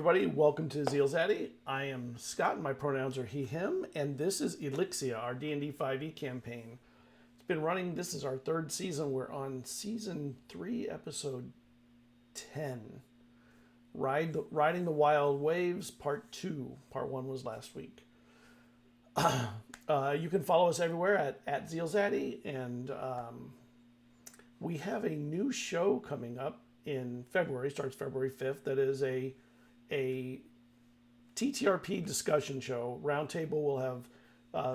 everybody. Welcome to ZealZaddy. I am Scott, and my pronouns are he, him, and this is Elixia, our D&D 5e campaign. It's been running. This is our third season. We're on season 3, episode 10. Riding the Wild Waves, part 2. Part 1 was last week. You can follow us everywhere at ZealZaddy, and we have a new show coming up in February. Starts February 5th. That is a TTRP discussion show. Roundtable will have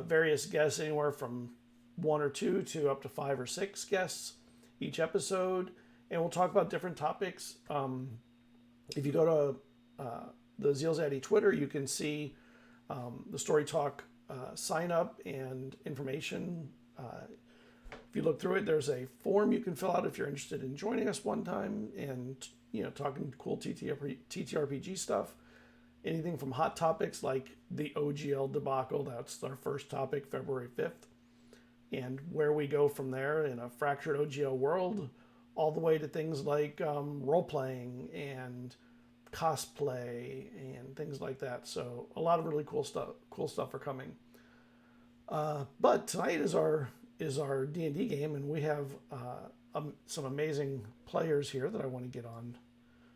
various guests, anywhere from 1 or 2 to up to 5 or 6 guests each episode, and we'll talk about different topics. If you go to the ZealZaddy Twitter, you can see the Story Talk sign up and information. If you look through it, there's a form you can fill out if you're interested in joining us one time and talking cool TTRPG stuff. Anything from hot topics like the OGL debacle, that's our first topic, February 5th, and where we go from there in a fractured OGL world, all the way to things like role-playing and cosplay and things like that. So a lot of really cool stuff are coming. But tonight is our D&D game, and we have some amazing players here that I want to get on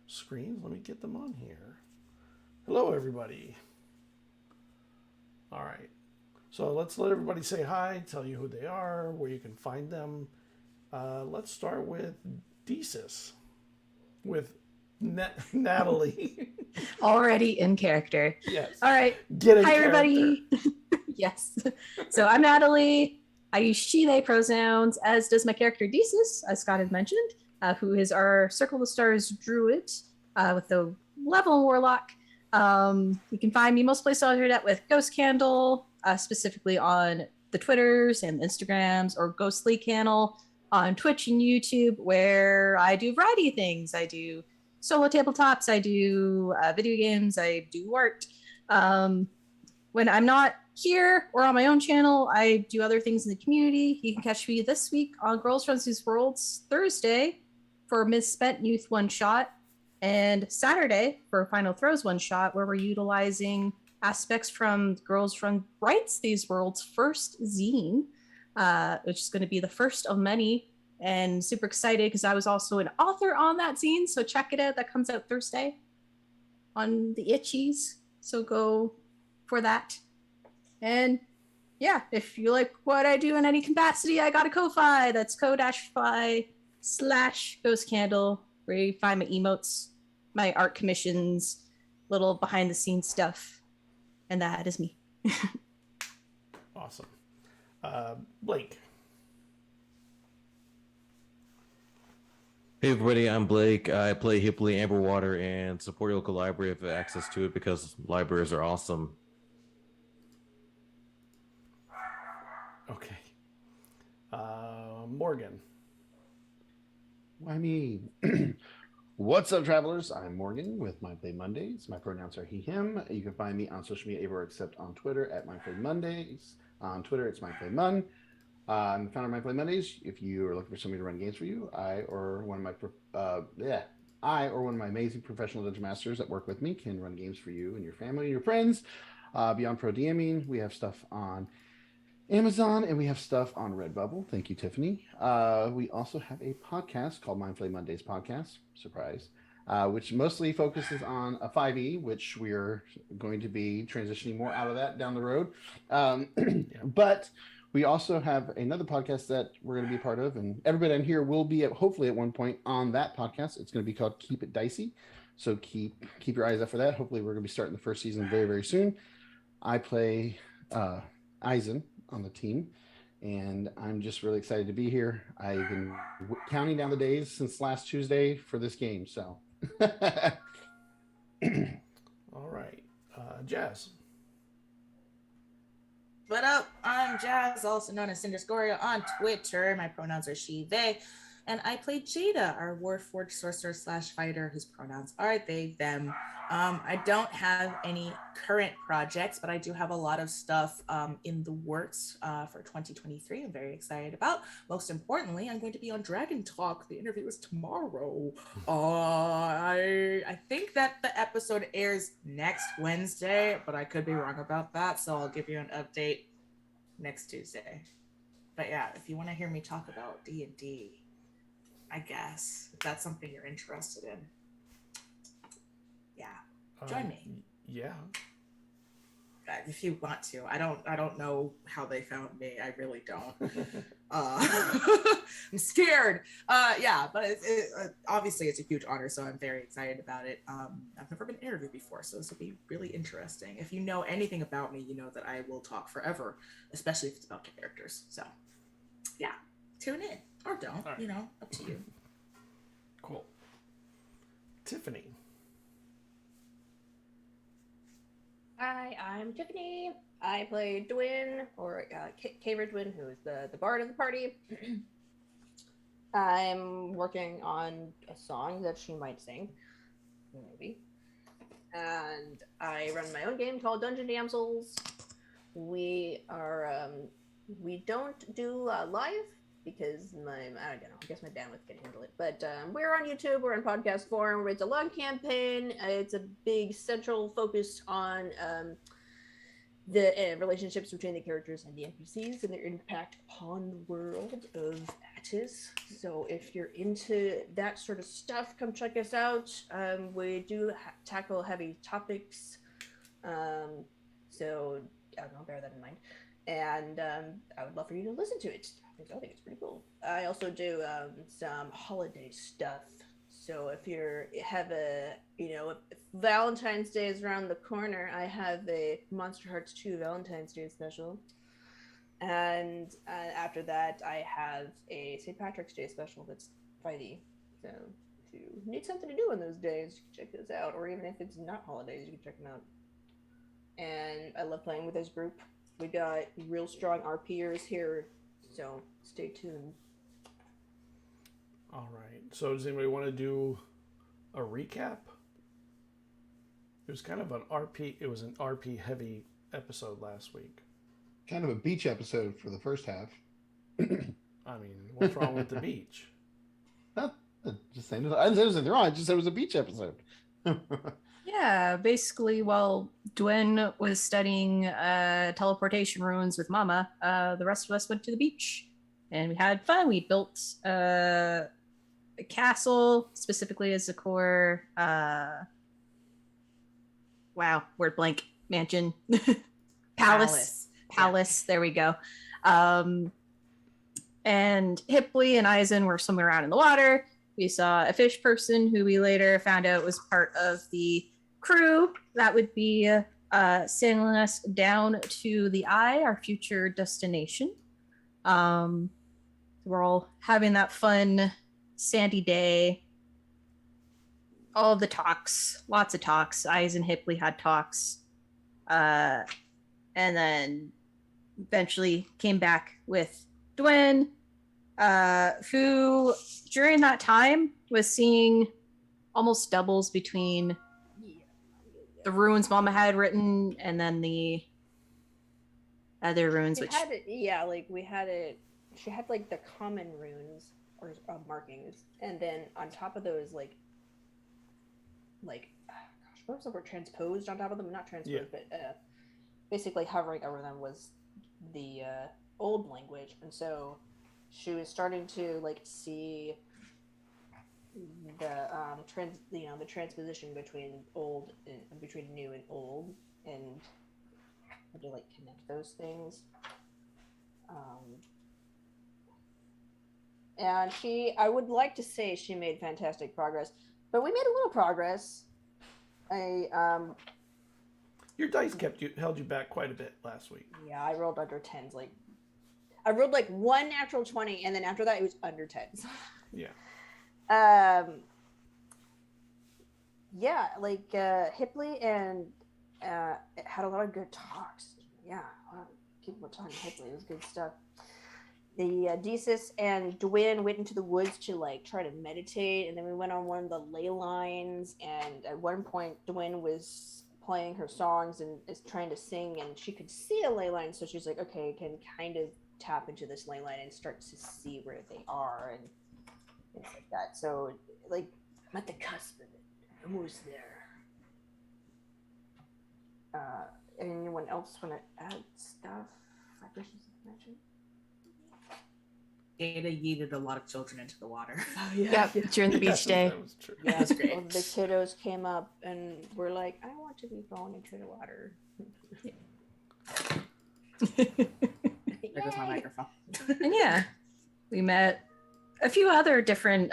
screen. Let me get them on here. Hello, everybody. All right. So let's let everybody say hi, tell you who they are, where you can find them. Let's start with Desis, with Natalie. Already in character. Yes. All right. Get in Hi, character. everybody. Yes. So I'm Natalie. I use she, they pronouns, as does my character Desis, as Scott had mentioned, who is our Circle of the Stars druid with the level warlock. You can find me most places on the internet with Ghost Candle, specifically on the Twitters and Instagrams, or Ghostly Candle on Twitch and YouTube, where I do a variety of things. I do solo tabletops, I do video games, I do art. When I'm not here or on my own channel, I do other things in the community. You can catch me this week on Girls Runs These Worlds Thursday for Misspent Youth One Shot, and Saturday for Final Throws One Shot, where we're utilizing aspects from Girls Run Writes These Worlds' first zine, which is going to be the first of many, and super excited because I was also an author on that zine, so check it out. That comes out Thursday on the Itchies, so go for that. And yeah, if you like what I do in any capacity, I got a Ko-Fi. That's ko-fi/ghostcandle, where you find my emotes, my art commissions, little behind the scenes stuff. And that is me. Awesome. Blake. Hey everybody, I'm Blake. I play Hipley Amberwater and support your local library if you have access to it, because libraries are awesome. Okay. Morgan. Why me? What's up, travelers? I'm Morgan with My Play Mondays. My pronouns are he, him. You can find me on social media everywhere except on Twitter at My Play Mondays. On Twitter, it's My Play Mun. I'm the founder of My Play Mondays. If you are looking for somebody to run games for you, I or one of my amazing professional dungeon masters that work with me can run games for you and your family and your friends. Beyond Pro DMing, we have stuff on Amazon, and we have stuff on Redbubble. Thank you, Tiffany. We also have a podcast called Mindflay Mondays Podcast. Surprise. Which mostly focuses on a 5e, which we're going to be transitioning more out of that down the road. But we also have another podcast that we're going to be a part of, and everybody on here will be hopefully at one point on that podcast. It's going to be called Keep It Dicey. So keep your eyes out for that. Hopefully we're going to be starting the first season very, very soon. I play Eizen on the team, and I'm just really excited to be here. I've been counting down the days since last Tuesday for this game, so All right. Jazz. What up? I'm Jazz, also known as Cinderscoria on Twitter. My pronouns are she, they. And I played Jada, our Warforged sorcerer / fighter. His pronouns are they, them. I don't have any current projects, but I do have a lot of stuff in the works for 2023. I'm very excited about. Most importantly, I'm going to be on Dragon Talk. The interview is tomorrow. I think that the episode airs next Wednesday, but I could be wrong about that, so I'll give you an update next Tuesday. But yeah, if you want to hear me talk about D&D, I guess if that's something you're interested in, yeah, join me. Yeah. If you want to. I don't know how they found me. I really don't. I'm scared. Yeah, but obviously it's a huge honor, so I'm very excited about it. I've never been interviewed before, so this will be really interesting. If you know anything about me, you know that I will talk forever, especially if it's about characters. So yeah, tune in or don't, right. You know, up to you. Cool. Tiffany. Hi, I'm Tiffany. I play Dwin, or Cerridwen, who is the bard of the party. I'm working on a song that she might sing, maybe. And I run my own game called Dungeon Damsels. We are, we don't do live because I don't know, I guess my bandwidth can handle it. But we're on YouTube, we're in podcast form. It's a long campaign. It's a big central focus on the relationships between the characters and the NPCs and their impact upon the world of Attis. So if you're into that sort of stuff, come check us out. We do tackle heavy topics. So I don't know, bear that in mind. And I would love for you to listen to it. I think it's pretty cool. I also do some holiday stuff. So if have a, you know, if Valentine's Day is around the corner, I have a Monster Hearts 2 Valentine's Day special. And after that, I have a St. Patrick's Day special that's Friday. So if you need something to do on those days, you can check those out. Or even if it's not holidays, you can check them out. And I love playing with this group. We got real strong RPers here, so stay tuned. All right. So does anybody want to do a recap? It was kind of an RP. It was an RP heavy episode last week. Kind of a beach episode for the first half. I mean, what's wrong with the beach? Just saying. I didn't say anything wrong. I just said it was a beach episode. Yeah, basically, while Dwayne was studying teleportation runes with Mama, the rest of us went to the beach and we had fun. We built a castle, specifically a Zakor. Wow, word blank. Mansion, palace. Yeah. There we go. And Hipley and Eizen were swimming around in the water. We saw a fish person who we later found out was part of the crew that would be sailing us down to the Eye, our future destination. We're all having that fun sandy day. All of the talks, lots of talks. Eyes and Hipley had talks. And then eventually came back with Dwayne, who during that time was seeing almost doubles between the runes Mama had written and then the other runes. She had like the common runes or markings, and then on top of those, what was the word? Transposed on top of them? Not transposed, but basically hovering over them was the old language, and so she was starting to see the transposition between old and between new and old, and had to connect those things. And I would like to say she made fantastic progress, but we made a little progress. Your dice held you back quite a bit last week. Yeah, I rolled under 10s. I rolled one natural 20, and then after that it was under 10s. Yeah. Yeah, Hipley and had a lot of good talks. Yeah, a lot of people were talking to Hipley. It was good stuff. Desus and Dwyn went into the woods to like try to meditate, and then we went on one of the ley lines. And at one point, Dwyn was playing her songs and is trying to sing, and she could see a ley line, so she's like, "Okay, I can kind of tap into this ley line and start to see where they are and things like that." So, like, I'm at the cusp of it. I'm almost there. Anyone else want to add stuff? Vibrations of magic? Jada yeeted a lot of children into the water. Oh, yeah. Yep, during the beach day. That was true. Yeah, that's great. All the kiddos came up and were like, I want to be thrown into the water. There goes my microphone. And yeah, we met a few other different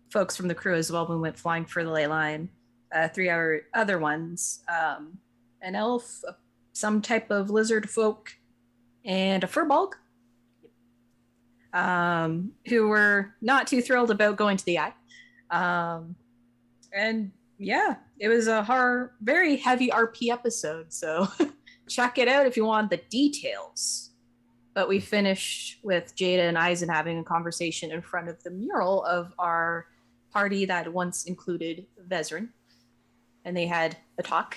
folks from the crew as well when we went flying for the ley line. 3 other ones. An elf, some type of lizard folk, and a Firbolg. Who were not too thrilled about going to the eye. And yeah, it was a very heavy RP episode, so check it out if you want the details. But we finished with Jada and Eizen having a conversation in front of the mural of our party that once included Vezrin. And they had a talk.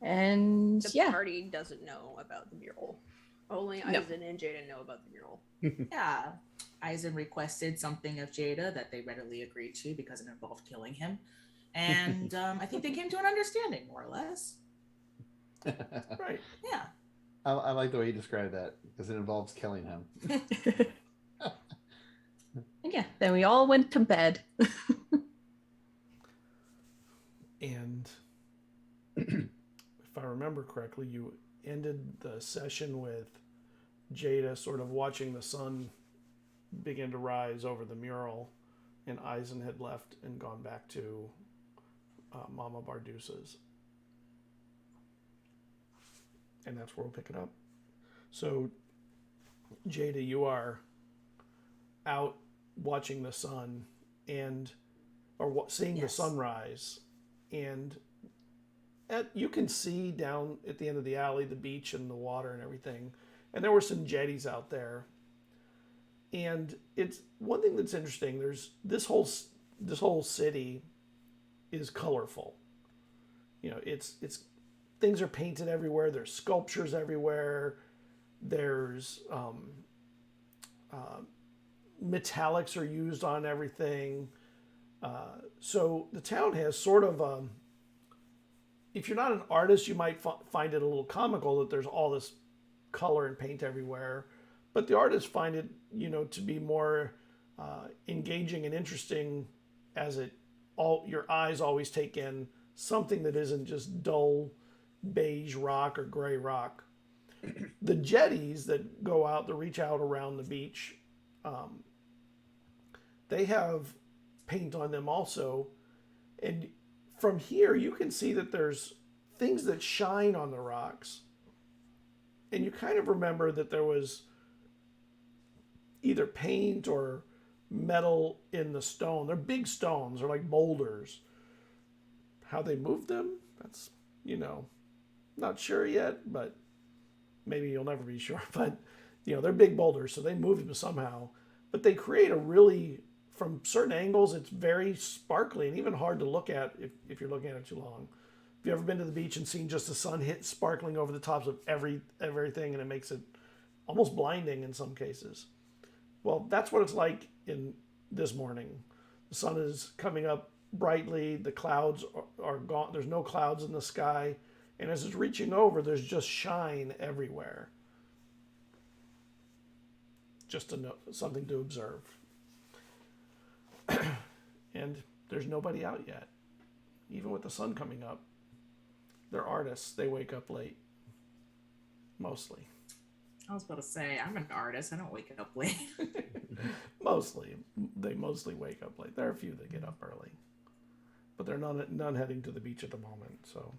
And The yeah. party doesn't know about the mural. Only Eizen and Jada know about the mural. Yeah. Eizen requested something of Jada that they readily agreed to because it involved killing him. And I think they came to an understanding, more or less. Right. Yeah. I like the way you described that because it involves killing him. And yeah, then we all went to bed. And if I remember correctly, you ended the session with Jada sort of watching the sun begin to rise over the mural, and Eizen had left and gone back to Mama Bardusa's. And that's where we'll pick it up. So, Jada, you are out watching the sun or seeing the Yes. sunrise, and you can see down at the end of the alley the beach and the water and everything. And there were some jetties out there. And it's one thing that's interesting. There's this whole city is colorful. You know, it's things are painted everywhere. There's sculptures everywhere. There's metallics are used on everything. So the town has sort of if you're not an artist, you might find it a little comical that there's all this color and paint everywhere, but the artists find it, to be more engaging and interesting, as your eyes always take in something that isn't just dull beige rock or gray rock. The jetties that go out, that reach out around the beach, they have paint on them also, and from here you can see that there's things that shine on the rocks. And you kind of remember that there was either paint or metal in the stone. They're big stones. They're like boulders. How they moved them, that's, not sure yet, but maybe you'll never be sure. But, they're big boulders, so they moved them somehow. But they create from certain angles, it's very sparkly and even hard to look at if you're looking at it too long. Have you ever been to the beach and seen just the sun hit sparkling over the tops of everything, and it makes it almost blinding in some cases? Well, that's what it's like in this morning. The sun is coming up brightly. The clouds are gone. There's no clouds in the sky. And as it's reaching over, there's just shine everywhere. Just something to observe. And there's nobody out yet. Even with the sun coming up. They're artists. They wake up late. Mostly. I was about to say, I'm an artist. I don't wake up late. Mostly. They mostly wake up late. There are a few that get up early. But they're none heading to the beach at the moment, so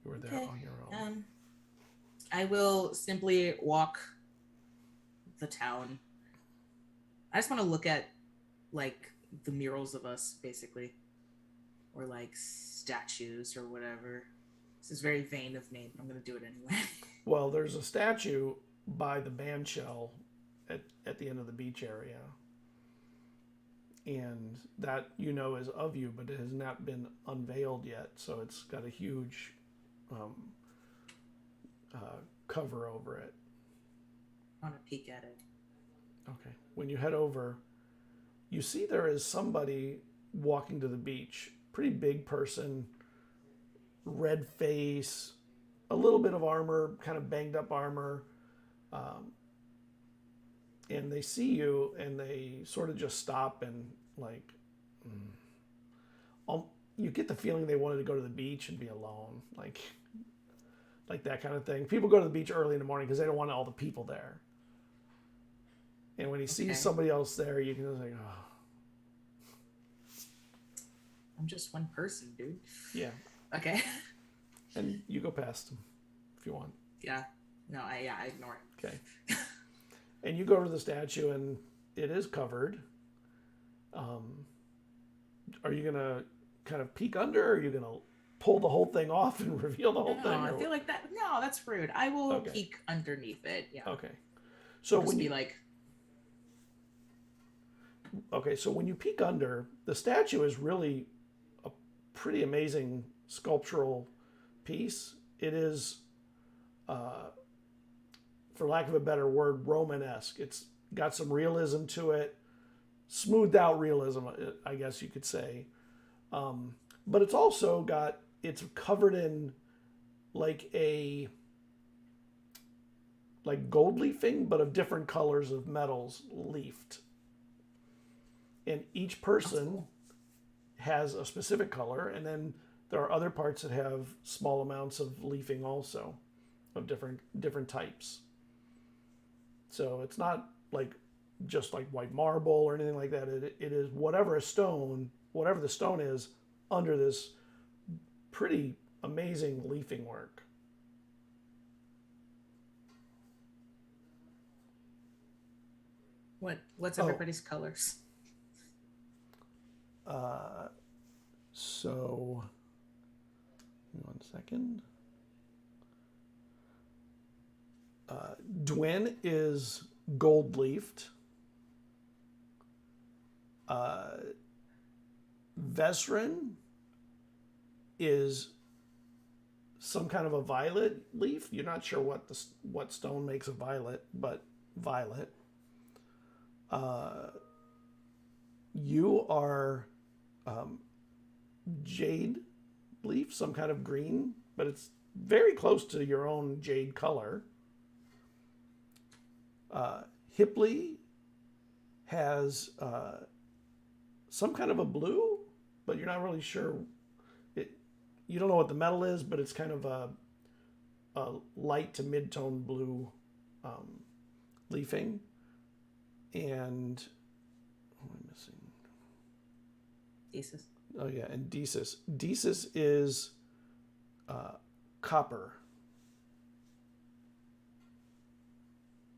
you were there on your own. I will simply walk the town. I just want to look at, the murals of us, basically. Or, statues or whatever. This is very vain of me, but I'm going to do it anyway. Well, there's a statue by the band shell at the end of the beach area. And that, is of you, but it has not been unveiled yet. So it's got a huge cover over it. I want to peek at it. Okay. When you head over, you see there is somebody walking to the beach. Pretty big person, red face, a little bit of armor, kind of banged up armor. And they see you and they sort of just stop and you get the feeling they wanted to go to the beach and be alone. Like that kind of thing. People go to the beach early in the morning because they don't want all the people there. And when he sees somebody else there, you can just like, oh. I'm just one person, dude. Yeah. Okay. And you go past him if you want. Yeah. No, I ignore it. Okay. And you go to the statue and it is covered. Are you going to kind of peek under, or are you going to pull the whole thing off and reveal the whole thing? I feel like that. No, that's rude. I will peek underneath it. Yeah. Okay. So when you like. Okay, so when you peek under, the statue is really a pretty amazing sculptural piece. It is, for lack of a better word, Romanesque. It's got some realism to it, smoothed out realism, I guess you could say. But it's also it's covered in like gold leafing, but of different colors of metals leafed. And each person has a specific color, and then there are other parts that have small amounts of leafing also, of different types. So it's not just like white marble or anything like that. It is whatever the stone is under this pretty amazing leafing work. What's everybody's colors? So, 1 second. Dwin is gold leafed. Vesrin is some kind of a violet leaf. You're not sure what stone makes a violet, but violet. You are jade leaf, some kind of green, but it's very close to your own jade color. Hipley has some kind of a blue, but you're not really sure. You don't know what the metal is, but it's kind of a light to mid-tone blue leafing. And what am I missing? Desis. Oh yeah, and Desis. Desis is copper.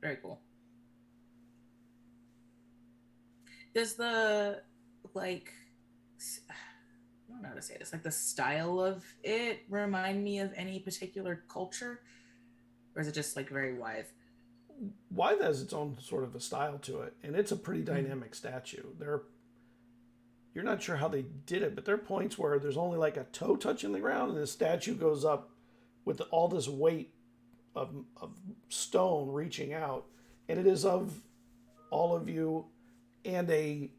Very cool. Does the I don't know how to say this, the style of it remind me of any particular culture? Or is it just very Wythe? Wythe has its own sort of a style to it, and it's a pretty dynamic statue. You're not sure how they did it, but there are points where there's only a toe touching the ground, and the statue goes up with all this weight of stone reaching out, and it is of all of you and a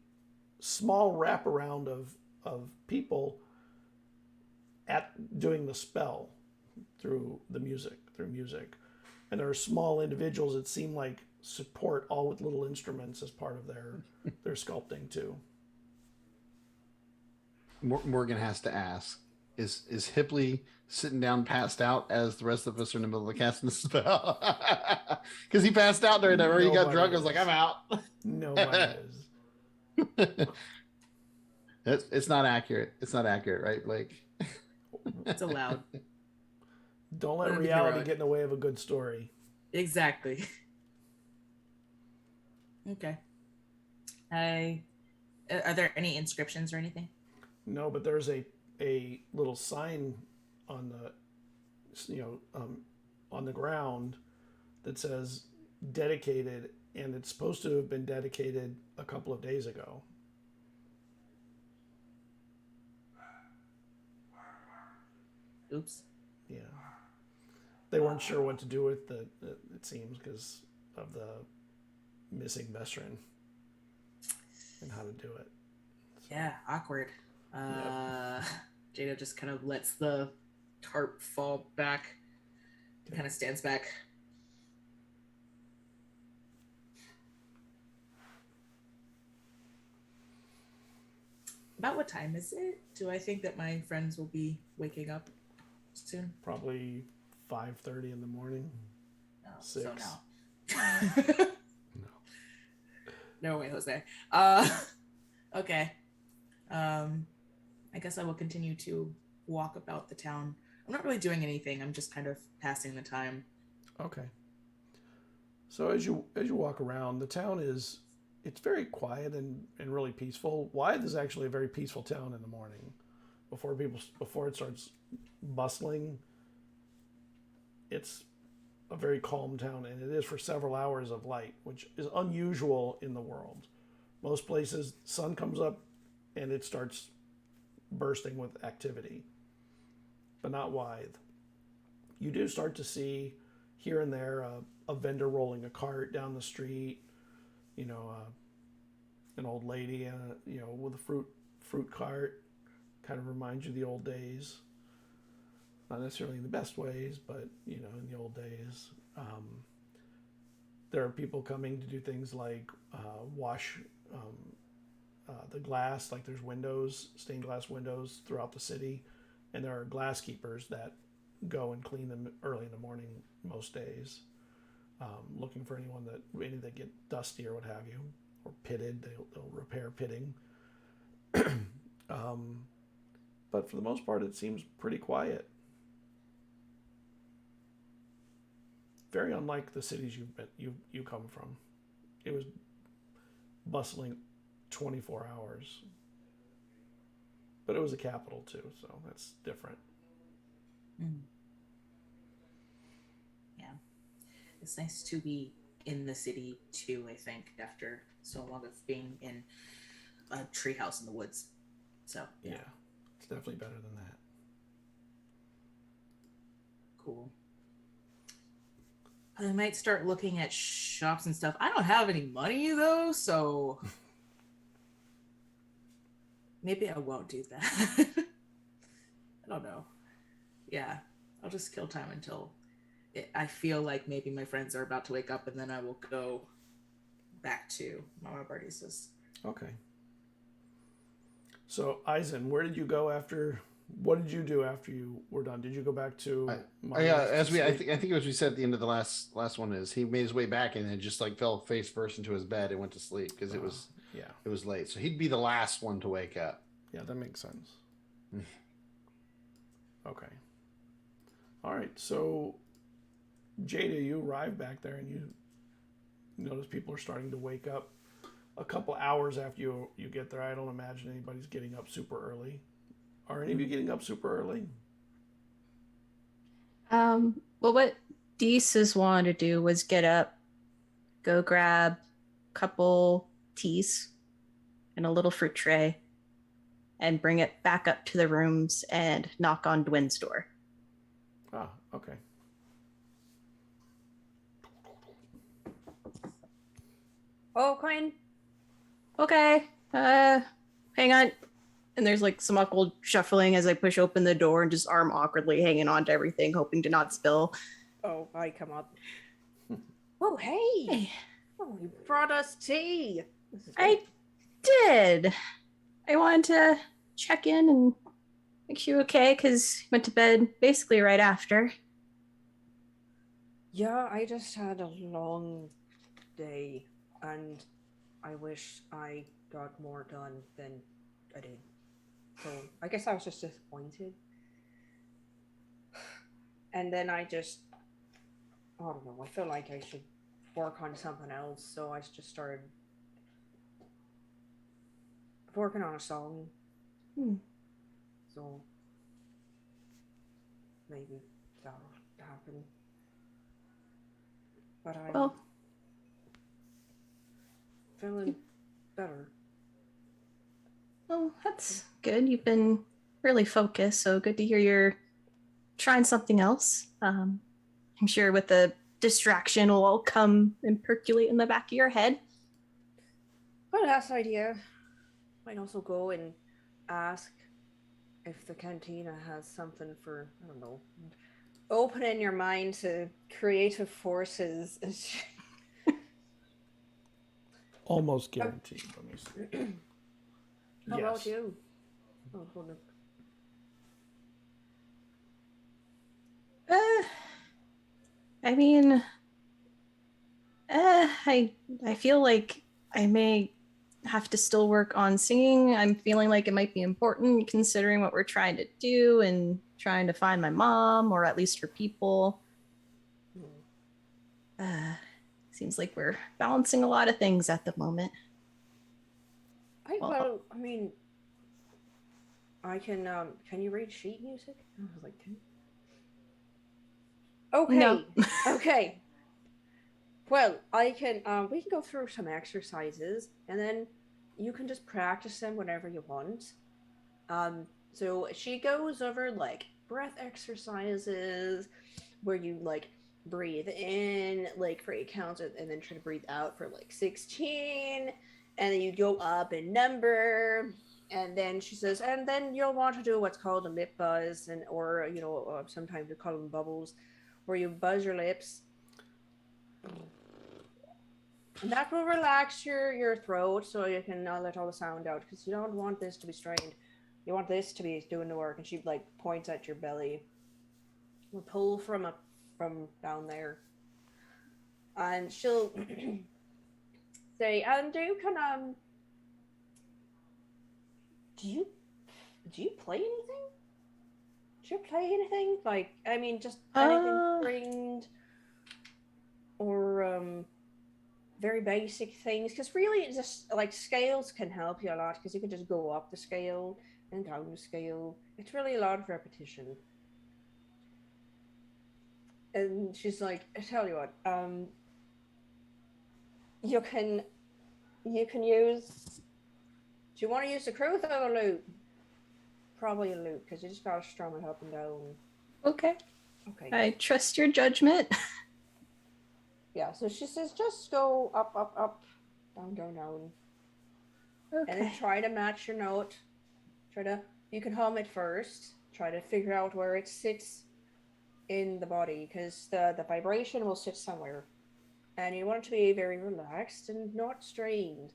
small wraparound of people doing the spell through music. And there are small individuals that seem like support, all with little instruments as part of their sculpting too. Morgan has to ask, is Hipley sitting down passed out as the rest of us are in the middle of casting the spell? Because he passed out during that, where he got drunk. I was like, I'm out. Nobody is. It's not accurate. It's not accurate, right, Blake? It's allowed. Don't let reality get in the way of a good story. Exactly. Okay. Are there any inscriptions or anything? No, but there's a little sign on the on the ground that says, dedicated, and it's supposed to have been dedicated a couple of days ago. Oops. Yeah. They weren't sure what to do with it, it seems, because of the missing Mesrin and how to do it. So, Yeah, awkward. Jada just kind of lets the tarp fall back, kind of stands back. About what time is it? Do I think that my friends will be waking up soon? Probably 5:30 in the morning. No, 6. so No. No way, Jose. Okay. I guess I will continue to walk about the town. I'm not really doing anything. I'm just kind of passing the time. Okay. So as you walk around, the town it's very quiet and really peaceful. Wythe is actually a very peaceful town in the morning. Before it starts bustling, it's a very calm town, and it is for several hours of light, which is unusual in the world. Most places, sun comes up and it starts bursting with activity, but not Wythe. You do start to see here and there a vendor rolling a cart down the street, an old lady with a fruit cart. Kind of reminds you of the old days. Not necessarily in the best ways, but in the old days. There are people coming to do things like wash the glass. Like there's stained glass windows throughout the city, and there are glass keepers that go and clean them early in the morning most days, looking for any that get dusty or what have you, or pitted. They'll repair pitting. But for the most part, it seems pretty quiet. Very unlike the cities you come from. It was bustling 24 hours. But it was a capital too, so that's different. Mm. Yeah. It's nice to be in the city too, I think, after so long of being in a treehouse in the woods. So yeah, it's definitely better than that. Cool. I might start looking at shops and stuff. I don't have any money though, so maybe I won't do that. I don't know. Yeah, I'll just kill time until I feel like maybe my friends are about to wake up, and then I will go back to Mama Bardisa's. Okay. So, Eizen, where did you go after? What did you do after you were done? Did you go back to? I think it was we said at the end of the last one is he made his way back and then just like fell face first into his bed and went to sleep because it was late. So he'd be the last one to wake up. Yeah, that makes sense. Okay. All right. So, Jada, you arrive back there and you notice people are starting to wake up a couple hours after you get there. I don't imagine anybody's getting up super early. Are any of you getting up super early? Well, what Deesis wanted to do was get up, go grab a couple teas and a little fruit tray, and bring it back up to the rooms and knock on Dwin's door. Ah, okay. Oh, Quinn. Okay, hang on. And there's like some awkward shuffling as I push open the door and just arm awkwardly hanging on to everything, hoping to not spill. Oh, I come up. Oh, hey. Oh, you brought us tea. I did. I wanted to check in and make sure you're okay, because went to bed basically right after. Yeah, I just had a long day, and I wish I got more done than I did. So I guess I was just disappointed. And then I don't know, I felt like I should work on something else, so I just started working on a song. So maybe that'll happen. But feeling better. Well, that's good. You've been really focused, so good to hear you're trying something else. I'm sure with the distraction will all come and percolate in the back of your head. Well, that's the idea. Might also go and ask if the cantina has something for, I don't know, opening your mind to creative forces. Almost guaranteed. Let me see. How about Yes. you? Oh, hold up. I mean, I feel like I may have to still work on singing. I'm feeling like it might be important considering what we're trying to do and trying to find my mom, or at least her people. Seems like we're balancing a lot of things at the moment. Well, I mean, I can you read sheet music? I was like, can you? Okay. No. Okay. Well, I can we can go through some exercises and then you can just practice them whenever you want. So she goes over like breath exercises where you like breathe in like for 8 counts and then try to breathe out for like 16, and then you go up in number. And then she says, and then you'll want to do what's called a lip buzz, and or sometimes we call them bubbles, where you buzz your lips. And that will relax your throat so you can let all the sound out, because you don't want this to be strained. You want this to be doing the work. And she like points at your belly. We'll pull from down there. And she'll say, and you can do you play anything? Do you play anything? Like, I mean, just anything stringed or very basic things, because really it's just like scales can help you a lot, because you can just go up the scale and down the scale. It's really a lot of repetition. And she's like, I tell you what, you can use, do you want to use the crowth or the lute? Probably a lute, because you just gotta strum it up and down. Okay. Okay. I trust your judgment. Yeah, so she says just go up, up, up, down, down, down. Okay. And then try to match your note. You can hum it first. Try to figure out where it sits in the body, because the vibration will sit somewhere. And you want it to be very relaxed and not strained.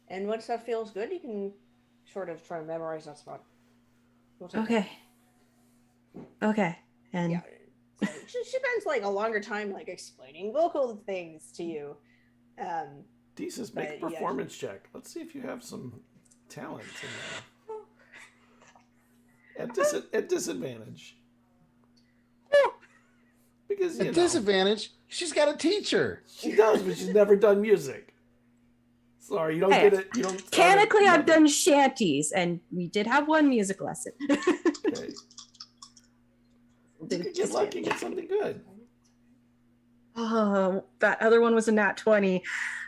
And once that feels good, you can sort of try to memorize that spot. Okay. Okay. And yeah, so she spends like a longer time like explaining vocal things to you. Desus, make a performance check. Let's see if you have some talent in there. At disadvantage. Because At disadvantage, she's got a teacher. She does, but she's never done music. Sorry, you don't get it. You don't. Mechanically, I've done shanties, and we did have one music lesson. Okay. You could get lucky and get something good. Oh, that other one was a nat 20,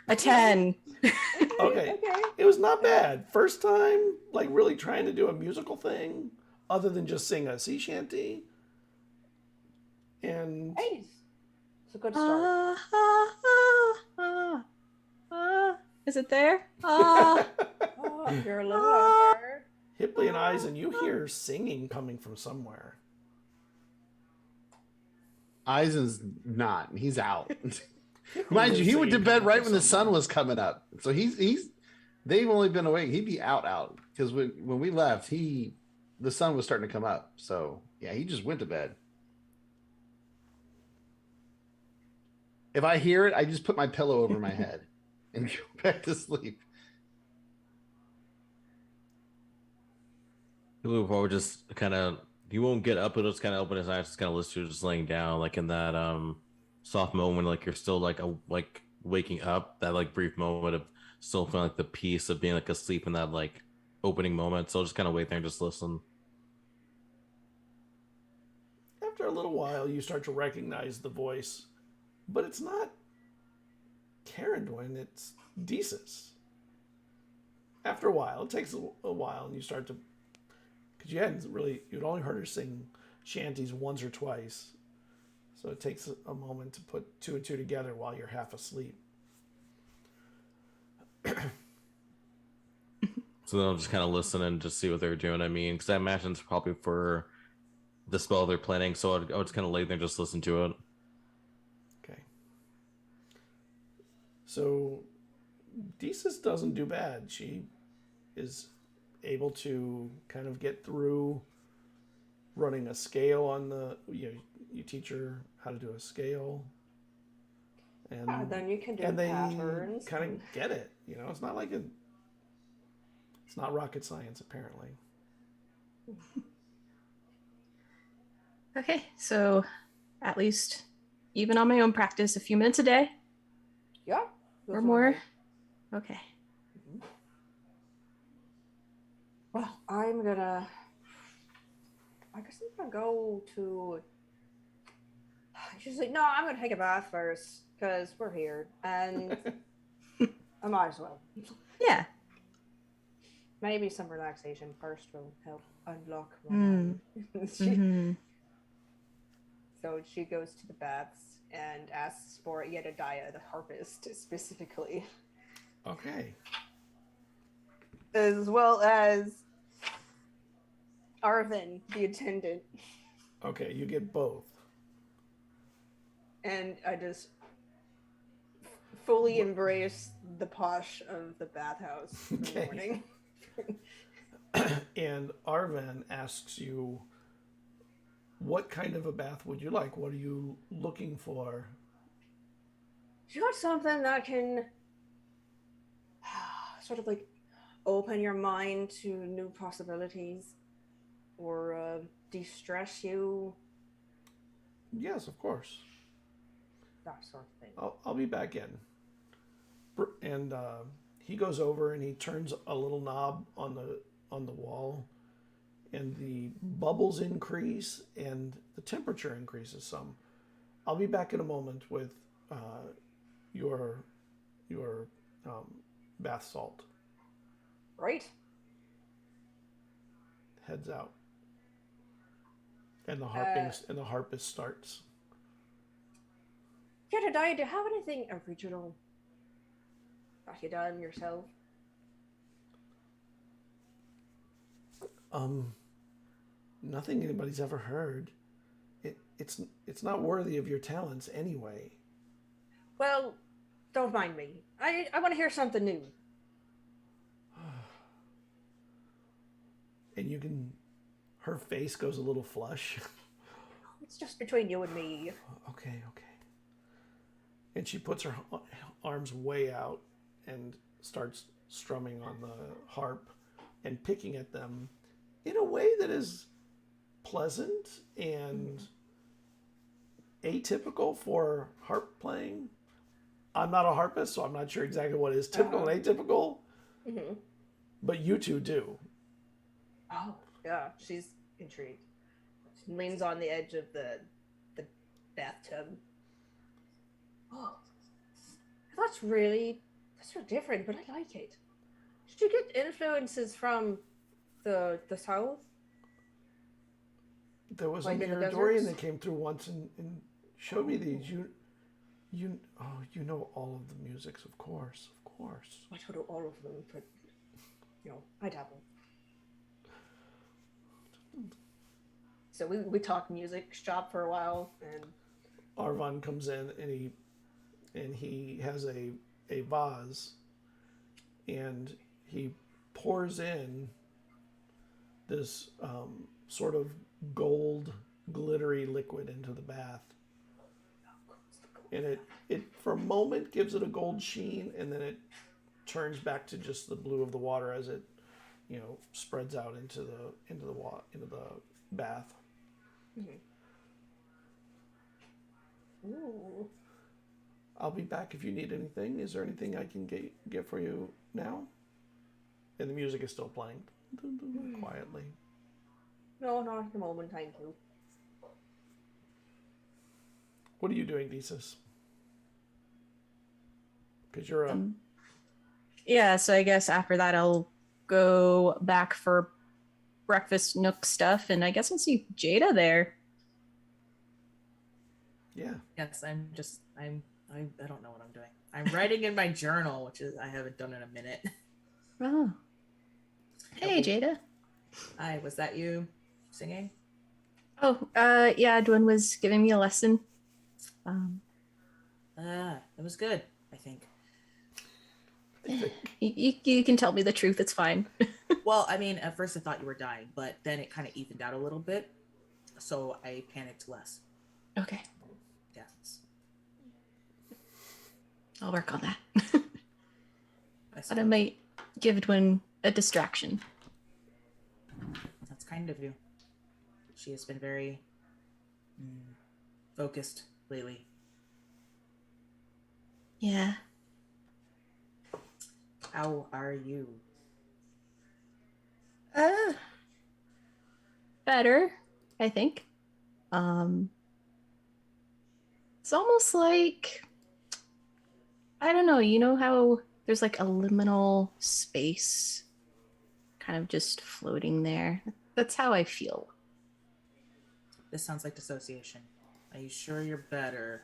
a 10. Okay. It was not bad. First time, like really trying to do a musical thing, other than just sing a sea shanty. And hey, it's a good start. Is it there? You're a little louder. Hipley and Eizen, you hear singing coming from somewhere. Eizen's not. He's out. Mind you, he went to bed right when the sun was coming up. So they've only been awake. He'd be out. Because when we left, the sun was starting to come up. So yeah, he just went to bed. If I hear it, I just put my pillow over my head and go back to sleep. Or just kind of, he won't get up, it'll just kind of open his eyes, just kind of listen to just laying down, like in that soft moment, like you're still like waking up, that like brief moment of still feeling like the peace of being like asleep in that like opening moment. So I'll just kind of wait there and just listen. After a little while, you start to recognize the voice, but it's not Cerridwen, it's Desus. after a while, it takes a while, and you start to, because you'd only heard her sing shanties once or twice, so it takes a moment to put two and two together while you're half asleep. So then I'll just kind of listen and just see what they're doing. I mean, because I imagine it's probably for the spell they're planning, so I would just kind of lay there and just listen to it. Okay. So Desus doesn't do bad. She is able to kind of get through running a scale on the, you teach her how to do a scale, and Then you can do and they patterns. kind of get it. It's not like it's not rocket science, apparently. Okay, so at least even on my own practice, a few minutes a day Yeah. or more. Okay. Well, I guess I'm gonna go to. She's like, no, I'm gonna take a bath first because we're here, and I might as well. Yeah. Maybe some relaxation first will help unlock my Mm. mind. Mm-hmm. So she goes to the baths and asks for Jedediah, the harpist, specifically, Okay. as well as Arvin, the attendant. Okay, you get both. And I just fully embrace the posh of the bathhouse in the Okay. morning. And Arven asks you, what kind of a bath would you like? What are you looking for? You want something that can sort of like open your mind to new possibilities or de-stress you, Yes, of course. that sort of thing. I'll be back in. And he goes over and he turns a little knob on the wall, and the bubbles increase and the temperature increases some. I'll be back in a moment with your bath salt. Right? Heads out. And the harpist starts. Jedediah, do you have anything original that you done yourself? Nothing anybody's ever heard. It's not worthy of your talents anyway. Well, don't mind me. I want to hear something new. And her face goes a little flush. It's just between you and me. Okay. And she puts her arms way out and starts strumming on the harp and picking at them in a way that is pleasant and atypical for harp playing. I'm not a harpist, so I'm not sure exactly what is typical and atypical. Mm-hmm. But you two do. Oh, yeah, she's intrigued. She leans on the edge of the bathtub. Oh, that's really different, but I like it. Did you get influences from the south? There was Like a in the Miradorian deserts? that came through once and showed me these. You know all of the musics, of course. I don't know all of them, but I dabble. So we talk music shop for a while, and Arvon comes in and he has a vase, and he pours in this sort of gold glittery liquid into the bath, and it for a moment gives it a gold sheen, and then it turns back to just the blue of the water as it spreads out into the bath. ooh. I'll be back if you need anything. Is there anything I can get for you now? And the music is still playing quietly. No, not at the moment, thank you. What are you doing, Desus? Because you're up. Yeah, so I guess after that I'll go back for breakfast nook stuff, and I guess I'll see Jada there. Yeah. Yes, I don't know what I'm doing. I'm writing in my journal, which is I haven't done in a minute. Oh. Hey, Jada. Hi, was that you singing? Oh, yeah, Dwin was giving me a lesson. It was good, I think. You can tell me the truth, it's fine. Well, I mean, at first I thought you were dying, but then it kind of evened out a little bit, so I panicked less. Okay, Yes. I'll work on that. I But I might suppose. give Dwin a distraction. That's kind of you. She has been very focused lately. Yeah. How are you? Better, I think. It's almost like, I don't know, you know how there's like a liminal space kind of just floating there? That's how I feel. This sounds like dissociation. Are you sure you're better?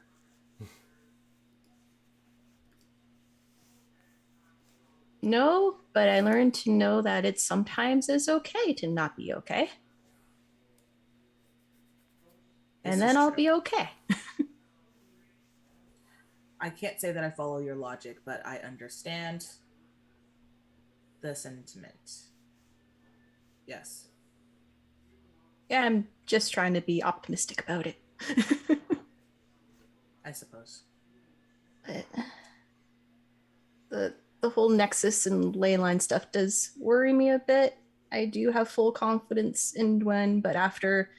No, but I learned to know that it sometimes is okay to not be okay. And then I'll be okay. I can't say that I follow your logic, but I understand the sentiment. Yes. Yeah, I'm just trying to be optimistic about it. I suppose. But the whole Nexus and leyline stuff does worry me a bit. I do have full confidence in Dwen, but after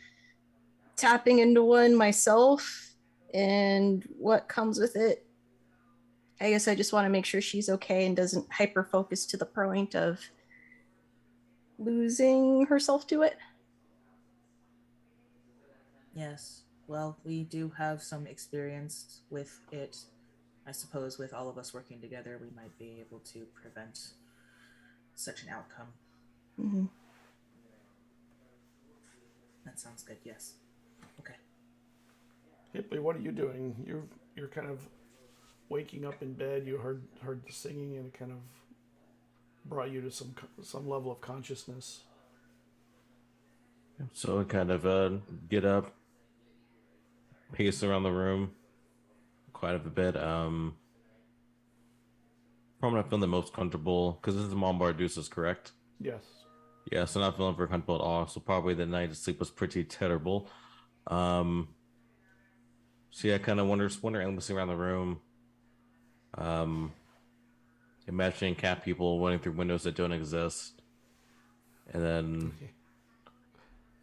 tapping into one myself and what comes with it, I guess I just want to make sure she's okay and doesn't hyper focus to the point of losing herself to it. Yes. Well, we do have some experience with it. I suppose with all of us working together, we might be able to prevent such an outcome. Mm-hmm. That sounds good. Yes. Okay. Hipley, what are you doing? You're kind of waking up in bed. You heard the singing, and it kind of brought you to some level of consciousness. So I kind of get up, pace around the room quite a bit. Probably not feeling the most comfortable because this is Mombardusa's, correct? Yes. Yeah, so not feeling very comfortable at all. So probably the night of sleep was pretty terrible. So yeah, I kind of wondering endlessly around the room. Imagining cat people running through windows that don't exist, and then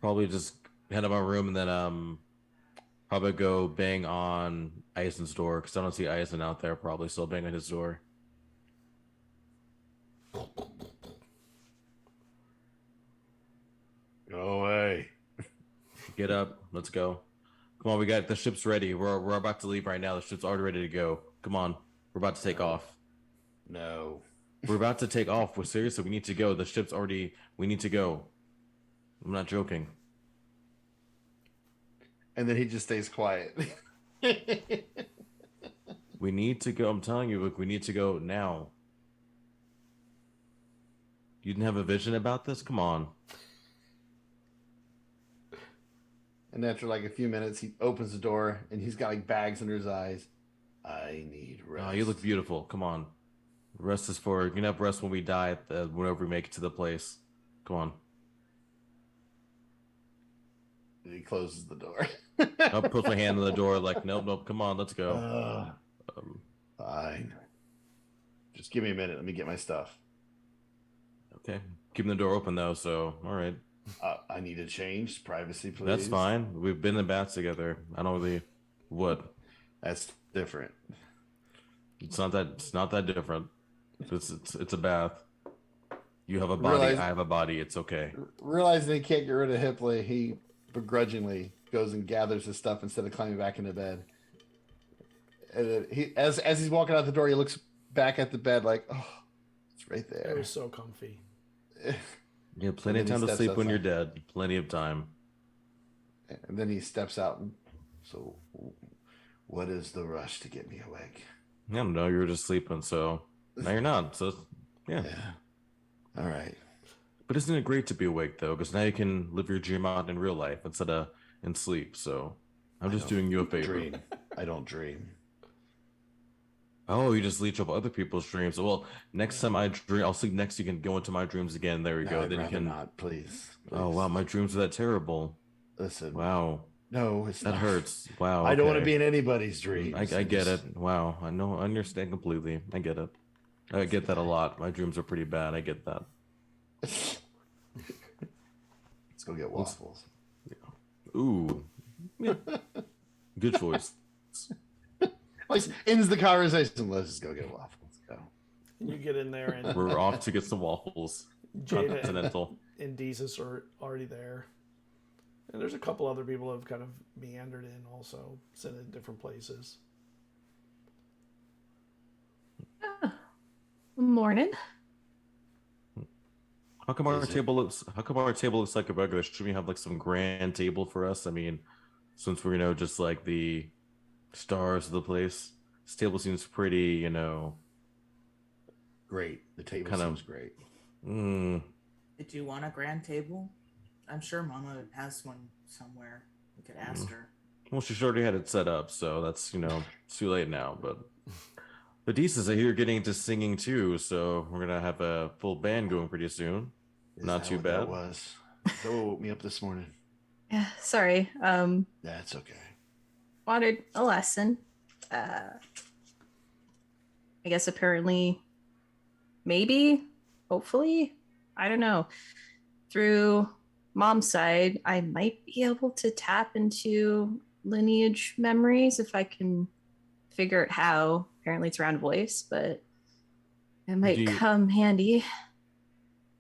probably just head to my room and then probably go bang on Eizen's door because I don't see Eizen out there. Probably still bang on his door. Go away. Get up, let's go. Come on, we got the ship's ready. We're about to leave right now. The ship's already ready to go. Come on, we're about to take off. No. We're about to take off. We're seriously. We need to go. The ship's already. We need to go. I'm not joking. And then he just stays quiet. We need to go. I'm telling you, look, we need to go now. You didn't have a vision about this? Come on. And after like a few minutes, he opens the door and he's got like bags under his eyes. I need rest. Oh, you look beautiful. Come on. Rest is for. You can have rest when we die. Whenever we make it to the place. Come on. And he closes the door. I'll put my hand on the door. Like, nope. Come on, let's go. Fine. Just give me a minute. Let me get my stuff. Okay. Keeping the door open though. So, all right. I need to change. Privacy, please. That's fine. We've been in baths together. I don't really. What? That's different. It's not that different. It's a bath. You have a body. I have a body. It's okay. Realizing he can't get rid of Hipley, he begrudgingly goes and gathers his stuff instead of climbing back into bed. And then as he's walking out the door, he looks back at the bed like, "Oh, it's right there." It was so comfy. Yeah, plenty of then he time to steps sleep when you're outside. dead. Plenty of time. And then he steps out. And, so, what is the rush to get me awake? I don't know. You were just sleeping, so now you're not. So yeah. All right. But isn't it great to be awake though? Because now you can live your dream out in real life instead of in sleep. So I'm just doing you a favor. Dream. I don't dream. Oh, you just leech up other people's dreams. Well, next time I dream, I'll sleep next. You can go into my dreams again. There we No, go. I'd Then you rather can. not, please. Oh wow, my dreams are that terrible. Listen. Wow, No, it's that not. hurts. Wow. I don't want to okay. be in anybody's dreams. I get it. Wow, I know. I understand completely. I get it. I get that a lot. My dreams are pretty bad. I get that. Let's go get waffles. Ooh, yeah. Good choice. Like, ends the conversation. Let's just go get waffles. Go. And you get in there, and We're off to get some waffles. Jada Continental. and Desus are already there. And there's a couple other people who have kind of meandered in also, sitting in different places. Morning. How come our table looks like a regular? Should we have like some grand table for us? I mean, since we're just like the stars of the place, this table seems pretty, Great. The table Kind of- seems great. Did you want a grand table? I'm sure Mama has one somewhere. We could ask her. Well, she's already had it set up, so that's it's too late now. But the Deeses, I hear, getting into singing too, so we're gonna have a full band going pretty soon. Is Not that too what that bad. was. That woke me up this morning. Yeah, sorry. That's okay. Wanted a lesson. I guess apparently, maybe, hopefully, I don't know. Through Mom's side, I might be able to tap into lineage memories if I can figure out how. Apparently, it's around voice, but it might come handy.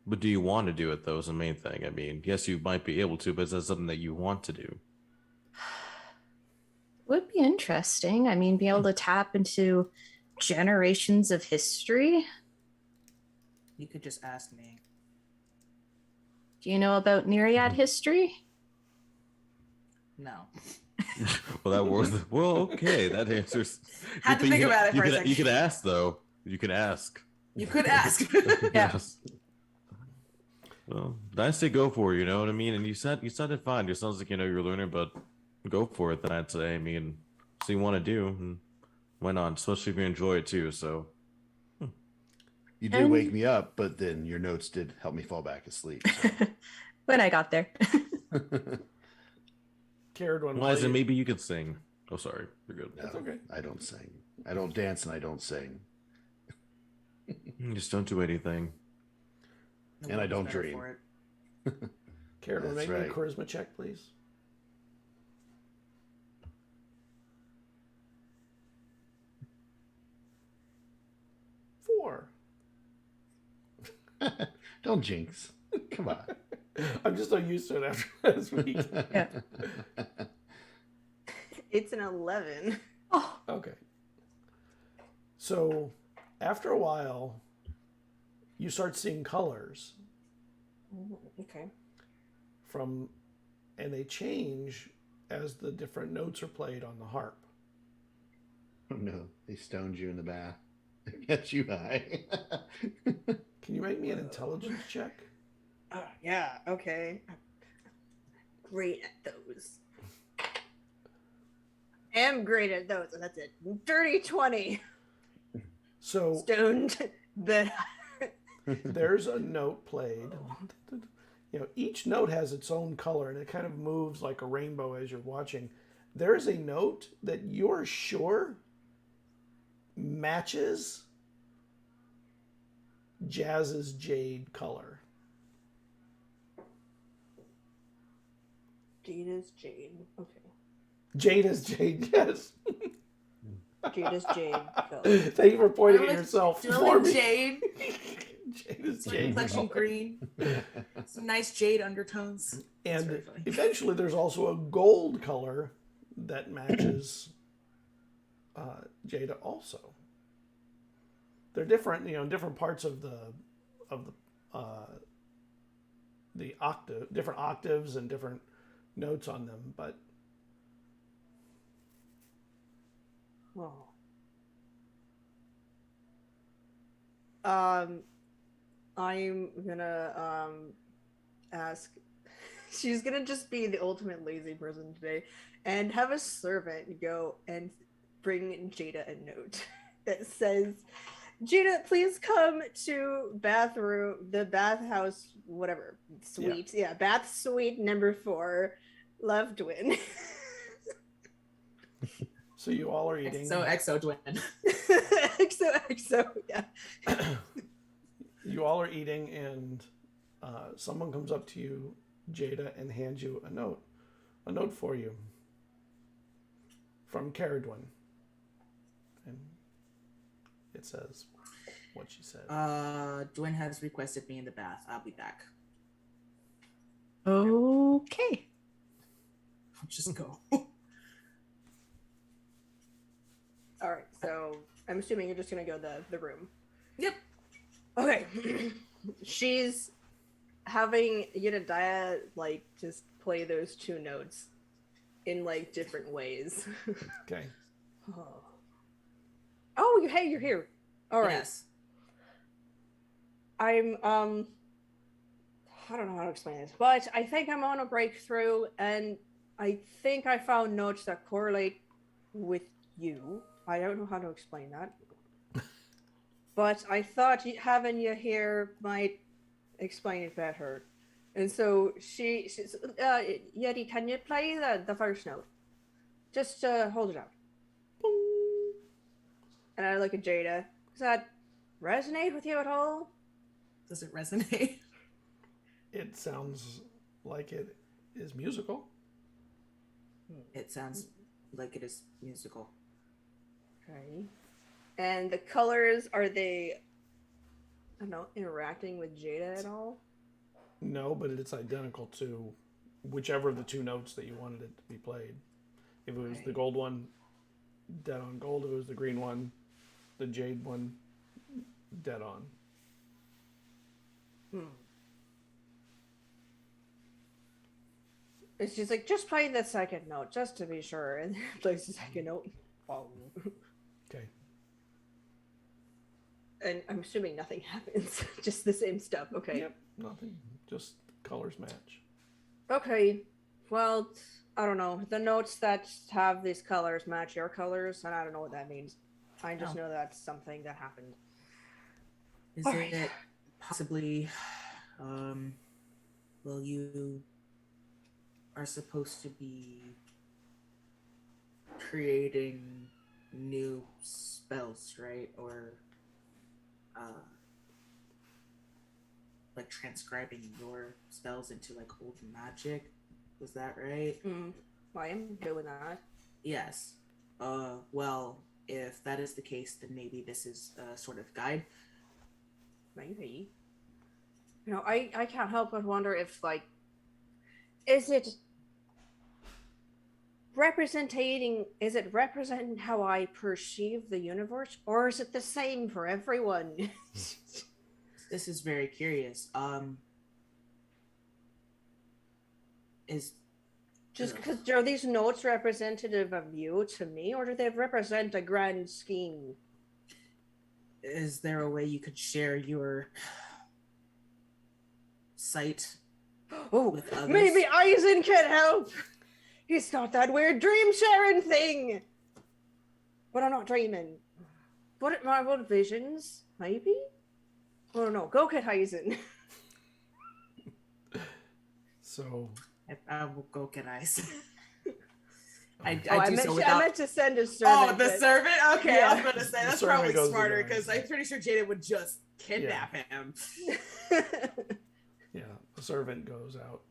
But do you want to do it though? Is the main thing. I mean, yes, you might be able to, but is that something that you want to do? Would be interesting. I mean, be able to tap into generations of history. You could just ask me. Do you know about Nereid history? No. Well, that was okay. That answers. Had to You think can- about it you for a can- second. You can ask though. You can ask. You could ask. Yeah. Yes. Well, I say go for it. You know what I mean? And you sounded fine. It sounds like you're learning, but go for it. Then I'd say. I mean, so you want to do? And why not? Especially if you enjoy it too. So. You did wake me up, but then your notes did help me fall back asleep. So. When I got there. Cerridwen, Well, Eizen, maybe you could sing. Oh, sorry. You're good. That's okay. I don't sing. I don't dance, and I don't sing. You just don't do anything. No And I one's don't better dream. for it. Cerridwen, That's make me a right. charisma check, please. 4. Don't jinx. Come on. I'm just so used to it after last week. Yeah. It's an 11. Oh, Okay. So, after a while, you start seeing colors Okay. and they change as the different notes are played on the harp. Oh no, they stoned you in the bath. Get you high. Can you make me an intelligence check? Yeah, okay. Great at those. Am great at those, and that's it. Dirty 20. So, Stoned, but there's a note played. Each note has its own color and it kind of moves like a rainbow as you're watching. There's a note that you're sure matches Jazz's jade color. Jada's Jade. Okay. Jada's jade, yes. Jada's Jade. Color. Thank you for pointing at Really- yourself Really for me. jade. Jada's Like jade. reflection green. Some nice jade undertones. That's And very funny. eventually there's also a gold color that matches Jada also. They're different, in different parts of the the different octaves and different notes on them, but Well, I'm gonna ask. She's gonna just be the ultimate lazy person today, and have a servant go and bring Jada a note that says, "Jada, please come to the bathhouse, whatever suite, bath suite number 4, love Dwin." so you all are eating. XO Dwin. XO, yeah. You all are eating, and someone comes up to you, Jada, and hands you a note for you from Cerridwen, and it says what she said. Dwin has requested me in the bath. I'll be back. Okay. I'll just go. All right, so I'm assuming you're just gonna go the room. Yep. Okay. She's having Yedadiah like just play those 2 notes in like different ways. Okay. Oh, hey, you're here. All right. Yes. I'm I don't know how to explain this, but I think I'm on a breakthrough, and I think I found notes that correlate with you. I don't know how to explain that. But I thought having you here might explain it better. And so she's Yeti, can you play the first note? Just hold it out. Boom. And I look at Jada. Does that resonate with you at all? Does it resonate? It sounds like it is musical. It sounds like it is musical. Okay. And the colors, are they, I don't know, interacting with Jada at all? No, but it's identical to whichever of the 2 notes that you wanted it to be played. If it was the gold one, dead on gold. If it was the green one, the jade one, dead on. It's just like, just play the second note, just to be sure. And plays the second note. Oh. Okay. And I'm assuming nothing happens. Just the same stuff. Okay. Yep. Nothing. Just colors match. Okay. Well, I don't know. The notes that have these colors match your colors, and I don't know what that means. I just know that's something that happened. Is All it right. possibly, well, you are supposed to be creating new spells, right? Or like transcribing your spells into like old magic. Was that right? I am doing that. Yes. Well, if that is the case, then maybe this is a sort of guide. Maybe. You know, I can't help but wonder if, like, is it representing how I perceive the universe, or is it the same for everyone? This is very curious. Is Just because are these notes representative of you to me, or do they represent a grand scheme? Is there a way you could share your sight with others? Maybe Eizen can help. He's got that weird dream sharing thing. But I'm not dreaming. What visions? Maybe? I don't know. Go get Eizen. So I will go get ice. I meant to send a servant. Oh, the servant? Okay, Yeah. I was going to say, that's servant probably goes smarter, with because ice. I'm pretty sure Jada would just kidnap him. yeah, the servant goes out.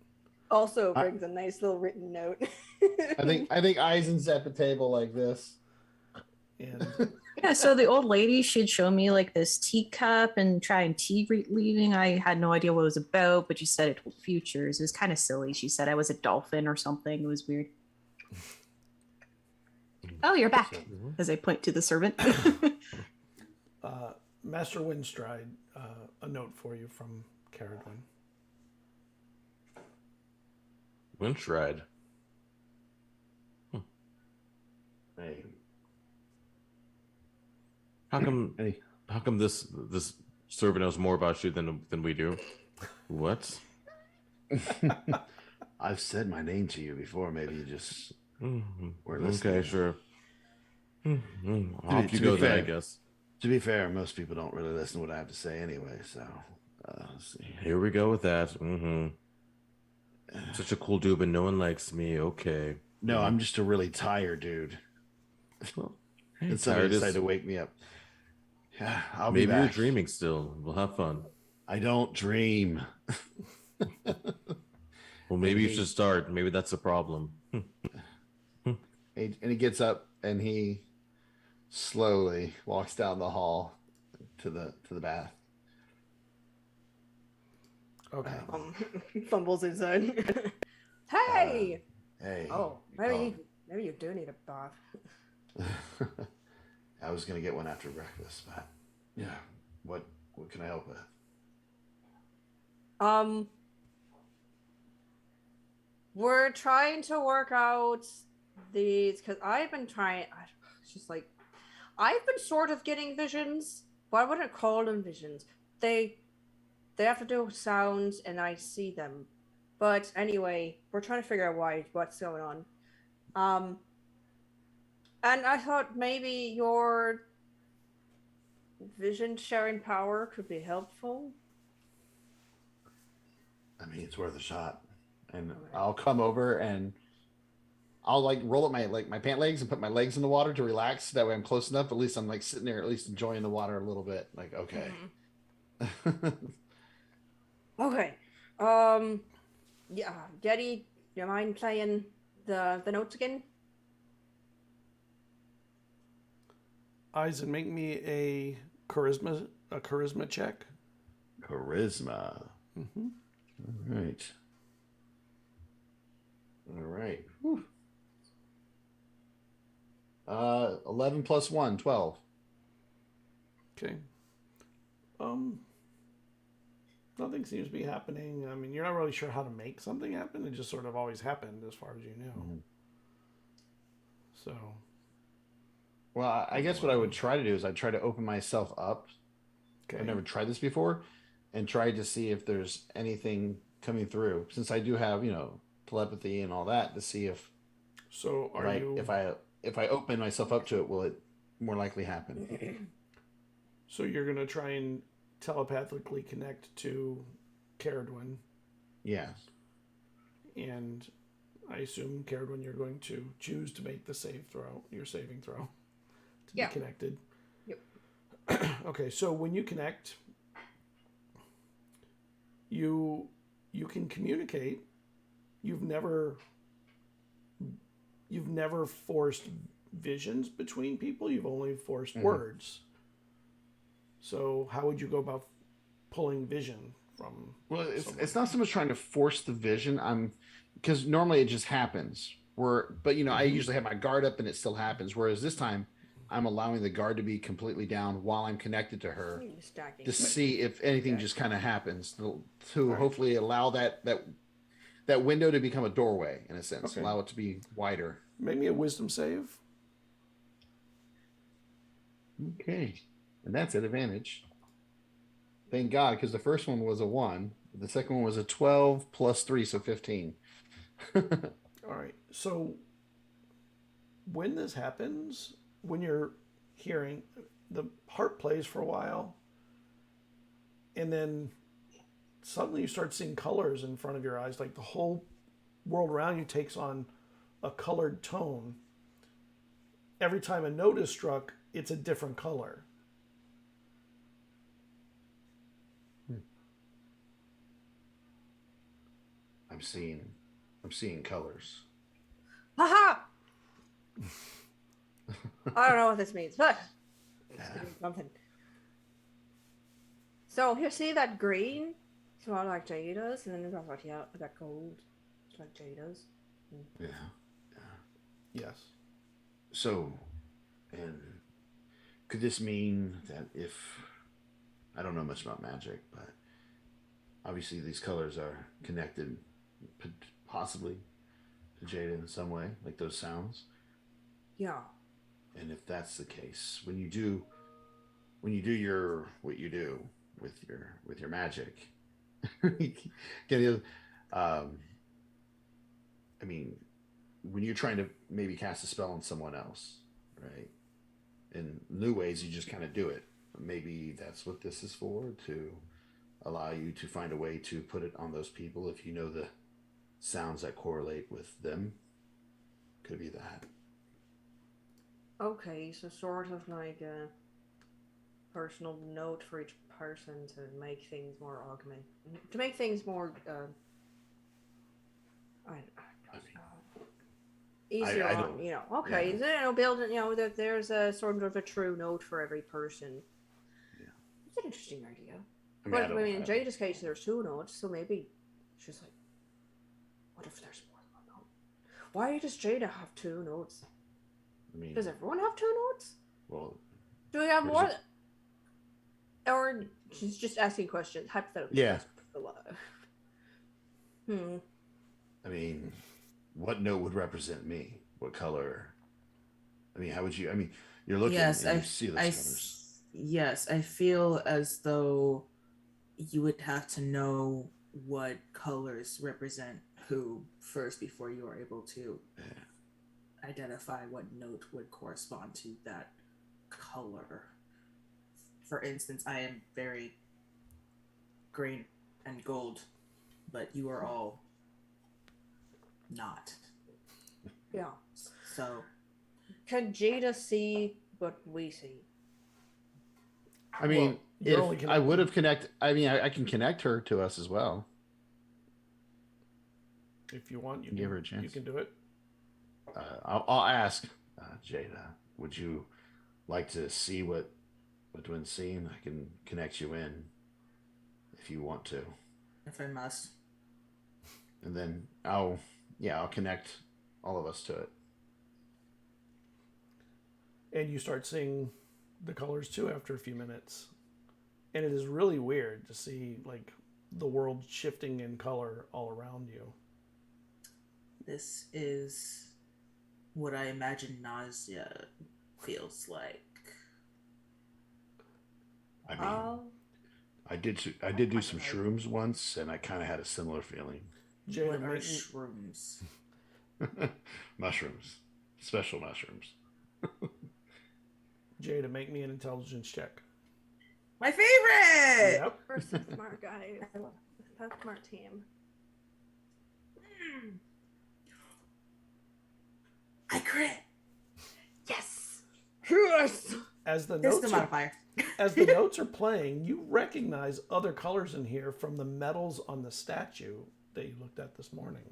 Also brings a nice little written note. I think Eisen's at the table like this. And Yeah, so the old lady, she'd show me like this teacup and trying tea leaving. I had no idea what it was about, but she said it told futures. It was kind of silly. She said I was a dolphin or something. It was weird. Oh, you're back, as I point to the servant. Master Windstride, a note for you from Cerridwen. Winch ride. Hey, How come? hey. How come this servant knows more about you than we do? What? I've said my name to you before. Maybe you just were Okay, listening. sure. To Off be you go then, I fair. guess. To be fair, most people don't really listen to what I have to say anyway. So, let's see. Here we go with that. Such a cool dude, but no one likes me. Okay. No, I'm just a really tired dude. Well, hey, And somebody tired decided is. to wake me up. Yeah, I'll be Maybe you're back. dreaming still. We'll have fun. I don't dream. Well, maybe you Hey. should start. Maybe that's a problem. And he gets up and he slowly walks down the hall to the bath. Okay. Fumbles inside. Hey. Hey. Oh, maybe you do need a bath. I was gonna get one after breakfast, but yeah. What can I help with? We're trying to work out these because I've been trying. It's just like I've been sort of getting visions, but I wouldn't call them visions. They have to do with sounds, and I see them. But anyway, we're trying to figure out what's going on. And I thought maybe your vision sharing power could be helpful. I mean, it's worth a shot. And I'll come over and I'll like roll up my pant legs and put my legs in the water to relax. That way I'm close enough. At least I'm like sitting there, at least enjoying the water a little bit. Like, okay. Okay. Yeah, Getty, do you mind playing the notes again? Eizen, make me a charisma check. Charisma. Mm-hmm. All right. All right. Whew. 11 plus 1, 12. Okay. Nothing seems to be happening. I mean, you're not really sure how to make something happen. It just sort of always happened as far as you know. Mm-hmm. So. Well, I guess what I would try to do is I'd try to open myself up. Okay. I've never tried this before, and try to see if there's anything coming through. Since I do have, telepathy and all that, to see if So if I open myself up to it, will it more likely happen? So you're gonna try and telepathically connect to Cerridwen, Yes. and I assume Cerridwen, you're going to choose to make the your saving throw, to be connected. Yep. Okay, so when you connect, you can communicate. You've never forced visions between people. You've only forced words. So how would you go about pulling vision from? Well, it's not so much trying to force the vision. Because normally it just happens. I usually have my guard up and it still happens. Whereas this time, I'm allowing the guard to be completely down while I'm connected to her to see if anything just kind of happens to hopefully allow that window to become a doorway in a sense. Okay. Allow it to be wider. Make me a wisdom save. Okay. And that's at advantage. Thank God, because the first one was a 1. The second one was a 12 plus 3, so 15. All right. So when this happens, when you're hearing, the harp plays for a while, and then suddenly you start seeing colors in front of your eyes. Like the whole world around you takes on a colored tone. Every time a note is struck, it's a different color. I'm seeing colors. Haha! I don't know what this means, but it's doing something. So you see that green? It's more like Jada's, and then there's also that gold. It's like Jada's. Yeah. Yes. So, and could this mean that if I don't know much about magic, but obviously these colors are connected possibly to Jada in some way, like those sounds. Yeah. And if that's the case, when you do your what you do with your magic, can you, I mean, when you're trying to maybe cast a spell on someone else, right? In new ways, you just kind of do it. Maybe that's what this is for, to allow you to find a way to put it on those people if you know the sounds that correlate with them. Could be that. Okay, so sort of like a personal note for each person to make things more to make things more easier I on, don't, you know. Okay, yeah. you know, building, you know, that there's a sort of a true note for every person. Yeah. It's an interesting idea. I mean, But I don't in have- Jada's case, there's 2 notes, so maybe she's like, what if there's more than 1 note? Why does Jada have 2 notes? I mean, Does everyone have 2 notes? well, Do we have There's more? Or she's just asking questions, hypothetically. Yeah. I mean, what note would represent me? What color? I mean, how would you? I mean, you're looking Yes, and you see those colors. yes, I feel as though you would have to know what colors represent who first before you are able to identify what note would correspond to that color. For instance, I am very green and gold, but you are all not. Yeah. So Can Jada see what we see? I mean, Well, you're only if I would have connect. I mean, I can connect her to us as well. If you want, you Give her a chance. You can do it. I'll ask Jada. Would you like to see what Dwin's seeing? I can connect you in if you want to, if I must. and then I'll connect all of us to it. And you start seeing the colors too after a few minutes. And it is really weird to see like the world shifting in color all around you. This is what I imagine nausea feels like. I mean, I did do some shrooms once, and I kind of had a similar feeling. Jada, What are make, shrooms? Mushrooms, special mushrooms. Jada, make me an intelligence check. My favorite! Yep. We're so smart, guys. That's a smart team. I crit. Yes! Yes! As the Here's notes the are, modifier. as the notes are playing, you recognize other colors in here from the medals on the statue that you looked at this morning.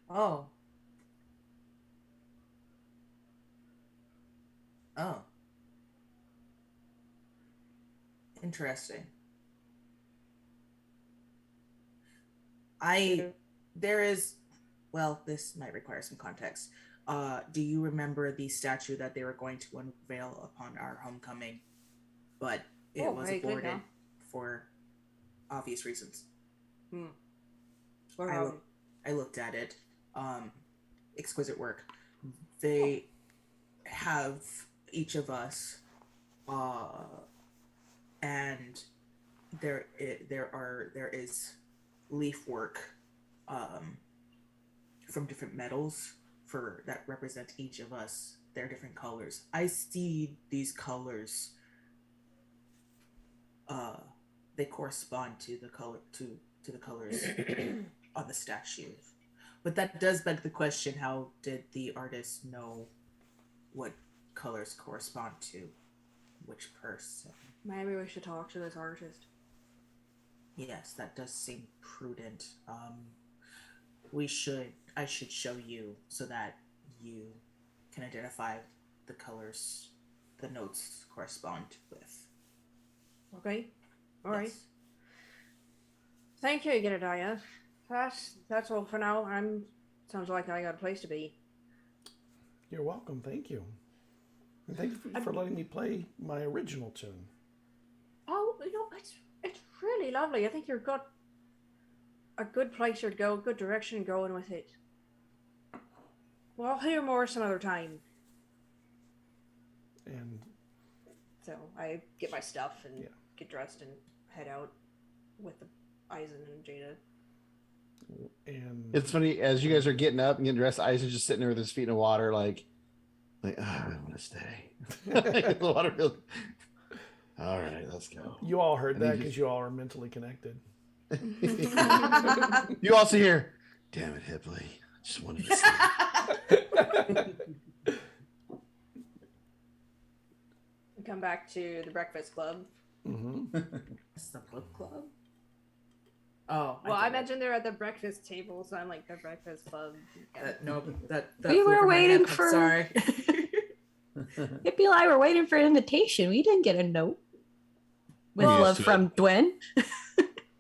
Oh. Oh. Interesting. There is, well, this might require some context. Do you remember the statue that they were going to unveil upon our homecoming, but it was vaguely, aborted yeah. for obvious reasons? What I looked at it. Exquisite work. They have each of us, and there is leaf work from different metals that represent each of us. They're different colors. I see these colors. They correspond to the colors on the statue. But that does beg the question: how did the artist know what colors correspond to which person? Maybe we should talk to this artist. Yes, that does seem prudent. I should show you so that you can identify the colors the notes correspond with. Okay? Alright. Yes. Thank you, Jedediah. That's all for now. Sounds like I got a place to be. You're welcome. Thank you. And thank you for letting me play my original tune. Oh, it's really lovely. I think you've got a good place to go, good direction going with it. Well, I'll hear more some other time. And So I get my stuff and Yeah. get dressed and head out with the Eizen and Jada. It's funny as you guys are getting up and getting dressed. Eisen's just sitting there with his feet in the water, like oh, I want to stay. The water feels- All right, let's go. you all heard And that he because just- you all are mentally connected. You also hear, "Damn it, Hipley! I just wanted to stay." We come back to the breakfast club. Mm-hmm. It's the book club. Oh, Well, I get it. mentioned they're at the breakfast table, so I'm like the breakfast club. Nope. That We flew were over my head. waiting I'm for- Sorry. Hippie and I were waiting for an invitation. We didn't get a note with Well- love from Dwayne.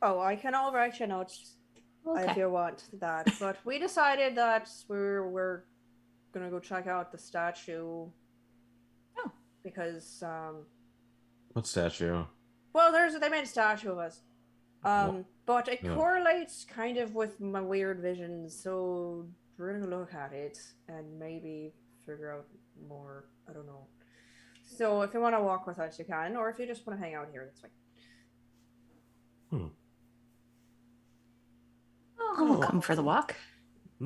Oh, I can all write you notes if you want that. But we decided that we're gonna go check out the statue. Oh. Because What statue? well, they made a statue of us. But it Yeah. correlates kind of with my weird visions, so we're gonna look at it and maybe figure out more. I don't know. So if you want to walk with us, you can, or if you just want to hang out here, that's fine. I'll come for the walk.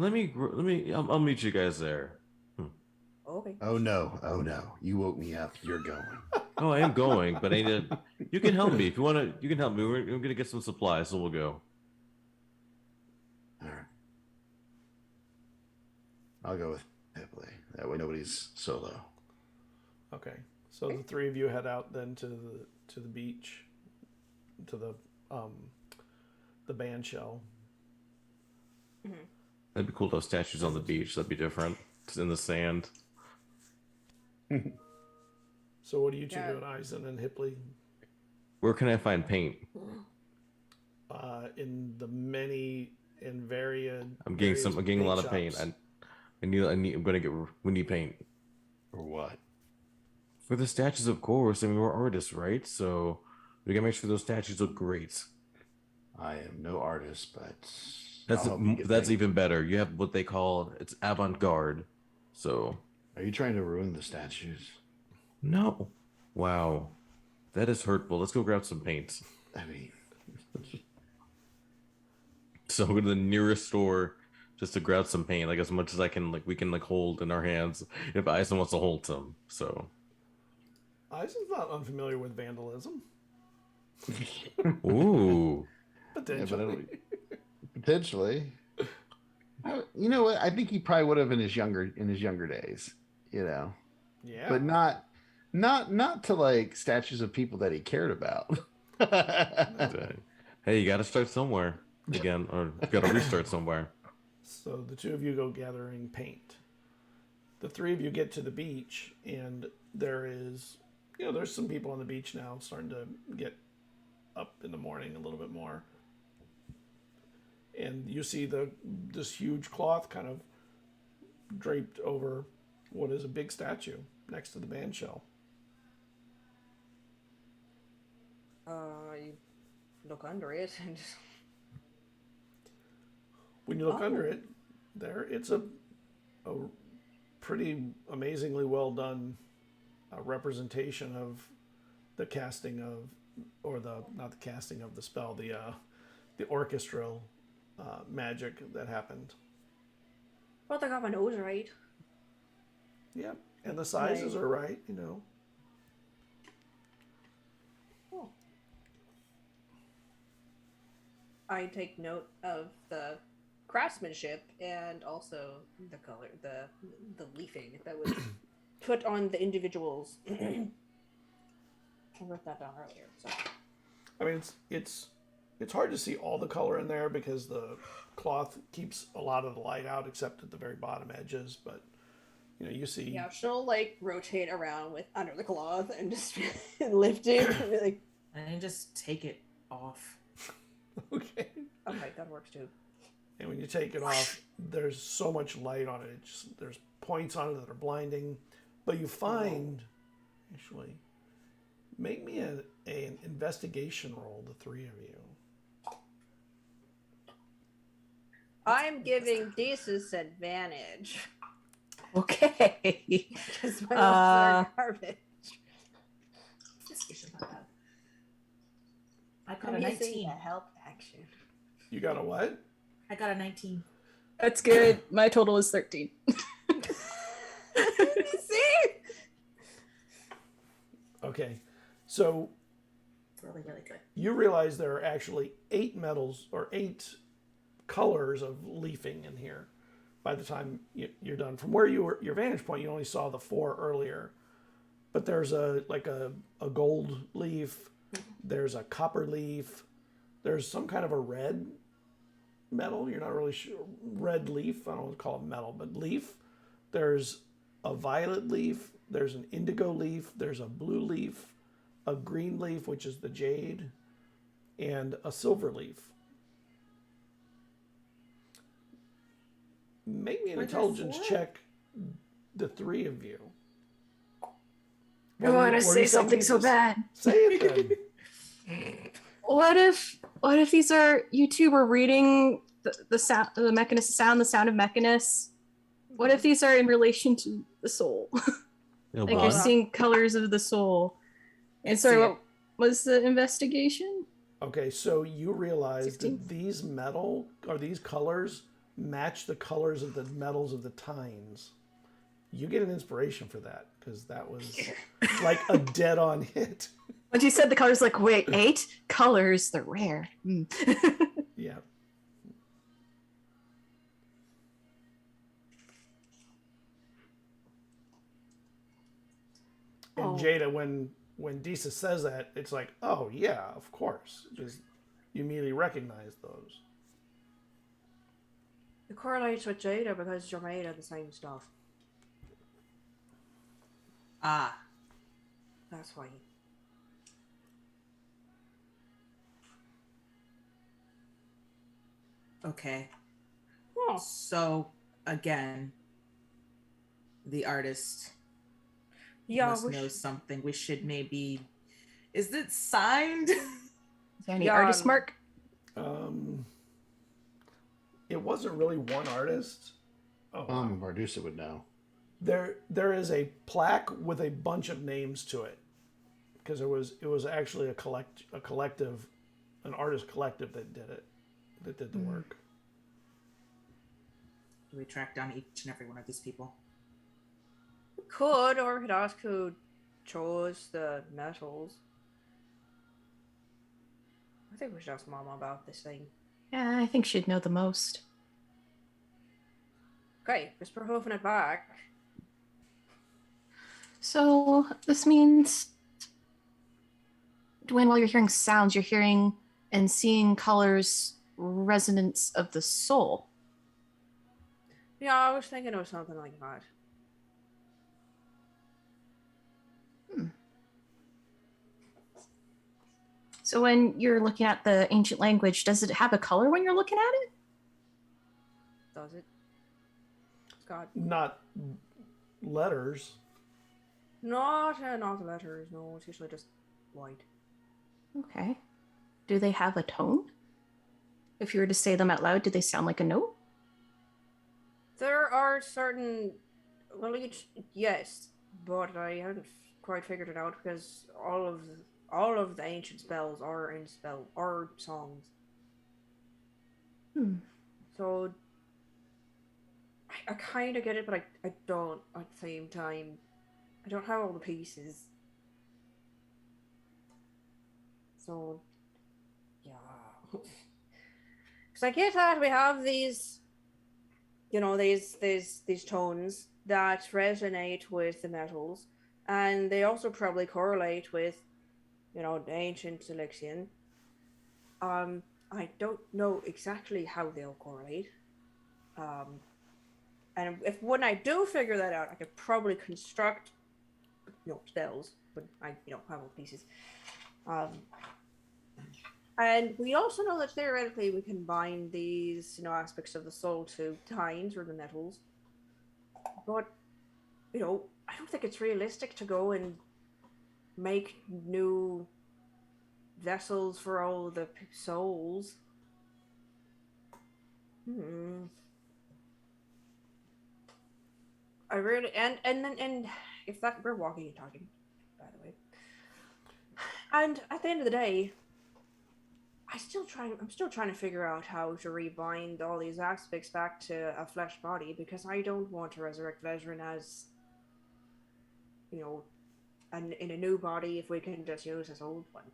I'll meet you guys there. Okay. Oh no! You woke me up. You're going. Oh, I am going, but I need to. You can help me if you want to. You can help me. We're gonna get some supplies, so we'll go. All right. I'll go with Hipley. That way nobody's solo. Okay, so the three of you head out then to the beach, to the band shell. That'd be cool. Those statues on the beach. That'd be different. It's in the sand. So what do you two Yeah. do, Eisen and Hipley? Where can I find paint? In the many and varied. I'm getting various I'm getting a lot of paint. shops. We need paint Or what? for the statues, of course. I mean, we're artists, right? So we gotta make sure those statues look great. I am no artist, but I'll help you get That's paint. even better. You have what they call it's avant-garde. So Are you trying to ruin the statues? no, wow, that is hurtful. Let's go grab some paint. I mean, So go to the nearest store just to grab some paint, like as much as I can, like we can like hold in our hands. If Eisen wants to hold some, so Eisen's not unfamiliar with vandalism. ooh, Potentially. potentially. You know what? I think he probably would have in his younger days. You know, Yeah. but not to like statues of people that he cared about. dang. Hey, you got to start somewhere again, or you got to restart somewhere. So the two of you go gathering paint. The three of you get to the beach, and there's some people on the beach now starting to get up in the morning a little bit more. And you see this huge cloth kind of draped over what is a big statue next to the band shell. You look under it and When you look Oh. under it, it's a pretty amazingly well done representation of the casting of, or not the casting of the spell, the orchestral magic that happened. well, they got my nose right. Yeah, and the sizes Right. are right, you know. Cool. I take note of the craftsmanship and also the color, the leafing that was put on the individuals. I wrote that down earlier. So I mean, it's hard to see all the color in there because the cloth keeps a lot of the light out except at the very bottom edges, but you see. yeah, she'll like rotate around with under the cloth and just lift it. And be like, And just take it off. Okay. okay, that works too. And when you take it off, there's so much light on it. There's points on it that are blinding. But you find, actually, make me an investigation roll, the three of you. I'm giving Desus advantage. Okay. Because my rolls are garbage. I got I'm a using 19. a help action. You got a what? I got a 19. That's good. My total is 13. You see? Okay. So It's really, really good. you realize there are actually 8 metals or 8 colors of leafing in here by the time you're done. From where you were, your vantage point, you only saw the 4 earlier. But there's a gold leaf, there's a copper leaf, there's some kind of a red metal. You're not really sure. Red leaf. I don't want to call it metal, but leaf. There's a violet leaf. There's an indigo leaf. There's a blue leaf, a green leaf, which is the jade, and a silver leaf. Make me an Were there intelligence 4? check, the 3 of you. I want to Were say you saying something so thesis? bad. Say it then. What if these are you two were reading the sound, the Mechanist sound, the sound of Mechanist? What if these are in relation to the soul? You know, Like one? you're seeing colors of the soul. And See sorry, it. what was the investigation? Okay, so you realize 16. that these metal or these colors match the colors of the metals of the tines. You get an inspiration for that because that was like a dead-on hit. When you said the colors, like, wait, 8 colors, they're rare. Hmm. Yeah. And Oh. Jada, when Disa says that, it's like, oh yeah, of course. Just you immediately recognize those. It correlates with Jada because you're made of the same stuff. Ah. That's why. Okay. Oh. So, again, the artist Yeah, must we know should- something. We should maybe. Is it signed? Is there any Yeah, artist mark? It wasn't really one artist. Oh, wow. Bardusa would know. There is a plaque with a bunch of names to it because it was actually a collective, an artist collective that did the work. Do we track down each and every one of these people? We could, or we could ask who chose the metals. I think we should ask Mama about this thing. Yeah, I think she'd know the most. Okay, just for hoofing it back. So this means, Dwayne, while you're hearing sounds, you're hearing and seeing colors, resonance of the soul. Yeah, I was thinking of something like that. So when you're looking at the ancient language, does it have a color when you're looking at it? Does it? Scott? Not letters. Not the letters, no, it's usually just white. Okay. Do they have a tone? If you were to say them out loud, do they sound like a note? There are certain, well, yes, but I haven't quite figured it out because all of the ancient spells are in songs. So I kind of get it, but I don't at the same time. I don't have all the pieces. So yeah, because I get that we have these. These tones that resonate with the metals, and they also probably correlate with, the ancient Elixian. I don't know exactly how they'll correlate. And when I do figure that out, I could probably construct, spells, but I, have all pieces. And we also know that theoretically we can bind these, aspects of the soul to tines or the metals. But, I don't think it's realistic to go and make new vessels for all the souls. Hmm. I really and if that we're walking and talking, by the way. And at the end of the day, I'm still trying to figure out how to rebind all these aspects back to a flesh body because I don't want to resurrect Vezran as, in a new body if we can just use his old one.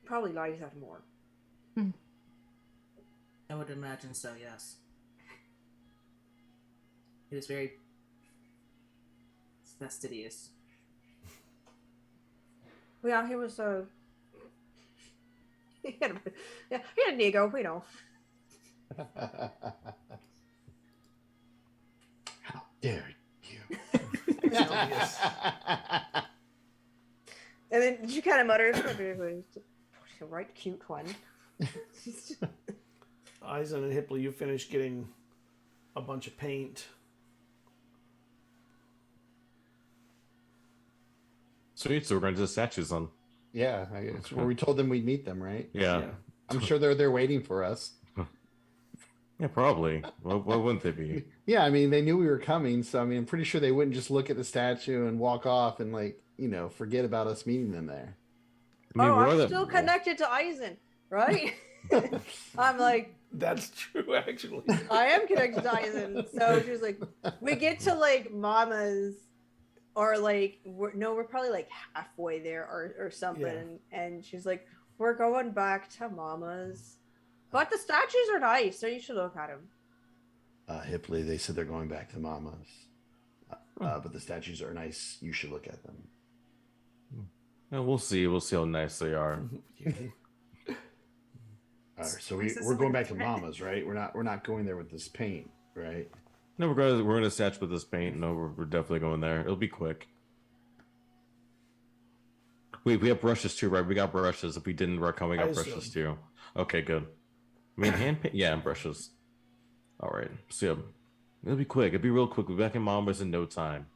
Probably lies that more. I would imagine so, yes. He was very fastidious. Yeah, he was he had an ego, How dare you? And then she kind of mutters, right, cute one. Eizen and Hipley, you finished getting a bunch of paint. Sweet, so we're going to the statues on. Yeah, it's where we told them we'd meet them, right? Yeah. I'm sure they're there waiting for us. Yeah, probably. Well, why wouldn't they be? Yeah, I mean, they knew we were coming, so I mean, I'm pretty sure they wouldn't just look at the statue and walk off and forget about us meeting them there. I mean, I'm still connected to Eizen, right? I'm like, that's true, actually. I am connected to Eizen. So she was like, we get to like Mama's, or like, we're probably like halfway there or something. Yeah. And she's like, we're going back to Mama's. But the statues are nice, so you should look at them. Hipley, they said they're going back to Mama's. But the statues are nice. You should look at them. Well, we'll see. We'll see how nice they are. All right, so we're going back to Mama's, right? We're not going there with this paint, right? No, we're going to statue with this paint. No, we're definitely going there. It'll be quick. Wait, we have brushes too, right? We got brushes. If we didn't work on, we got brushes too. Okay, good. I mean, hand paint, yeah, and brushes. All right, so it'll be quick. It'll be real quick. We'll be back in Mama's in no time.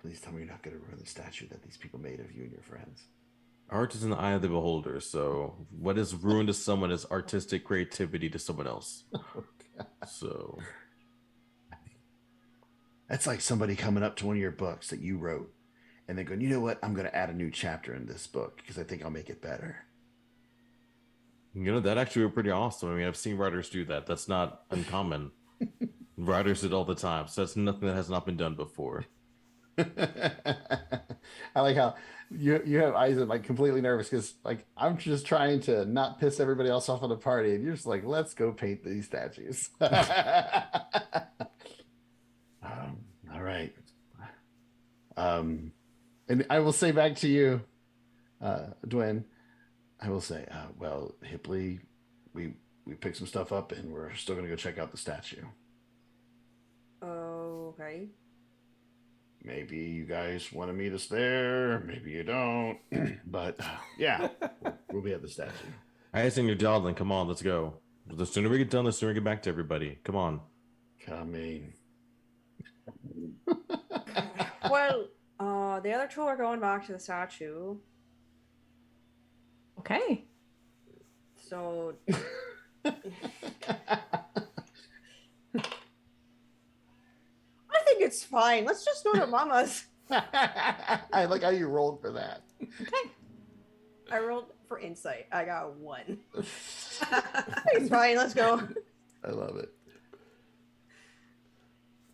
Please tell me you're not going to ruin the statue that these people made of you and your friends. Art is in the eye of the beholder. So what is ruined to someone is artistic creativity to someone else. So that's like somebody coming up to one of your books that you wrote and then going, you know what? I'm going to add a new chapter in this book because I think I'll make it better. That actually would be pretty awesome. I mean, I've seen writers do that. That's not uncommon. Writers do it all the time. So that's nothing that has not been done before. I like how you have Eizen like completely nervous because like I'm just trying to not piss everybody else off on the party, and you're just like, let's go paint these statues. All right. And I will say back to you, Dwayne. I will say, well, Hipley, we picked some stuff up, and we're still gonna go check out the statue. Okay. Maybe you guys want to meet us there. Maybe you don't. But yeah, we'll be at the statue. Eizen, you're dawdling. Come on, let's go. The sooner we get done, the sooner we get back to everybody. Come on. Coming. Well, the other two are going back to the statue. Okay. So. I think it's fine. Let's just go to Mama's. I like how you rolled for that. Okay. I rolled for insight. I got 1. It's fine. Let's go. I love it.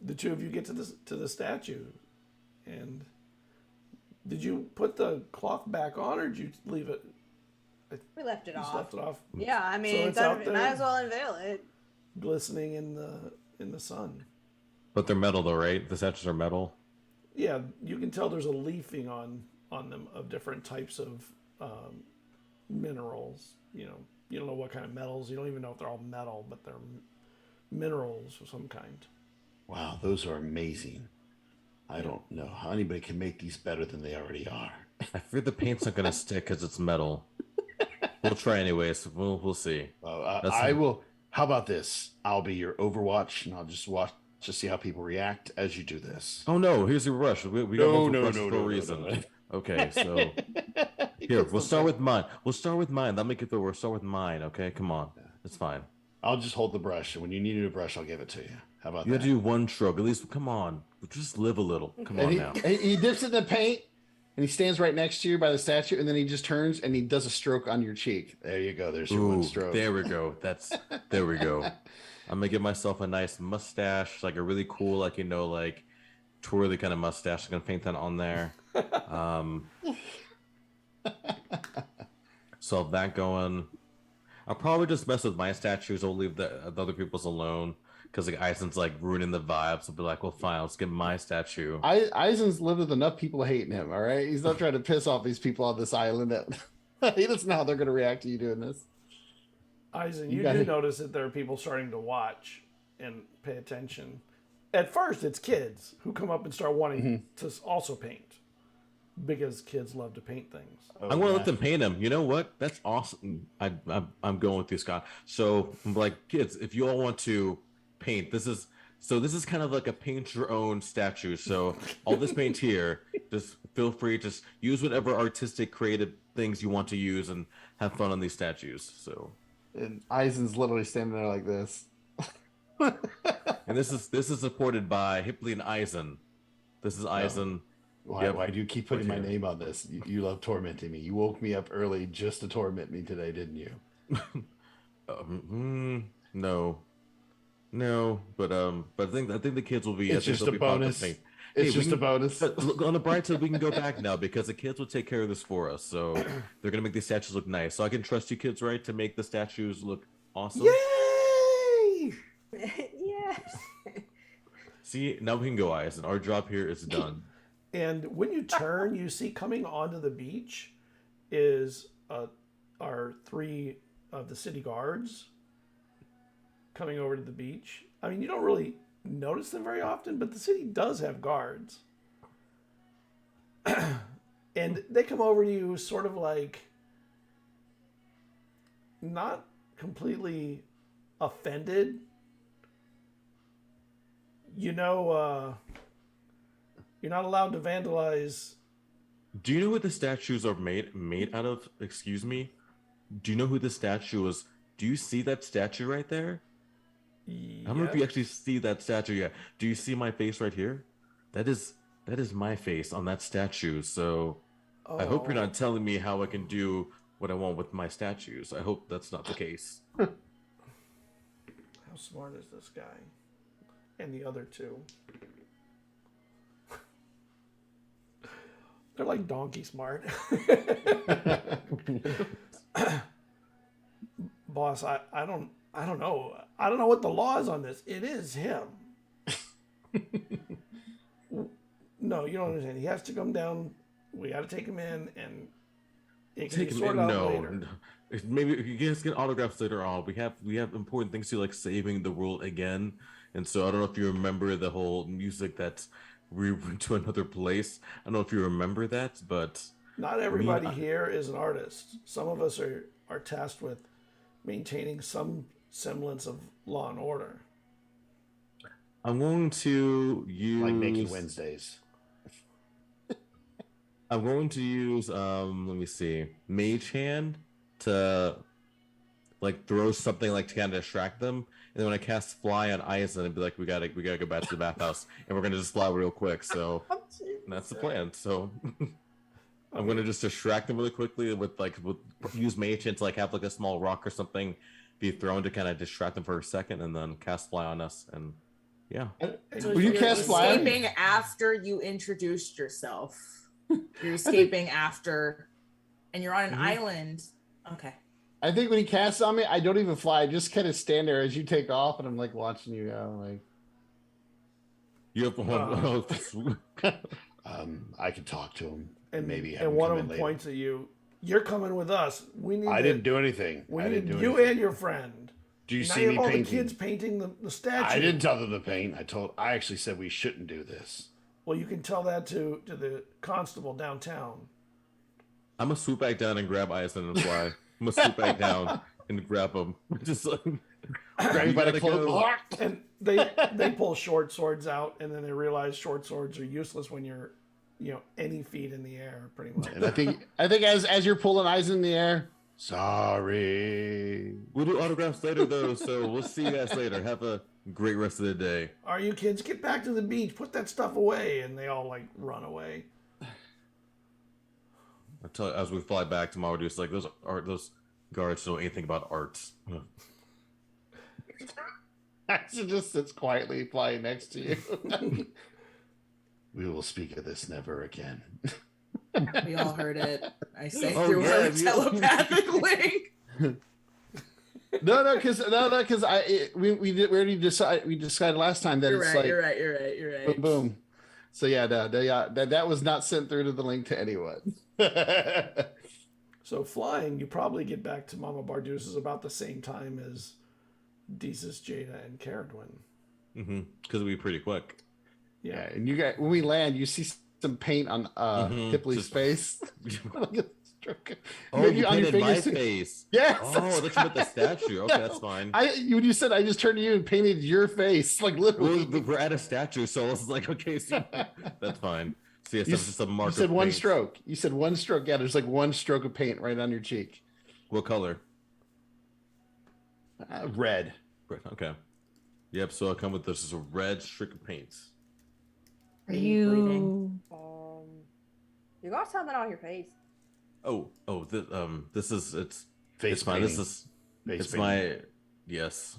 The two of you get to the statue, and did you put the cloth back on, or did you leave it? We left it off. Left it off. Yeah, I mean, so it's out there, might as well unveil it. Glistening in the sun. But they're metal, though, right? The statues are metal. Yeah, you can tell there's a leafing on them of different types of minerals. You don't know what kind of metals. You don't even know if they're all metal, but they're minerals of some kind. Wow, those are amazing. I don't know how anybody can make these better than they already are. I fear the paint's not gonna stick because it's metal. We'll try anyways. We'll see. I will. How about this? I'll be your Overwatch, and I'll just watch to see how people react as you do this. Oh no! Here's your rush. We got one for a reason. No. Okay, so here we'll start with mine. We'll start with mine. Let me get through. We'll start with mine. Okay, come on. It's fine. I'll just hold the brush, and when you need a brush, I'll give it to you. How about You that? gotta do one stroke. At least, come on. Just live a little. Come on now. He dips it in the paint, and he stands right next to you by the statue, and then he just turns and he does a stroke on your cheek. There you go. There's your one stroke. There we go. There we go. I'm gonna give myself a nice mustache, like a really cool, like, like twirly kind of mustache. I'm gonna paint that on there. So I'll have that going. I'll probably just mess with my statues. I'll leave the other people's alone. Because like Eizen's like ruining the vibes. I'll be like, well, fine, let's get my statue. Eizen's lived with enough people hating him, all right? He's not trying to piss off these people on this island. He doesn't know how they're going to react to you doing this. Eizen, you do notice that there are people starting to watch and pay attention. At first, it's kids who come up and start wanting to also paint. Because kids love to paint things. I'm going to let them paint them. You know what? That's awesome. I'm going with you, Scott. So, like, kids, if you all want to paint, this is kind of like a paint your own statue. So all this paint here, just feel free, just use whatever artistic creative things you want to use and have fun on these statues. So, and Eizen's literally standing there like this. And this is supported by Hipley and Eizen. This is Eizen. Why do you keep putting my name on this? You love tormenting me. You woke me up early just to torment me today, didn't you? No, but I think the kids will be. It's just a bonus. It's just a bonus. Look, on the bright side, we can go back now because the kids will take care of this for us. So they're gonna make these statues look nice. So I can trust you kids, right, to make the statues look awesome. Yay! Yes. See, now we can go, Eizen. Our job here is done. And when you turn, you see coming onto the beach is our 3 of the city guards coming over to the beach. I mean, you don't really notice them very often, but the city does have guards. And they come over to you sort of like not completely offended. You're not allowed to vandalize. Do you know what the statues are made out of? Excuse me? Do you know who the statue is? Do you see that statue right there? Yes. I don't know if you actually see that statue yet. Do you see my face right here? That is my face on that statue. So I hope you're not telling me how I can do what I want with my statues. I hope that's not the case. How smart is this guy? And the other 2. They're like donkey smart. Boss, I don't know. I don't know what the law is on this. It is him. No, you don't understand. He has to come down. We got to take him in, and it can be sorted out later. No. Maybe you guys get autographs later on. We have important things to, like saving the world again. And so I don't know if you remember the whole music that we went to another place. I don't know if you remember that, but not everybody here is an artist. Some of us are tasked with maintaining some semblance of law and order. I'm going to use like making Wednesdays. I'm going to use let me see, Mage Hand to like throw something like to kind of distract them, and then when I cast Fly on Eizen, I'd be like, we gotta go back to the bathhouse, and we're gonna just fly real quick. So that's the plan. So I'm gonna just distract them really quickly with use Mage Hand to like have like a small rock or something be thrown to kind of distract them for a second, and then cast Fly on us, and yeah. So Will you you're cast Fly? escaping after you introduced yourself. You're escaping after, and you're on an island. Okay. I think when he casts on me, I don't even fly. I just kind of stand there as you take off, and I'm like watching you go. Like, I could talk to him and maybe have and him one come of in them later. points at you. You're coming with us. I didn't do anything. We I need didn't do you anything. and your friend. Do you Now see you me have all painting? the kids painting the statue. I didn't tell them to paint. I actually said we shouldn't do this. Well, you can tell that to the constable downtown. I'm gonna swoop back down and grab Eizen and Fly. I'm gonna swoop back down and grab him. Just like Grab you by the cloak. And they pull short swords out, and then they realize short swords are useless when you're, any feet in the air, pretty much. And I think as you're pulling Eizen in the air, Sorry. We'll do autographs later, though, so we'll see you guys later. Have a great rest of the day. Are you kids? Get back to the beach. Put that stuff away. And they all, like, run away. I tell you, as we fly back tomorrow, we're just like, those guards know anything about art. Eizen just sits quietly flying next to you. We will speak of this never again. We all heard it. I say Oh, through yeah, her telepathic link. No, because we decided last time that You're it's right. like You're right. boom, boom. So yeah, that was not sent through to the link to anyone. So flying, you probably get back to Mama Bardus's about the same time as Desus, Jada, and Cerridwen. Because it'll be pretty quick. Yeah, and you guys, when we land, you see some paint on Hipley's face. Oh, Maybe you on your painted my fingers. face. Yes. Oh, that's about the statue. Okay, that's fine. When you said I just turned to you and painted your face, like literally. Well, we're at a statue, so I was like, okay, so that's fine. So yes, that's just a mark. You said of one paint. stroke. You said one stroke. Yeah, there's like one stroke of paint right on your cheek. What color? Red. Red. Okay. Yep. So I come with this is a red streak of paint. Are Bleeding. you? You got something on your face. This is it's Face fine. painting. This is Face it's painting. my yes.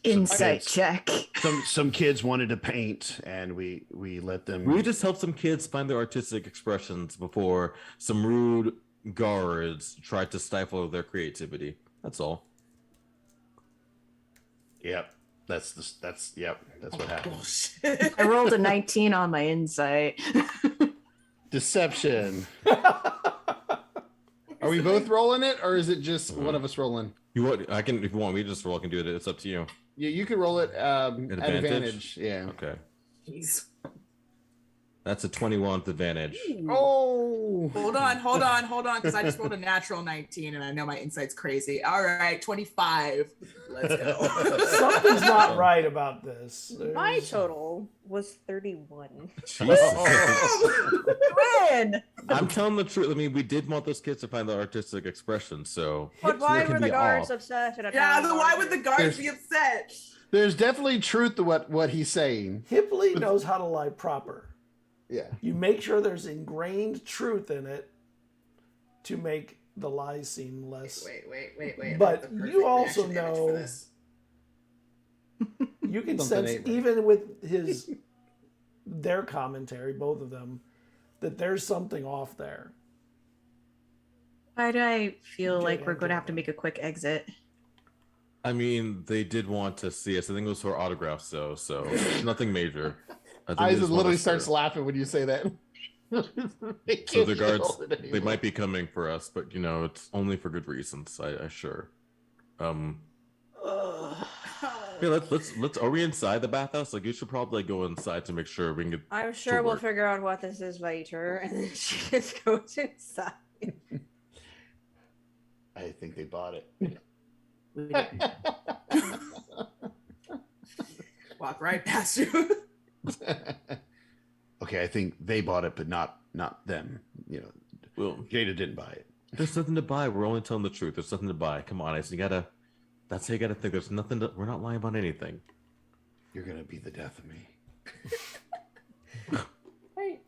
Insight kids. check. Some kids wanted to paint, and we let them. We just helped some kids find their artistic expressions before some rude guards tried to stifle their creativity. That's all. Yep. That's what happened. Bullshit. I rolled a 19 on my insight. Deception. Are we both rolling it, or is it just one of us rolling? You want? I can if you want me to just roll. I can do it. It's up to you. Yeah, you can roll it at Advantage? advantage. Yeah. Okay. Jeez. That's a 21 with advantage. Oh. Hold on, because I just rolled a natural 19 and I know my insight's crazy. All right, 25. Let's go. Something's not right about this. My There's- total was 31. Jesus. Win! I'm telling the truth. I mean, we did want those kids to find their artistic expression, so But why can were the be guards off. upset? At a Yeah, time then why would the guards be upset? There's definitely truth to what he's saying. Hipley knows how to lie proper. Yeah. You make sure there's ingrained truth in it to make the lies seem less. Wait. But I have the perfect you also reaction image for know- this. You can Something sense ain't right. even with their commentary, both of them, that there's something off there. Why do I feel Okay, like we're going to okay. have to make a quick exit? I mean, they did want to see us. I think it was for autographs, though, so nothing major. I think they Eizen just want literally us starts to- laughing when you say that. So the guards, they might be coming for us, but you know, it's only for good reasons. I sure. Yeah, let's. Are we inside the bathhouse? Like, you should probably go inside to make sure we can get. I'm sure we'll work. figure out what this is later, and then she just goes inside. I think they bought it. We didn't. Walk right past you. Okay, I think they bought it, but not them. You know, Well, Jada didn't buy it. there's nothing to buy. We're only telling the truth. There's nothing to buy. Come on, Eizen. You gotta. That's how you gotta think. There's nothing to. We're not lying about anything. You're gonna be the death of me. Right.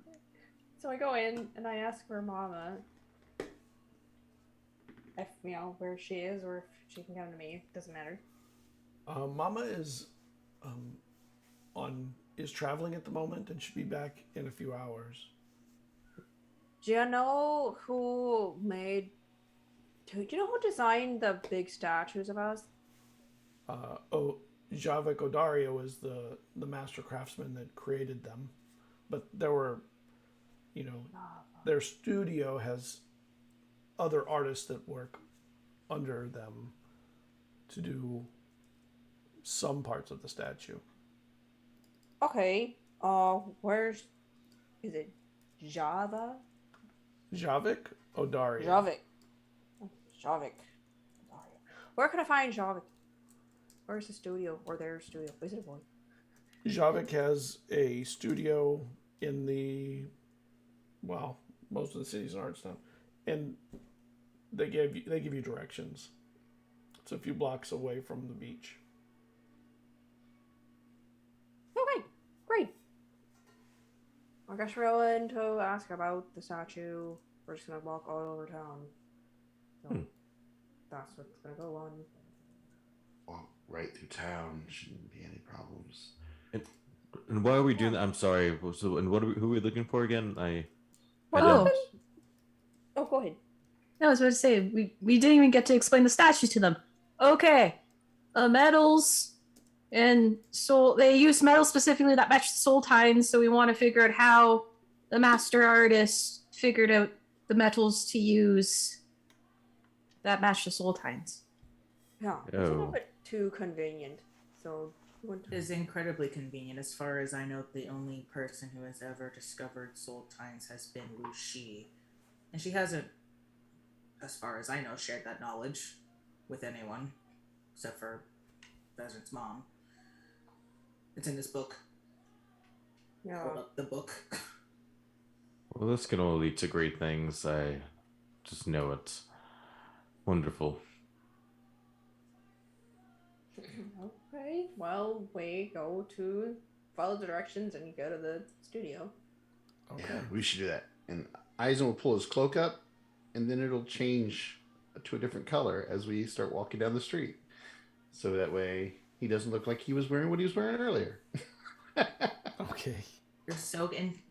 So I go in and I ask for Mama if where she is or if she can come to me. Doesn't matter. Mama is traveling at the moment and should be back in a few hours. Do you know who made? Do you know who designed the big statues of us? Javik Odario is the master craftsman that created them, but there were, their studio has other artists that work under them to do some parts of the statue. Okay. Where's? Is it Java? Javik Odario. Javik. Where can I find Javik? Where's the studio or their studio? Is it a boy? Javik has a studio in most of the cities in Artstown. And they give you directions. It's a few blocks away from the beach. Okay, great. I guess we're going to ask about the statue. We're just gonna walk all over town. So that's what's gonna go on. Walk right through town. Shouldn't be any problems. And why are we doing that? I'm sorry. So, and who are we looking for again? Oh, Oh, go ahead. no, I was about to say, we didn't even get to explain the statues to them. Okay. Metals and soul, they use metals specifically that match the soul tines, so we want to figure out how the master artist figured out the metals to use that match the soul tines. Yeah, it's a little bit too convenient. So It is incredibly convenient. As far as I know, the only person who has ever discovered soul tines has been Wu Shi. And she hasn't, as far as I know, shared that knowledge with anyone, except for Pheasant's mom. It's in this book. yeah. Hold up the book. Well, this can only lead to great things. I just know it. Wonderful. Okay, well, we go to follow the directions and go to the studio. Okay. Yeah, we should do that. And Eizen will pull his cloak up, and then it'll change to a different color as we start walking down the street. So that way he doesn't look like he was wearing what he was wearing earlier. Okay.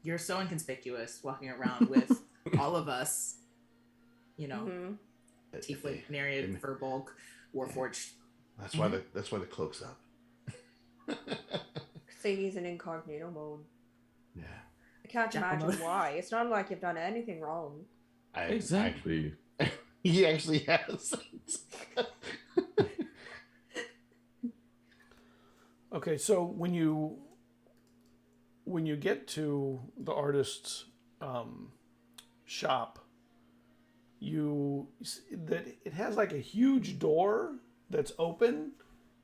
You're so inconspicuous walking around with all of us. You know, Mm-hmm. Tiefling, Nereid, Firbolg, Warforged. That's why the cloak's up. See, he's in incognito mode. Yeah. I can't Jackal imagine mode. why. It's not like you've done anything wrong. Exactly. He actually has. Okay, so when you get to the artist's shop, that it has like a huge door that's open,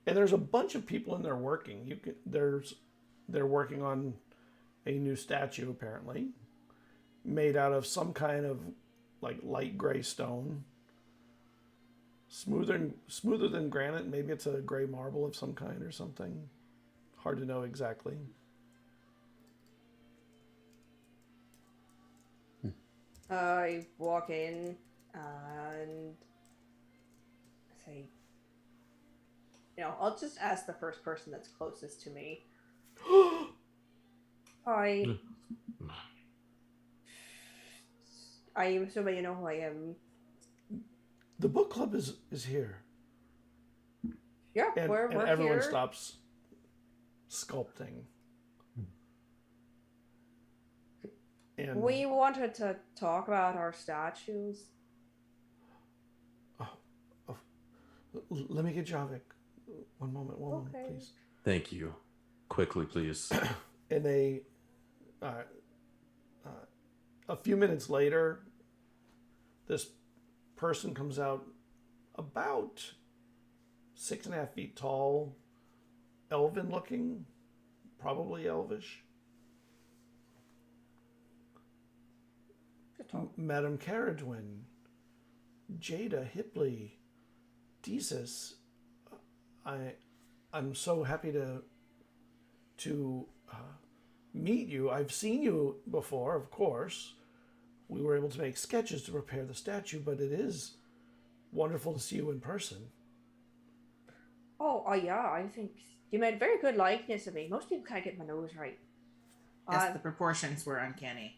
and there's a bunch of people in there working. They're working on a new statue apparently, made out of some kind of like light gray stone, smoother than granite. Maybe it's a gray marble of some kind or something. Hard to know exactly. I walk in and say, I'll just ask the first person that's closest to me. Hi. I am assuming you know who I am. The book club is here. Yeah, And we're everyone here. stops sculpting. And We wanted to talk about our statues. let me get Javik. One moment, Okay. please. Thank you. Quickly, please. And they, a few minutes later, this person comes out about 6.5 feet tall, elven looking, probably elvish. Madame Cerridwen, Jada, Hipley, Desus. I'm so happy to meet you. I've seen you before, of course. We were able to make sketches to prepare the statue, but it is wonderful to see you in person. Oh, yeah, I think you made a very good likeness of me. Most people can't get my nose right. Yes, the proportions were uncanny.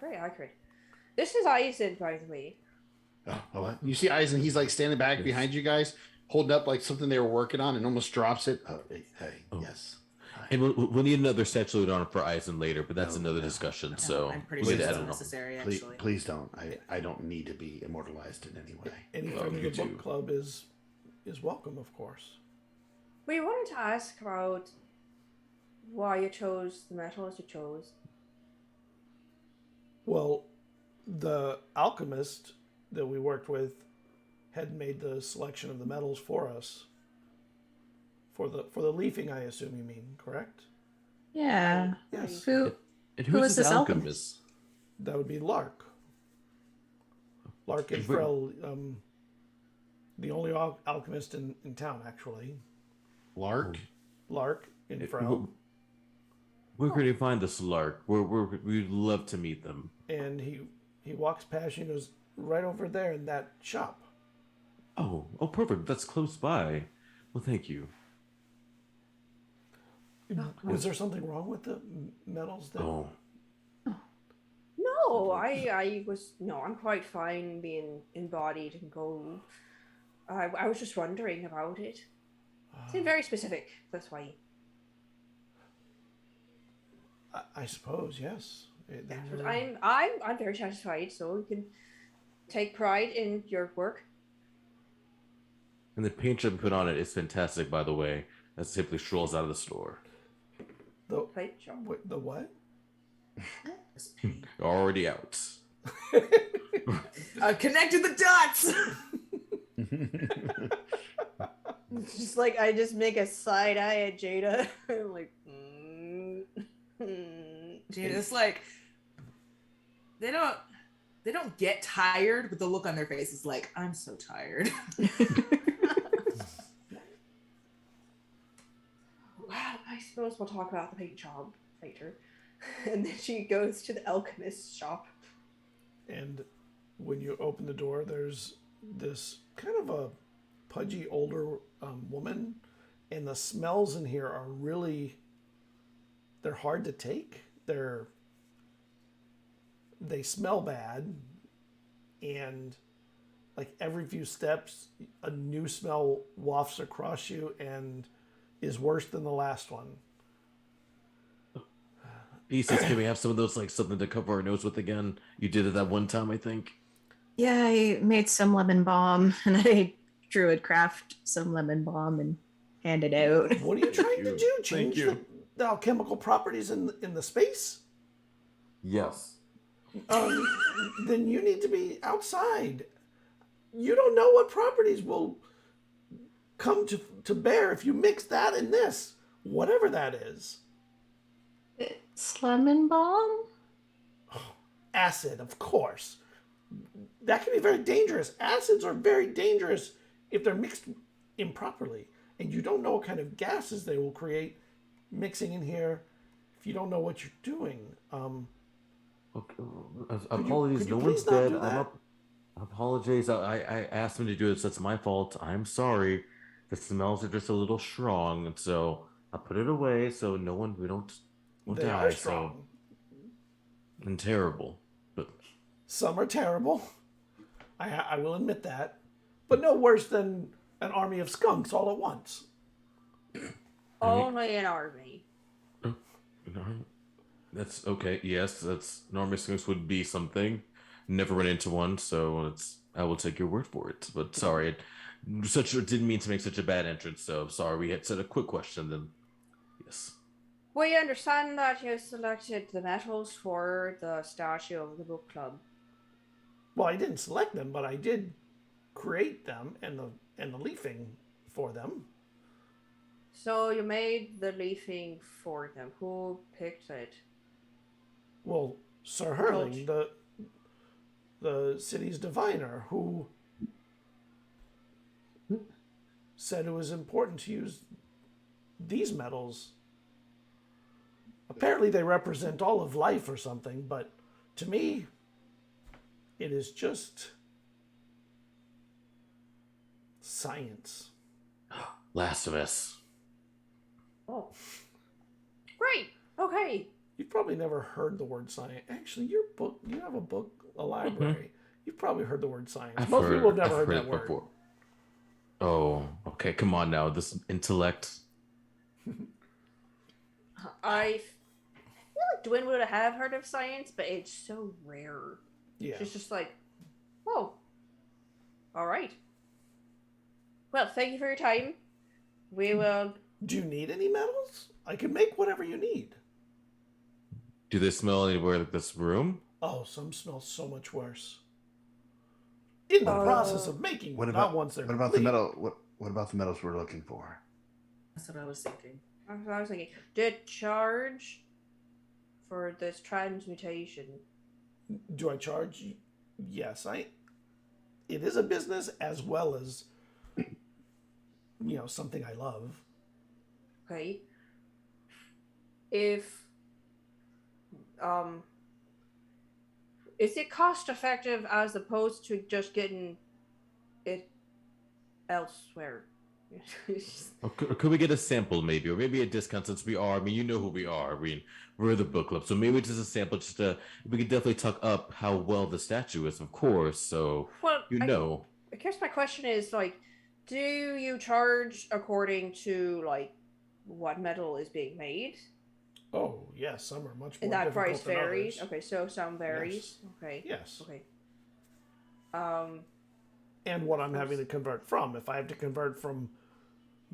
Very accurate. This is Eizen, by the way. Oh, what? You see Eizen, he's like standing back behind you guys, holding up like something they were working on and almost drops it. Yes. And we'll need another statue on for Eizen later, but that's another discussion. No, So I'm pretty we'll sure add it's it on. unnecessary, Please, actually. please don't. I don't need to be immortalized in any way. Any Oh, friend of you the book too. club is welcome, of course. We wanted to ask about why you chose the metals you chose. Well, the alchemist that we worked with had made the selection of the metals for us. For the leafing, I assume you mean, correct? Yeah. Yes. Who And Who who's is this this alchemist? That would be Lark. Lark and Frel, the only alchemist in town, actually. Lark? Lark and Frel. Where could you find this Lark? We'd love to meet them. And he walks past you and goes, right over there in that shop. Oh, perfect. That's close by. Well, thank you. Was there something wrong with the metals? Oh. No, I'm quite fine being embodied in gold. I was just wondering about it. Seemed very specific, that's why. I suppose, yes. But I'm very satisfied, so you can take pride in your work. And the paint job you put on it is fantastic, by the way. That simply strolls out of the store. The what? Already out. I've connected the dots. It's just like I just make a side eye at Jada. I'm like, Jada's like, they don't get tired, but the look on their face is like, I'm so tired. Well, I suppose we'll talk about the paint job later. And then she goes to the alchemist's shop. And when you open the door, there's this kind of a pudgy older woman, and the smells in here are really, they're hard to take. They smell bad, and like every few steps a new smell wafts across you and is worse than the last one. Pieces, can we have some of those, like something to cover our nose with again? You did it that one time, I think. Yeah, I made some lemon balm, and I druid craft some lemon balm and hand it out. What are you trying to do? Change the alchemical properties in the space? Yes. Then you need to be outside. You don't know what properties will come to bear if you mix that and this, whatever that is. It's lemon balm? Acid, of course. That can be very dangerous. Acids are very dangerous if they're mixed improperly. And you don't know what kind of gases they will create mixing in here if you don't know what you're doing. Okay. Apologies, no one's dead. Apologies. I asked him to do this. That's my fault. I'm sorry. The smells are just a little strong, and so I put it away so we don't They die. are strong. And terrible. But some are terrible. I will admit that. But no worse than an army of skunks all at once. Only an army. That's okay. Yes, that's normally skunks would be something. Never run into one, so I will take your word for it. But sorry, didn't mean to make such a bad entrance. So sorry. We had said a quick question. Then yes. We understand that you selected the metals for the statue of the book club. Well, I didn't select them, but I did create them and the leafing for them. So you made the leafing for them. Who picked it? Well, Sir Hurling, the city's diviner, who said it was important to use these metals. Apparently they represent all of life or something, but to me, it is just science. Last of Us. Oh. Great. Okay. You've probably never heard the word science. Actually, you have a library. You've probably heard the word science. Most people have never heard that word. Before. Oh, okay. Come on now. This intellect. I feel like Dwin would have heard of science, but it's so rare. Yeah. She's just like, oh, all right. Well, thank you for your time. We will. Do you need any metals? I can make whatever you need. Do they smell anywhere like this room? Oh, some smell so much worse. In the process of making, What not about once they're what about complete. the metal? What about the metals we're looking for? That's what I was thinking. That's what I was thinking. Did charge for this transmutation? Do I charge? Yes, it is a business as well as, something I love. Okay. If is it cost effective as opposed to just getting it elsewhere? Or could we get a sample maybe, or maybe a discount since we are? I mean, you know who we are. I mean, we're the book club, so maybe just a sample. We could definitely talk up how well the statue is, of course. So Well, I guess my question is like, do you charge according to like what metal is being made? Oh yes, some are much more. And that difficult price than varies. others. Okay, so some varies. Yes. Okay. Yes. Okay. And what I'm having to convert from. If I have to convert from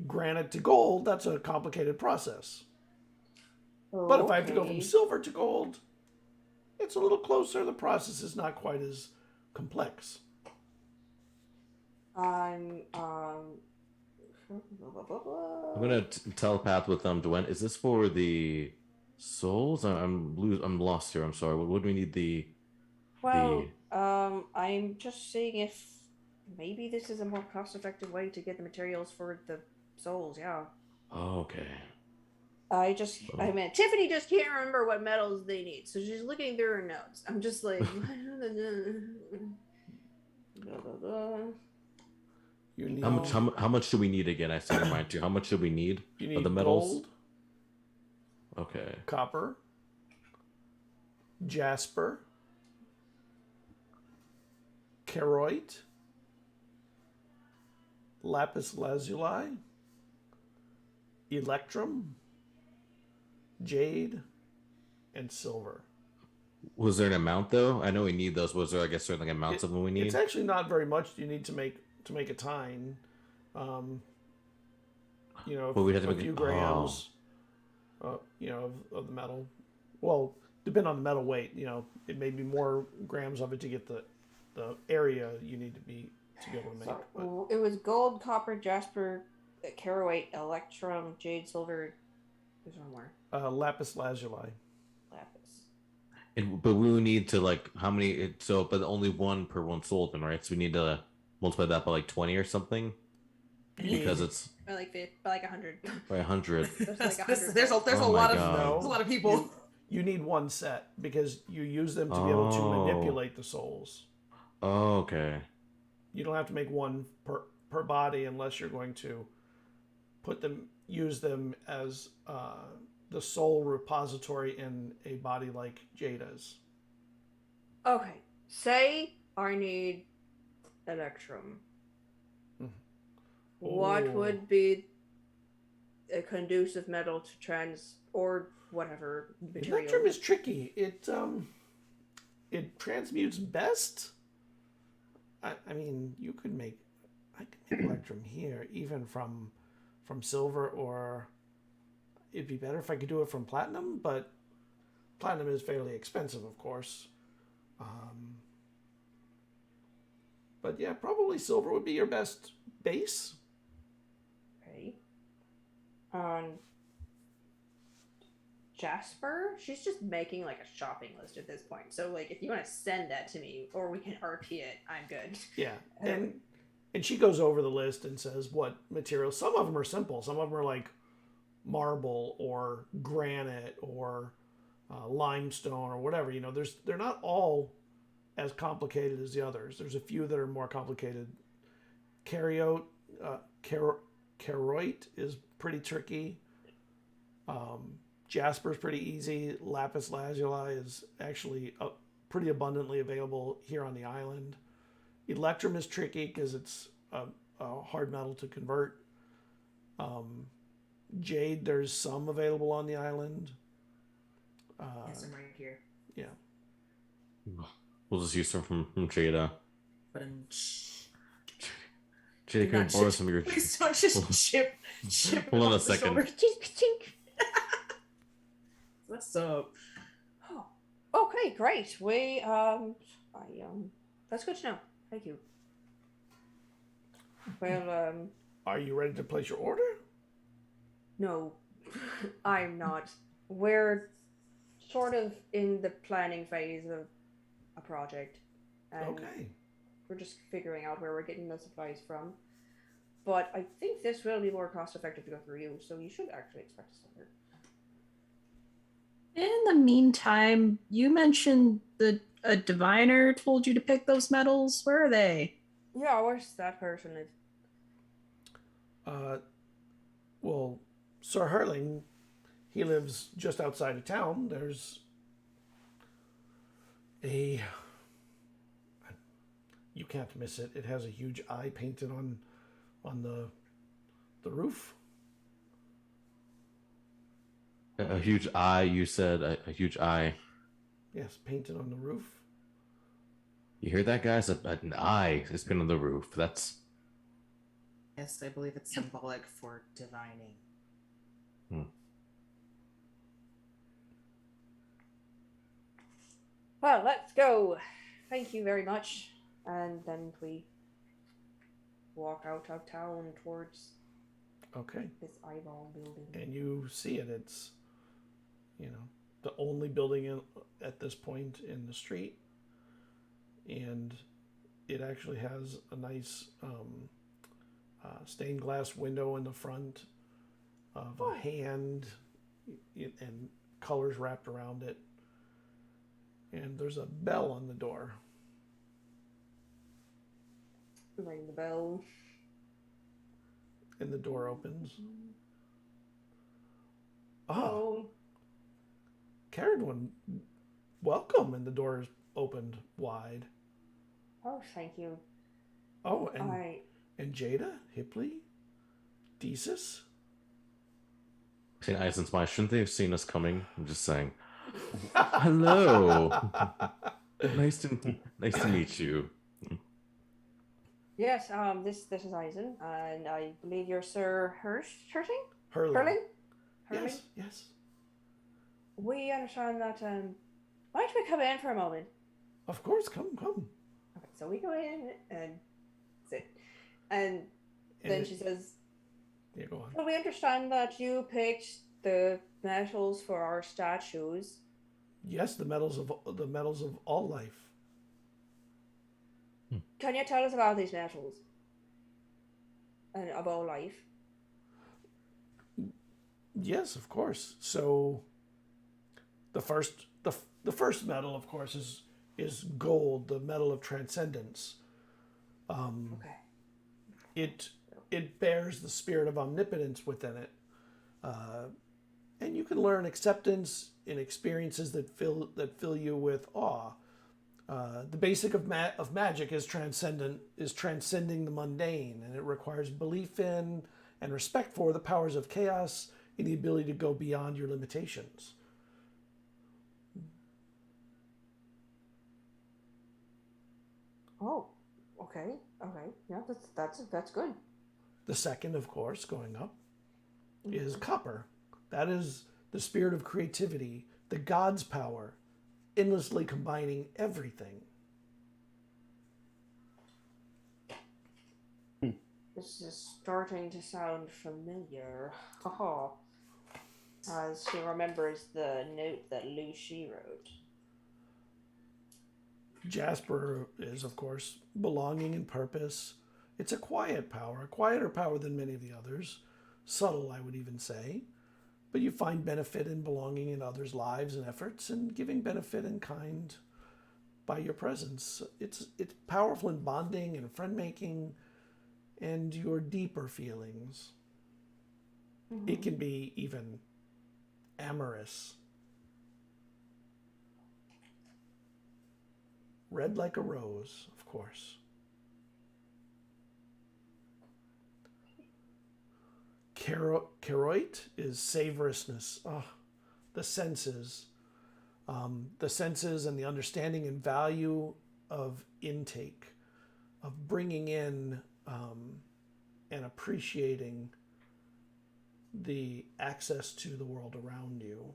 granite to gold, that's a complicated process. But if I have to go from silver to gold, it's a little closer. The process is not quite as complex. I'm gonna telepath with Dwayne. Is this for the souls? I'm lost here. I'm sorry. What do we need the? I'm just seeing if maybe this is a more cost-effective way to get the materials for the souls. Yeah. Oh, okay. I mean, Tiffany just can't remember what metals they need, so she's looking through her notes. I'm just like, You need how much do we need again? I still remind you. How much do we need? You need of the metals? gold, Okay. copper, jasper, Ceroit, lapis lazuli, electrum, jade, and silver. Was there an amount though? I know we need those. Was there, I guess, certain amounts of them we need? It's actually not very much. You need to make a tine. Well, we'd have to a make few grams. Of the metal. Well, depending on the metal weight, it may be more grams of it to get the area you need to be able to make. So, it was gold, copper, jasper, Ceroit, electrum, jade, silver. There's one more. Lapis lazuli. Lapis. But we would need to how many? But only one per one soul, then, right? So we need to multiply that by 20 or something, because it's by like 100. By 100. There's a lot of people. You need one set because you use them to be able to manipulate the souls. Oh, okay. You don't have to make one per body unless you're going to use them as the soul repository in a body like Jada's. Okay. Say I need electrum. What would be a conducive metal to or whatever material? Electrum is tricky. It transmutes best. I mean, I could make electrum here, even from silver, or it'd be better if I could do it from platinum, but platinum is fairly expensive, of course. But yeah, probably silver would be your best base. Okay. Jasper, she's just making a shopping list at this point. So if you want to send that to me, or we can RP it, I'm good. Yeah, and she goes over the list and says what materials. Some of them are simple. Some of them are like marble or granite or limestone or whatever. They're not all as complicated as the others. There's a few that are more complicated. Ceroit is pretty tricky. Jasper's pretty easy. Lapis lazuli is actually pretty abundantly available here on the island. Electrum is tricky because it's a hard metal to convert. Jade, there's some available on the island. Yes, I'm right here. Yeah. We'll just use some from Jada. Jada, can you borrow some of your... Please don't just chip Hold on a second. What's up? Oh, okay, great. That's good to know. Thank you. Well, Are you ready to place your order? no, I'm not. We're sort of in the planning phase of a project. And Okay. we're just figuring out where we're getting the supplies from. But I think this will be more cost effective to go through you, so you should actually expect us later. In the meantime, you mentioned that a diviner told you to pick those metals. Where are they? Yeah, where's that person? Well, Sir Hurling, he lives just outside of town. There's a... You can't miss it. It has a huge eye painted on the roof. A huge eye. You said a huge eye. Yes, painted on the roof. You hear that, guys? An eye has been on the roof. That's... Yes, I believe it's symbolic for divining. Well, let's go. Thank you very much. And then we walk out of town towards Okay. this eyeball building. And you see it. It's, you know, the only building at this point in the street. And it actually has a nice stained glass window in the front of a hand and colors wrapped around it. And there's a bell on the door. Ring the bell. And the door opens. Oh, Cerridwen, welcome. And the door is opened wide. oh, thank you. Oh, I and Jada, Hipley, Desus. St. Eizen's my. Shouldn't they have seen us coming? I'm just saying. Hello. nice to meet you. yes. This is Eizen, and I believe you're Sir Hurling. Hurling. Hurling. Yes. We understand that. Why don't we come in for a moment? Of course, come. Okay, so we go in and sit, and then she says, Yeah, go on. well, we understand that you picked the metals for our statues. Yes, the metals of all life. Can you tell us about these metals and of all life? Yes, of course. So the first metal, of course, is gold, the metal of transcendence. Okay. It bears the spirit of omnipotence within it, and you can learn acceptance in experiences that fill you with awe. The basic of magic is transcending the mundane, and it requires belief in and respect for the powers of chaos and the ability to go beyond your limitations. Oh, okay. Yeah, that's good. The second, of course, going up, is copper. That is the spirit of creativity, the God's power, endlessly combining everything. This is starting to sound familiar. Haha. As she remembers the note that Lucy wrote. Jasper is, of course, belonging and purpose. It's a quiet power, a quieter power than many of the others. Subtle, I would even say. But you find benefit in belonging in others' lives and efforts and giving benefit in kind by your presence. It's powerful in bonding and friend making and your deeper feelings. Mm-hmm. It can be even amorous. Red like a rose, of course. Keroit is savorousness. Oh, the senses. The senses and the understanding and value of intake, of bringing in and appreciating the access to the world around you.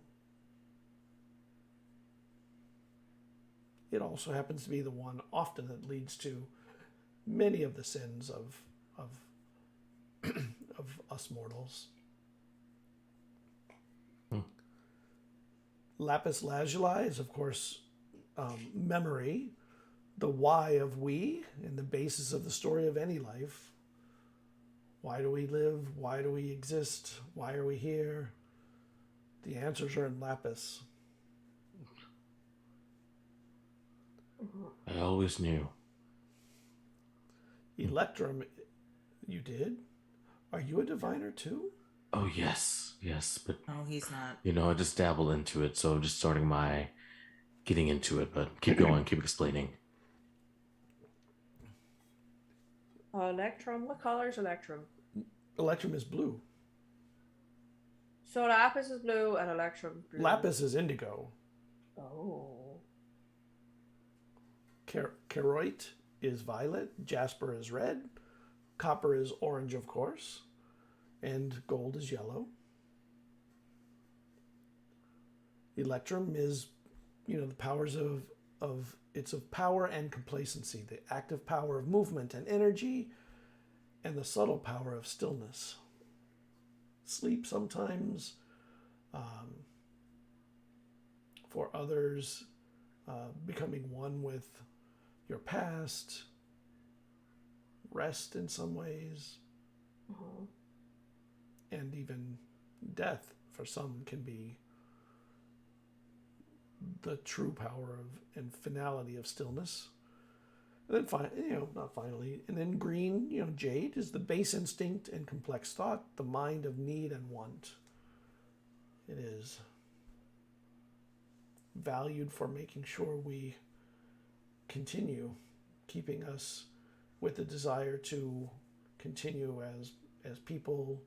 It also happens to be the one often that leads to many of the sins of us mortals. Lapis lazuli is, of course, memory, the why of we and the basis of the story of any life. Why do we live? Why do we exist? Why are we here? The answers are in Lapis. I always knew. Electrum, you did? Are you a diviner too? Oh, yes, but No, he's not. I just dabble into it, so I'm just starting getting into it, but keep going, keep explaining. Electrum. What color is Electrum? Electrum is blue. So Lapis is blue and Electrum blue. Lapis is indigo. Oh. Keroit is violet. Jasper is red. Copper is orange, of course. And gold is yellow. Electrum is, the powers it's of power and complacency, the active power of movement and energy, and the subtle power of stillness. Sleep sometimes. For others, becoming one with your past. Rest in some ways. Uh-huh. And even death for some can be the true power of and finality of stillness. And then not finally. And then green, jade is the base instinct and complex thought, the mind of need and want. It is valued for making sure we continue, keeping us with the desire to continue as people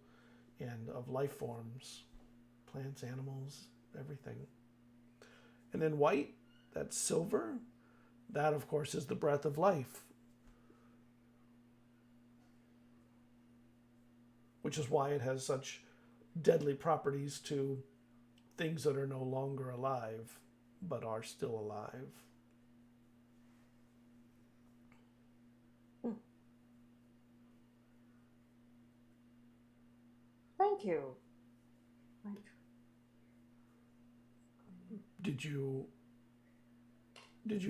and of life forms, plants, animals, everything. And then white, that's silver. That, of course, is the breath of life. Which is why it has such deadly properties to things that are no longer alive, but are still alive. Thank you. Did you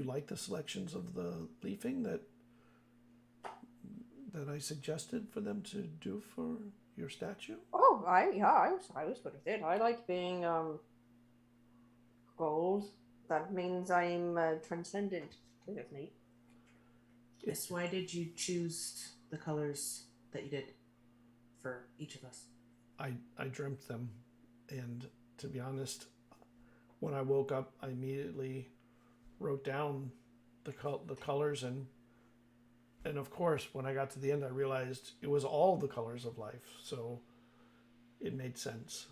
like the selections of the leafing that I suggested for them to do for your statue? Oh, I was good with it. I like being gold. That means I'm transcendent. That's neat. Yes, why did you choose the colors that you did for each of us? I dreamt them, and to be honest, when I woke up, I immediately wrote down the colors, and of course, when I got to the end, I realized it was all the colors of life, so it made sense.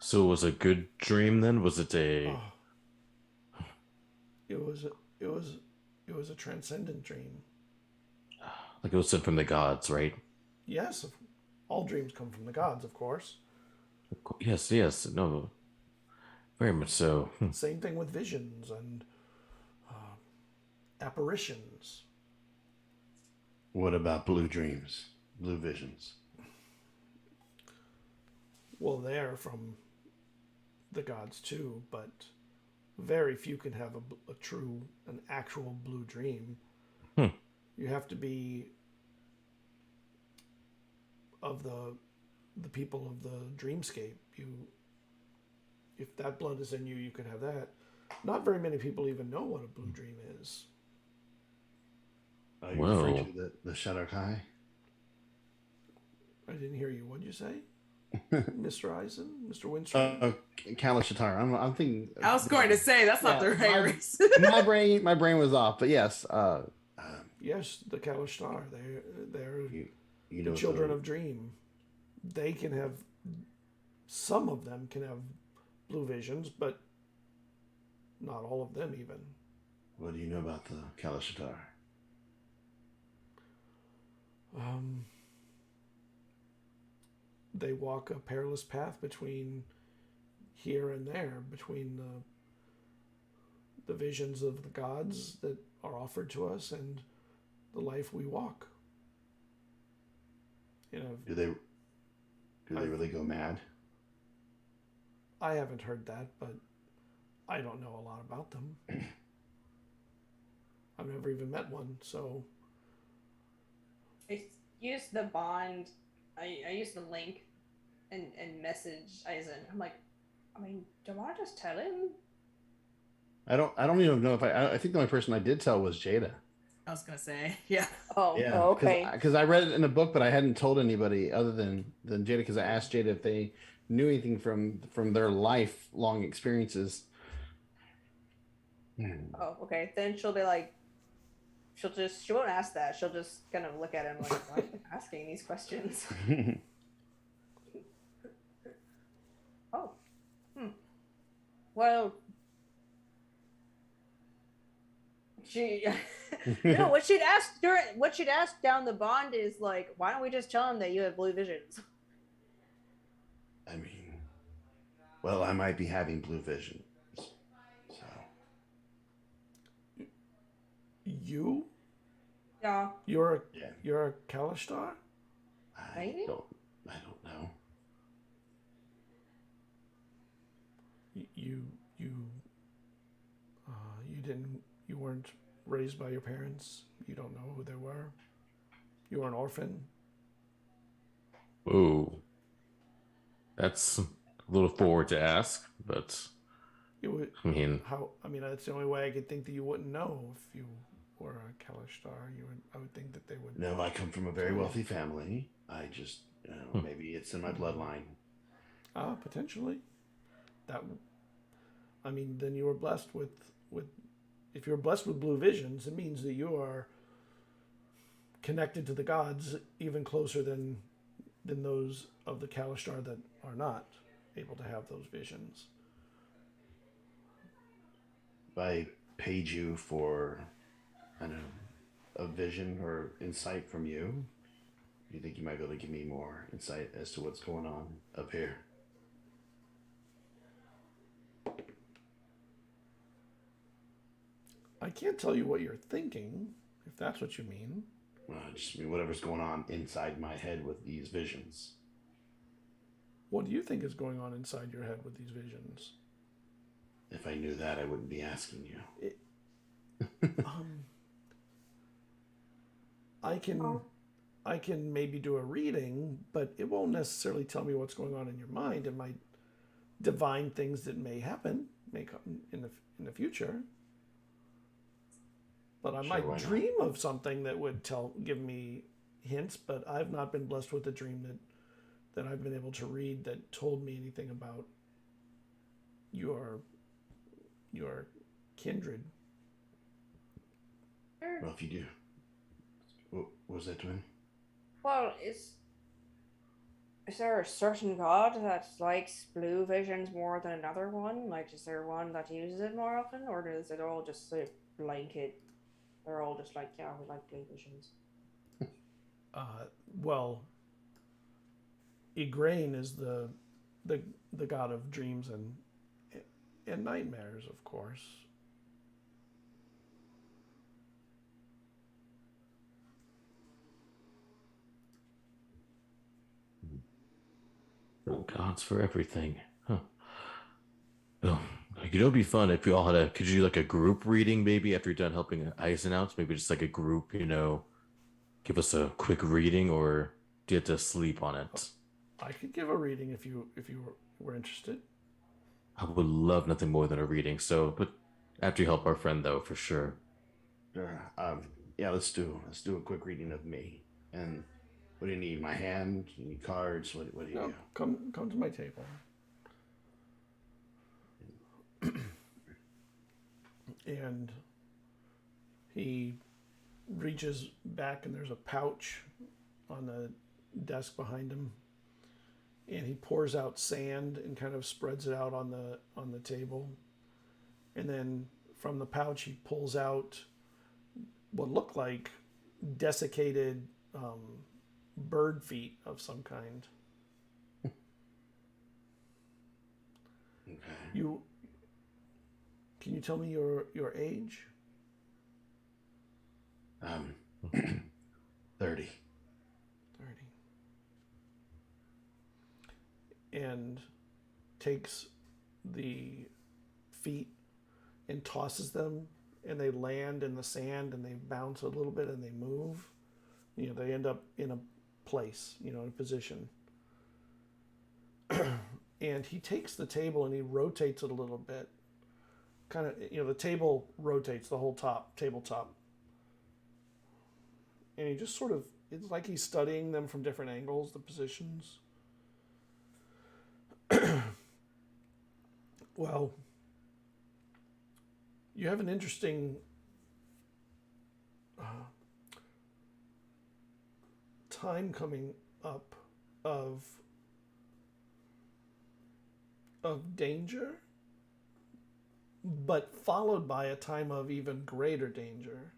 So it was a good dream then? Was it It was a transcendent dream. like it was sent from the gods, right? Yes, all dreams come from the gods, of course. Yes, no, very much so. Same thing with visions and apparitions. What about blue dreams? Blue visions? Well, they're from the gods too, but very few can have an actual blue dream. You have to be of the people of the dreamscape. If that blood is in you, you could have that. Not very many people even know what a blue dream is. Are you referring to the Shadow Kai? I didn't hear you. What'd you say? Mr. Eizen? Mr. Winstrom? Kalashatar. I'm thinking. I was going to say that's not the right race. my brain was off, but yes. Yes, the Kalashtar. They're the children of dream. They can have. Some of them can have blue visions, but not all of them even. What do you know about the Kalashatar? They walk a perilous path between here and there, between the visions of the gods that are offered to us and the life we walk. Do they really go mad? I haven't heard that, but I don't know a lot about them. I've never even met one, so I used the bond. I used the link and message Eizen. I'm like, I mean, do I want to just tell him? I don't even know if I think the only person I did tell was Jada. I was gonna say, yeah. Oh, Yeah, oh, okay. because I read it in a book, but I hadn't told anybody other than Jada, because I asked Jada if they knew anything from their lifelong experiences. Oh, okay. Then she'll be like, she won't ask that. She'll just kind of look at him like, why are you asking these questions? Oh, well, she, no, what she'd ask down the bond is like, why don't we just tell him that you have blue visions? I mean, well, I might be having blue vision, so you? Yeah, You're yeah. a Kalishtar? Maybe? I don't know. You you weren't raised by your parents. You don't know who they were. You were an orphan. Whoa. That's a little forward to ask, but You would, I mean, that's the only way I could think that you wouldn't know if you were a Kalishtar. I would think that they would. No, I come from a very wealthy family. I just, maybe it's in my bloodline. Potentially. Then you were blessed with. If you're blessed with blue visions, it means that you are connected to the gods even closer than those of the Kalishtar that are not able to have those visions. If I paid you for, I don't know, a vision or insight from you, do you think you might be able to give me more insight as to what's going on up here? I can't tell you what you're thinking, if that's what you mean. Just whatever's going on inside my head with these visions. What do you think is going on inside your head with these visions? If I knew that, I wouldn't be asking you. I can maybe do a reading, but it won't necessarily tell me what's going on in your mind. It might divine things that may happen, may come in the future. But I might dream of something that would give me hints, but I've not been blessed with a dream that I've been able to read that told me anything about your kindred. Well, if you do. What was that, twin? Well, is there a certain god that likes blue visions more than another one? Like, is there one that uses it more often, or is it all just a blanket? They're all just like, yeah, we like blue visions. Well, Igraine is the god of dreams and nightmares, of course. oh, gods for everything. Huh. Oh, it'd be fun if we all could you do like a group reading maybe after you're done helping Eizen out? Maybe just like a group, give us a quick reading, or do you have to sleep on it? I could give a reading if you were interested. I would love nothing more than a reading. So, but after you help our friend though, for sure. Sure. Yeah, let's do a quick reading of me. And what do you need? My hand? You need cards? What do you No, need? come to my table. And he reaches back, and there's a pouch on the desk behind him, and he pours out sand and kind of spreads it out on the table, and then from the pouch he pulls out what look like desiccated bird feet of some kind. Okay. Can you tell me your age? 30. 30. And takes the feet and tosses them and they land in the sand and they bounce a little bit and they move. You know, they end up in a place, you know, in a position. And he takes the table and he rotates it a little bit. Kind of, you know, the table rotates, the whole tabletop. And he just sort of, it's like he's studying them from different angles, the positions. Well, you have an interesting time coming up of danger, but followed by a time of even greater danger.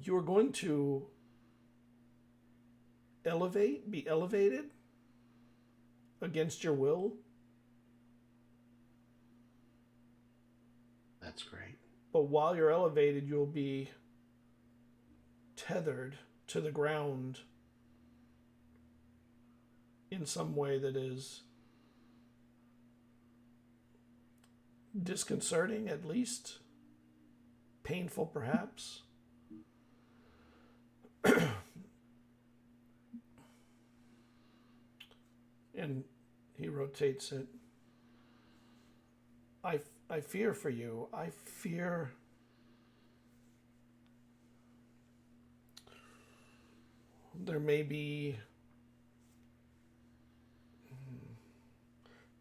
You're going to be elevated against your will. That's great. But while you're elevated, you'll be tethered to the ground in some way that is disconcerting, at least. Painful, perhaps. And he rotates it. I fear for you. I fear there may be...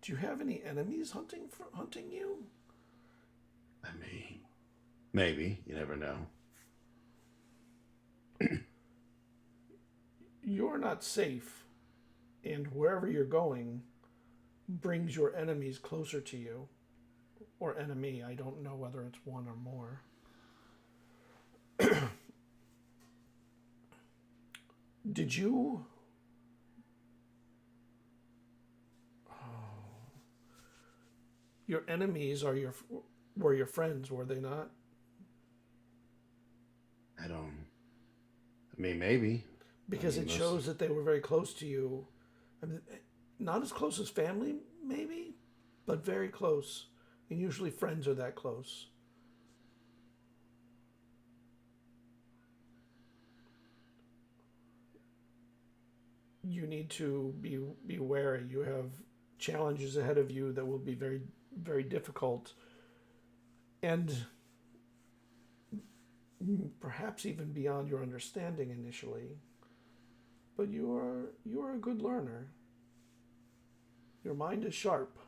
Do you have any enemies hunting you? I mean, maybe. You never know. You're not safe, and wherever you're going brings your enemies closer to you. Or enemy, I don't know whether it's one or more. Did you... Your enemies were your friends, were they not? I mean, maybe. Because it shows that they were very close to you. I mean, not as close as family, maybe, but very close. And usually friends are that close. You need to be wary. You have challenges ahead of you that will be very, very difficult. And perhaps even beyond your understanding initially. But you are a good learner. Your mind is sharp.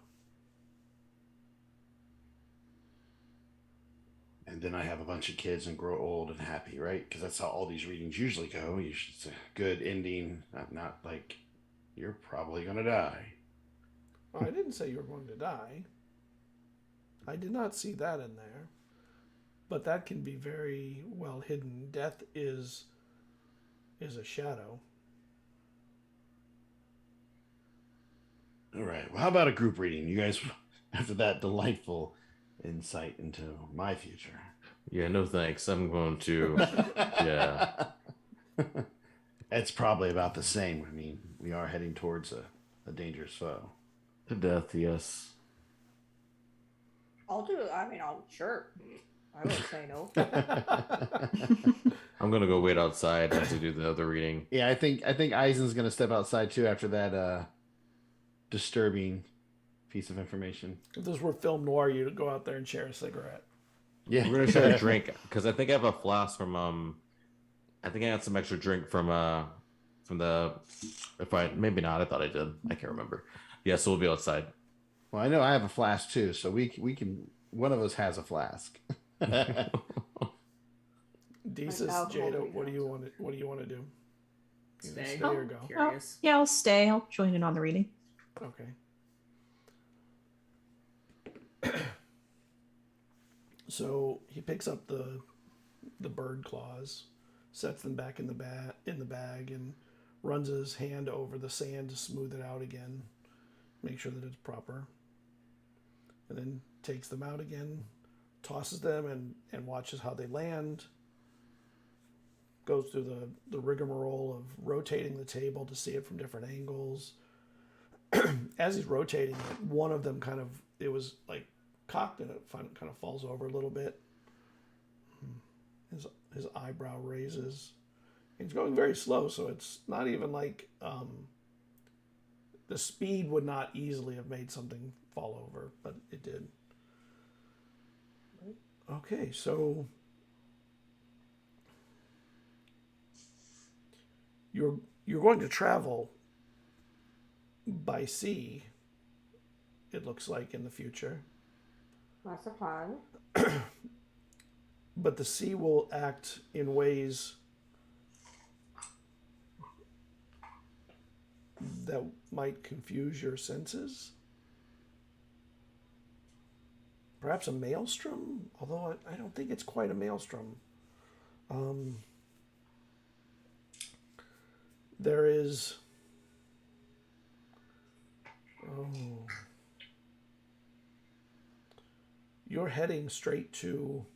And then I have a bunch of kids and grow old and happy, right? Because that's how all these readings usually go. It's a good ending, not like you're probably going to die. I didn't say you were going to die. I did not see that in there. But that can be very well hidden. Death is a shadow. All right. Well, how about a group reading? You guys, after that delightful insight into my future. Yeah, no thanks. I'm going to, yeah. It's probably about the same. I mean, we are heading towards a dangerous foe. To death, yes. I'll do it. I mean, sure. I won't say no. I'm going to go wait outside to do the other reading. Yeah, I think Eizen's going to step outside too after that disturbing piece of information. If this were film noir, you'd go out there and share a cigarette. Yeah, We're gonna share a drink because I think I have a flask from I think I had some extra drink from the maybe not. I thought I did. I can't remember. Yeah, so we'll be outside. Well, I know I have a flask too, so we can. One of us has a flask. Desus, Jada, what do you want to do? You Stay. stay or go? Curious. Yeah, I'll stay. I'll join in on the reading. Okay. So he picks up the bird claws, sets them back in the bag, and runs his hand over the sand to smooth it out again, make sure that it's proper, and then takes them out again, tosses them, and watches how they land. Goes through the rigmarole of rotating the table to see it from different angles. As he's rotating it, one of them it was like cocked and it kind of falls over a little bit. His eyebrow raises. He's going very slow, so it's not even like the speed would not easily have made something fall over, but it did. Okay, so you're going to travel by sea, it looks like, in the future. That's a plan. But the sea will act in ways that might confuse your senses. Perhaps a maelstrom, although I don't think it's quite a maelstrom. There is... Oh. You're heading straight to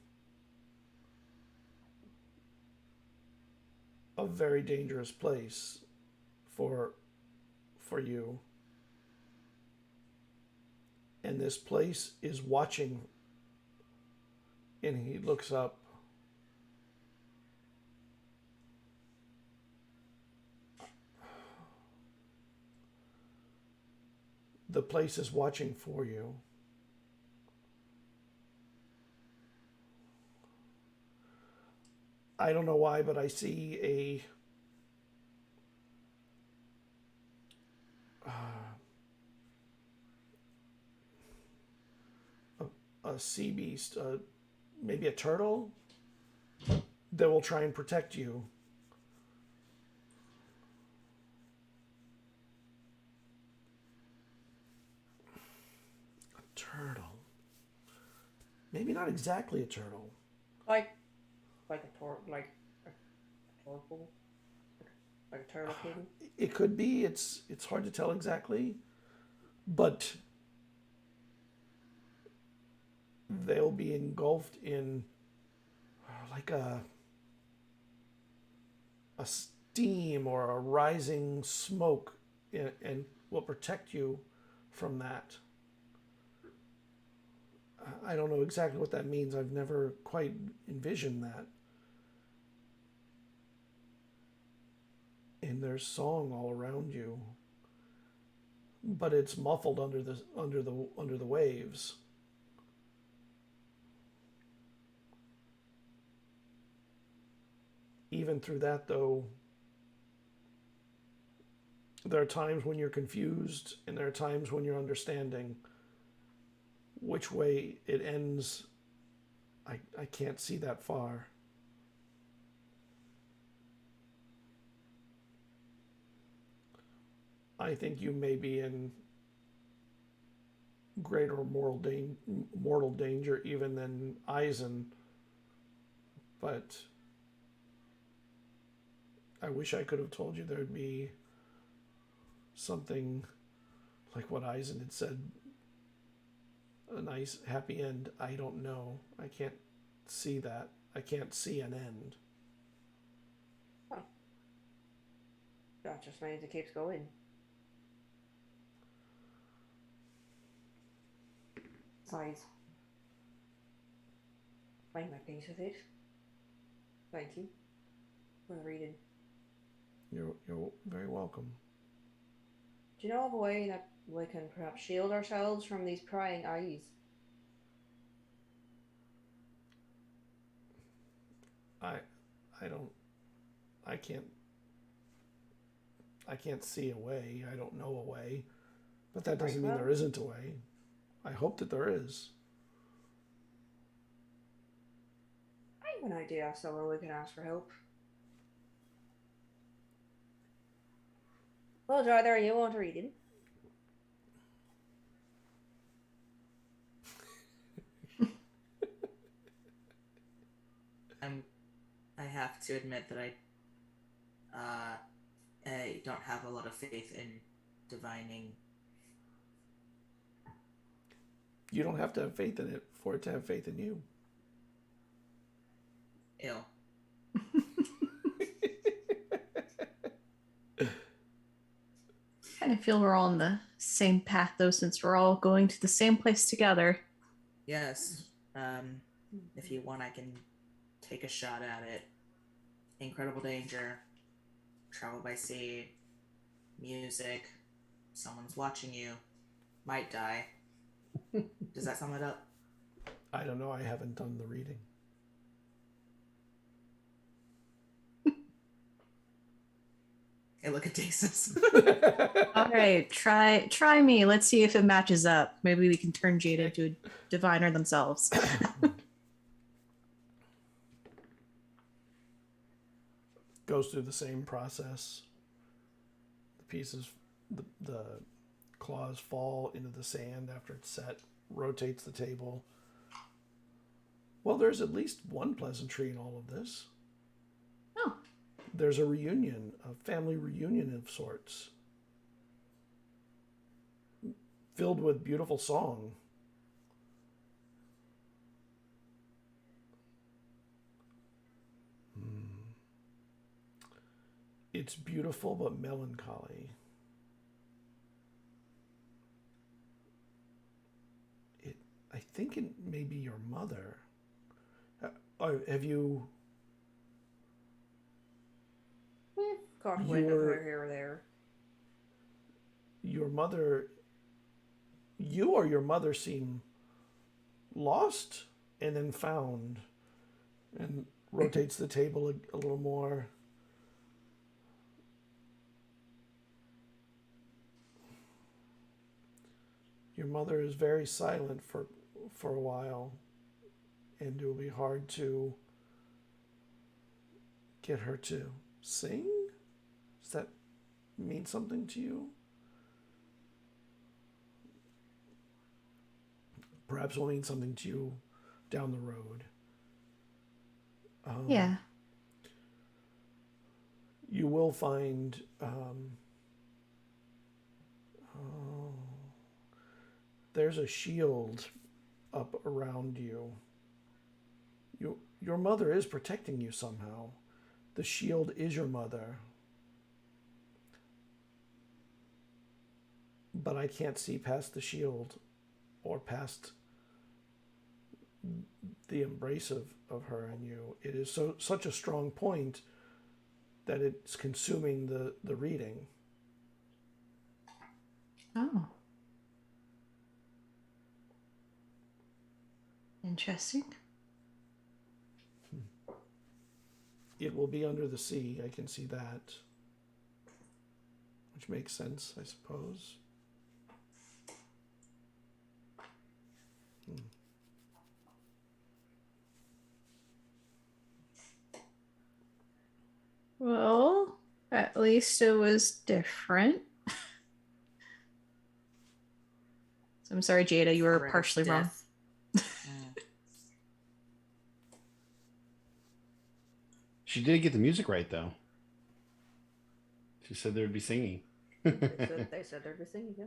a very dangerous place for you. And this place is watching, and he looks up. The place is watching for you. I don't know why, but I see a sea beast, maybe a turtle, that will try and protect you. A turtle. Maybe not exactly a turtle. Like a turtle, like a turtle king. It could be. It's hard to tell exactly, but they'll be engulfed in like a steam or a rising smoke, and will protect you from that. I don't know exactly what that means. I've never quite envisioned that. And there's song all around you, but it's muffled under the waves. Even through that, though, there are times when you're confused, and there are times when you're understanding. Which way it ends, I can't see that far. I think you may be in greater mortal danger even than Eizen, but I wish I could have told you there'd be something like what Eizen had said, a nice happy end. I don't know. I can't see that. I can't see an end. Huh. That just means it keeps going. Size. Find my piece with it. Thank you for the reading. You're very welcome. Do you know of a way that we can perhaps shield ourselves from these prying eyes? I can't see a way. I don't know a way, but that doesn't Right, mean well, there isn't a way. I hope that there is. I have an idea of somewhere we can ask for help. Well, Jada, are you on to reading? I have to admit that I don't have a lot of faith in divining. You don't have to have faith in it for it to have faith in you. Ill. Kind of feel we're all on the same path, though, since we're all going to the same place together. Yes. If you want, I can take a shot at it. Incredible danger. Travel by sea. Music. Someone's watching you. Might die. Does that sum it up? I don't know. I haven't done the reading. Hey, look at Dasis. All right, try me. Let's see if it matches up. Maybe we can turn Jada into a diviner themselves. Goes through the same process. The pieces, the claws fall into the sand after it's set. Rotates the table. Well, there's at least one pleasantry in all of this. Oh. There's a reunion, a family reunion of sorts. Filled with beautiful song. It's beautiful but melancholy. I think it may be your mother. Have you... Caught wind of her here or there. Your mother... You or your mother seem lost and then found, and rotates the table a little more. Your mother is very silent for a while, and it will be hard to get her to sing. Does that mean something to you? Perhaps will mean something to you down the road. Yeah. You will find there's a shield up around you. Your mother is protecting you somehow. The shield is your mother. But I can't see past the shield or past the embrace of her and you. It is such a strong point that it's consuming the reading. Oh. Interesting. It will be under the sea. I can see that. Which makes sense, I suppose. Well, at least it was different. So I'm sorry, Jada, you were Threat of partially wrong. death. She did get the music right, though. She said there would be singing. They said they're just singing, yeah.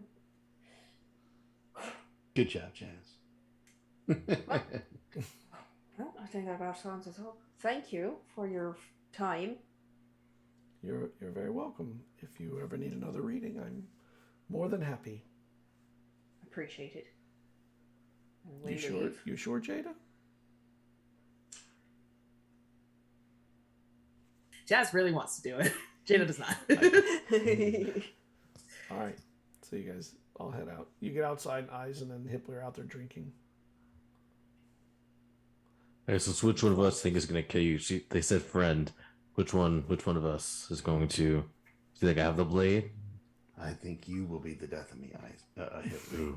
Good job, Jazz. Well, I think that about sums it up. Thank you for your time. You're very welcome. If you ever need another reading, I'm more than happy. Appreciate it. You sure? You sure, Jada? Jazz really wants to do it. Jada does not. All right. So you guys all head out. You get outside, Eizen and Hippler are out there drinking. Okay, so which one of us think is going to kill you? They said friend. Which one of us is going to... Do you think I have the blade? I think you will be the death of me, Hitler.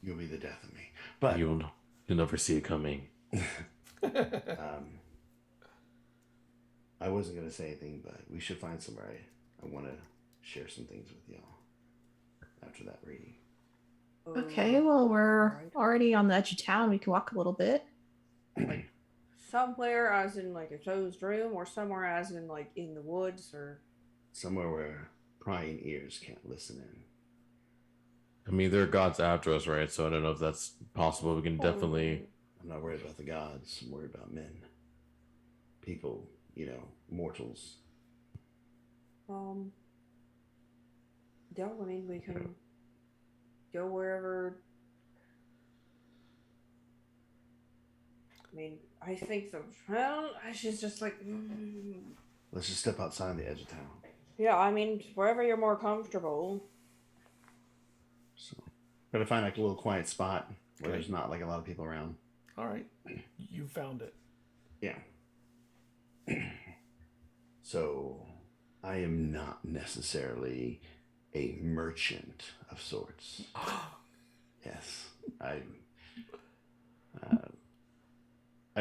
You'll be the death of me. But You'll never see it coming. I wasn't going to say anything, but we should find somewhere. I want to share some things with y'all after that reading. Okay, well, we're already on the edge of town. We can walk a little bit. Like somewhere as in like a closed room, or somewhere as in like in the woods, or Somewhere where prying ears can't listen in. I mean, there are gods after us, right? So I don't know if that's possible. We can definitely... I'm not worried about the gods. I'm worried about men. People, mortals. yeah, I mean we can go wherever mean, I think well, she's just like, Let's just step outside on the edge of town. yeah, I mean, wherever you're more comfortable. So, gotta find like a little quiet spot where Okay. there's not like a lot of people around. All right. You found it. Yeah. So, I am not necessarily a merchant of sorts. Yes, I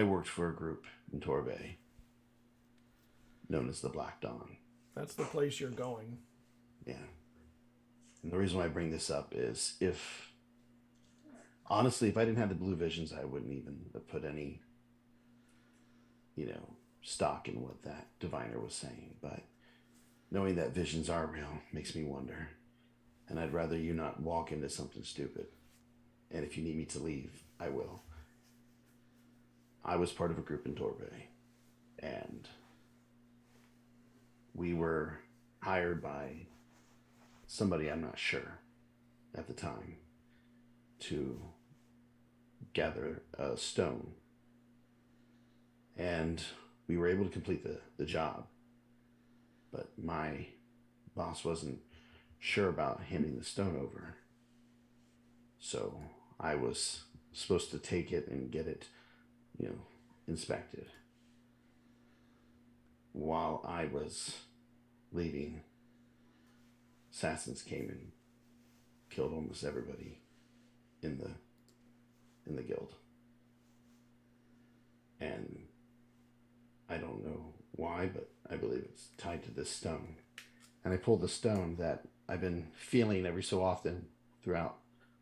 worked for a group in Torbay known as the Black Dawn. That's the place you're going. Yeah. And the reason why I bring this up is if I didn't have the blue visions, I wouldn't even have put any, stock in what that diviner was saying. But knowing that visions are real makes me wonder. And I'd rather you not walk into something stupid. And if you need me to leave, I will. I was part of a group in Torbay, and we were hired by somebody I'm not sure at the time to gather a stone. And we were able to complete the job. But my boss wasn't sure about handing the stone over. So I was supposed to take it and get it, inspected. While I was leaving, assassins came and killed almost everybody in the guild. And I don't know why, but I believe it's tied to this stone. And I pulled the stone that I've been feeling every so often throughout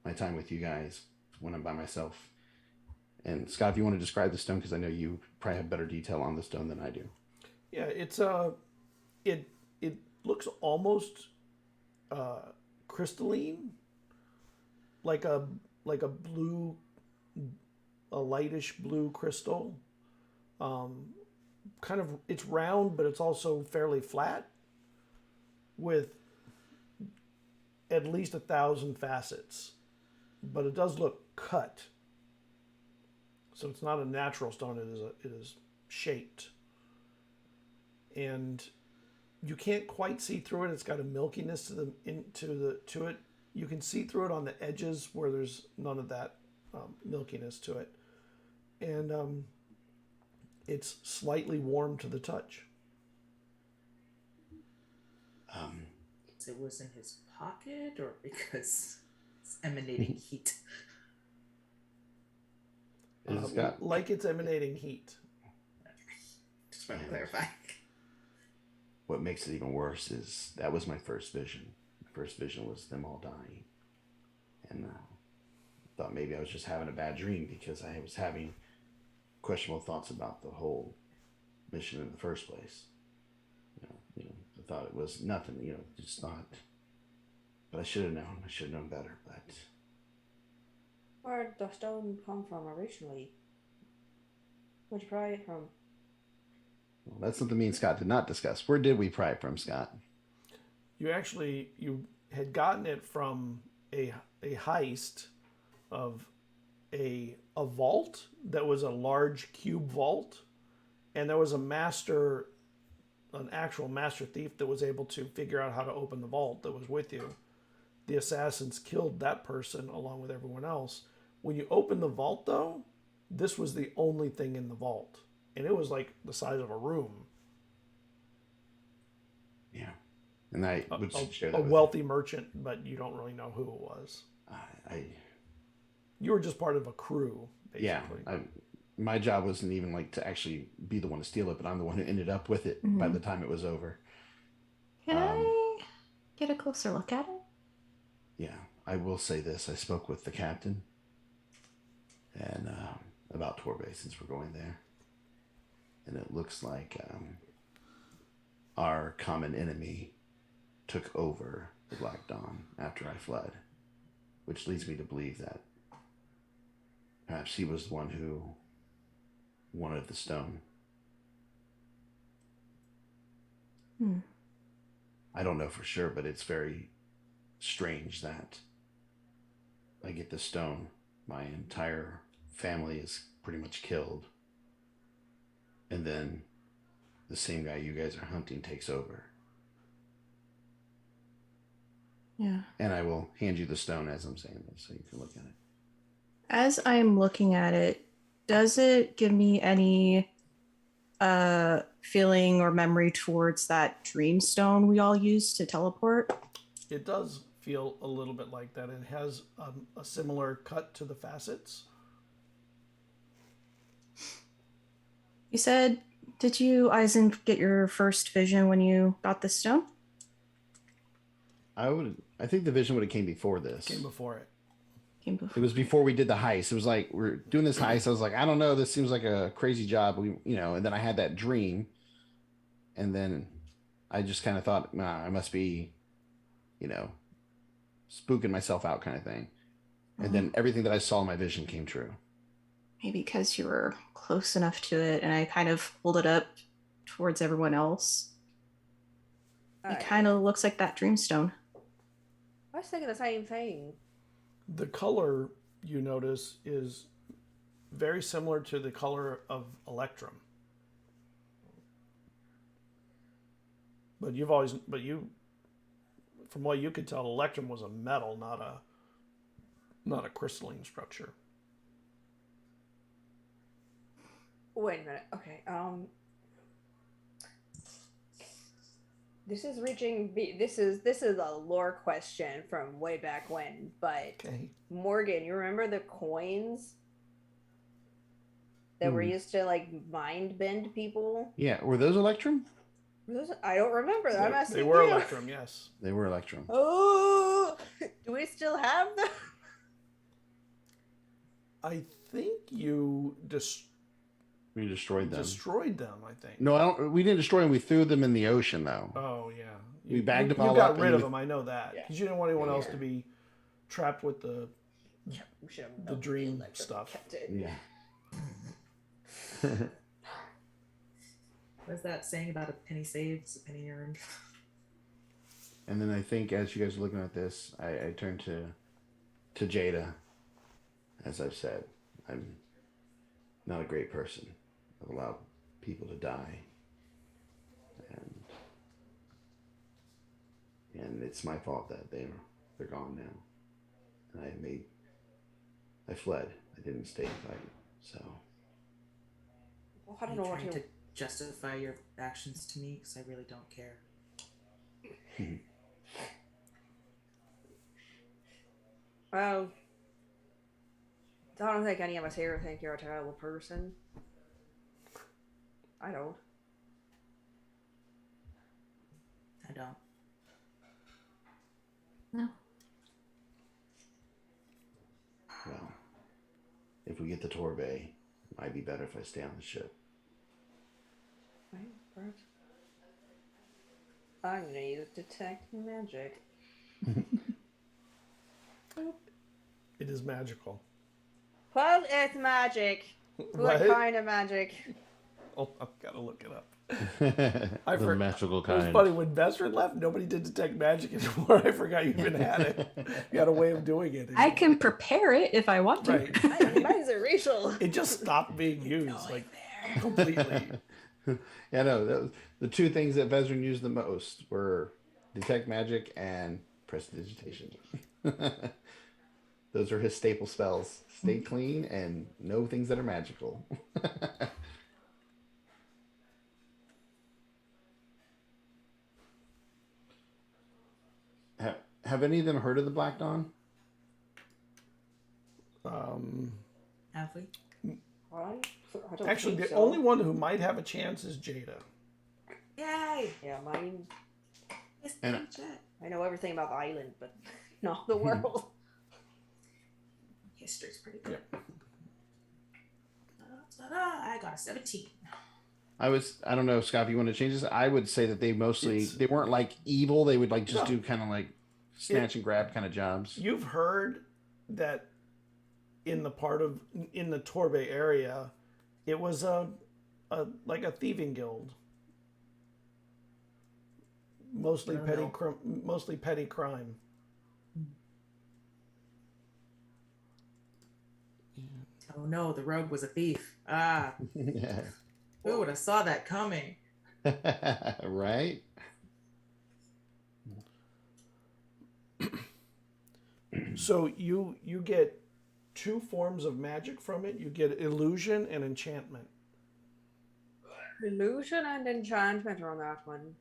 my time with you guys when I'm by myself. And Scott, if you want to describe the stone, because I know you probably have better detail on the stone than I do. Yeah, it's it looks almost crystalline, like a blue, a lightish blue crystal. Kind of, it's round, but it's also fairly flat, with at least 1,000 facets. But it does look cut, so it's not a natural stone. It is shaped, and you can't quite see through it. It's got a milkiness to it. You can see through it on the edges where there's none of that milkiness to it, and it's slightly warm to the touch. It was in his pocket, or because it's emanating heat? Like it's emanating heat. Just want to clarify. What makes it even worse is that was my first vision. My first vision was them all dying. And thought maybe I was just having a bad dream because I was having questionable thoughts about the whole mission in the first place. I thought it was nothing, just not. But I should have known. I should have known better. But Where'd the stone come from originally? Where'd you pry it from? well, that's something me and Scott did not discuss. Where did we pry it from, Scott? You had gotten it from a heist of a vault that was a large cube vault, and there was an actual master thief that was able to figure out how to open the vault that was with you. The assassins killed that person along with everyone else. When you open the vault, though, this was the only thing in the vault, and it was like the size of a room. Yeah. And I would share that a with wealthy merchant, but you don't really know who it was. You were just part of a crew, basically. Yeah. My job wasn't even like to actually be the one to steal it, but I'm the one who ended up with it by the time it was over. Can I get a closer look at it? Yeah, I will say this. I spoke with the captain and about Torbay, since we're going there. And it looks like our common enemy took over the Black Dawn after I fled, which leads me to believe that perhaps he was the one who wanted the stone. I don't know for sure, but it's very strange that I get the stone. My entire family is pretty much killed. and then the same guy you guys are hunting takes over. Yeah. And I will hand you the stone as I'm saying this, so you can look at it. As I'm looking at it, does it give me any feeling or memory towards that dreamstone we all used to teleport? It does feel a little bit like that. It has a similar cut to the facets. You said, did you, Eizen, get your first vision when you got the stone? I think the vision would have came before this. Came before it. Came before. It was before we did the heist. It was like we're doing this heist. I was like, I don't know. This seems like a crazy job. And then I had that dream, and then I just kind of thought, nah, I must be, spooking myself out, kind of thing. And then everything that I saw in my vision came true. Maybe because you were close enough to it, and I kind of pulled it up towards everyone else. It kind of looks like that dreamstone. I was thinking the same thing. The color, you notice, is very similar to the color of Electrum. But from what you could tell, Electrum was a metal, not a crystalline structure. Wait a minute. Okay. This is a lore question from way back when, but Okay. Morgan, you remember the coins that were used to like mind bend people? Yeah, were those Electrum? I don't remember that. I'm asking They were you. Electrum, yes. They were Electrum. Oh, do we still have them? I think you We destroyed them. destroyed them, I think. No, we didn't destroy them. We threw them in the ocean, though. Oh, yeah. We bagged them you all got up rid and of we- them, I know that. Yeah. Because you didn't want anyone else to be trapped with the We should have The milked dream electric stuff. kept it. Yeah. What's that saying about a penny saved is a penny earned? And then I think as you guys are looking at this, I turn to Jada. As I've said, I'm not a great person. I've allowed people to die. And it's my fault that they're gone now. And I fled. I didn't stay and fight. So Well, I don't Are know you what trying to. to justify your actions to me because I really don't care. Well, I don't think any of us here think you're a terrible person. I don't. I don't. No. well, if we get to Torbay, it might be better if I stay on the ship. Right, perhaps. I'm gonna use detect magic. It is magical. Well, it's magic. What What? kind of magic? Oh, I've got to look it up. The for- magical It was kind. funny when Vesrin left. Nobody did detect magic anymore. I forgot you even had it. You had a way of doing it. I can prepare it if I want to. Right. Mine's a racial. It just stopped being used, like completely. Yeah, no, that was, the two things that Vezrin used the most were detect magic and prestidigitation. Those are his staple spells. Stay clean and know things that are magical. Have any of them heard of the Black Dawn? Have we? I don't Actually, think the so. only one who might have a chance is Jada. Yay! Yeah, mine. It's And- chat. I know everything about the island, but not the world. History's pretty good. I got a 17. I don't know, Scott, if you want to change this. I would say that they they weren't like evil. They would like just do kind of like snatch and grab kind of jobs. You've heard that in the Torbay area, it was like a thieving guild. Mostly petty crime. Oh no, the rogue was a thief. Ah, Yeah. Who would have saw that coming? Right? So you get 2 forms of magic from it. You get illusion and enchantment. Illusion and enchantment are on that one.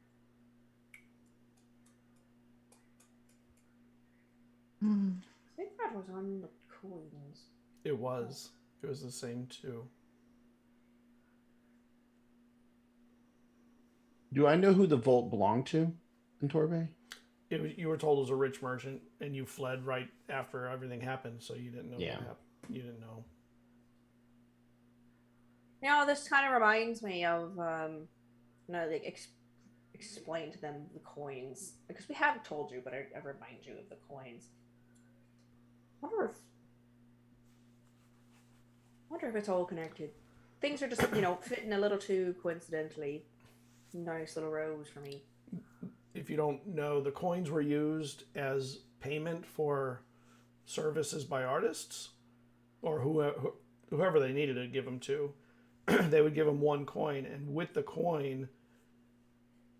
Hmm. I think that was on the coins. It was the same 2. Do I know who the vault belonged to in Torbay? You were told it was a rich merchant, and you fled right after everything happened, so you didn't know Yeah. what happened. You didn't know. You know, this kind of reminds me of, like explain to them the coins, because we have told you, but I remind you of the coins. Wonder if it's all connected. Things are just, fitting a little too coincidentally. Nice little rows for me. If you don't know, the coins were used as payment for services by artists, or whoever they needed to give them to. They would give them 1 coin, and with the coin,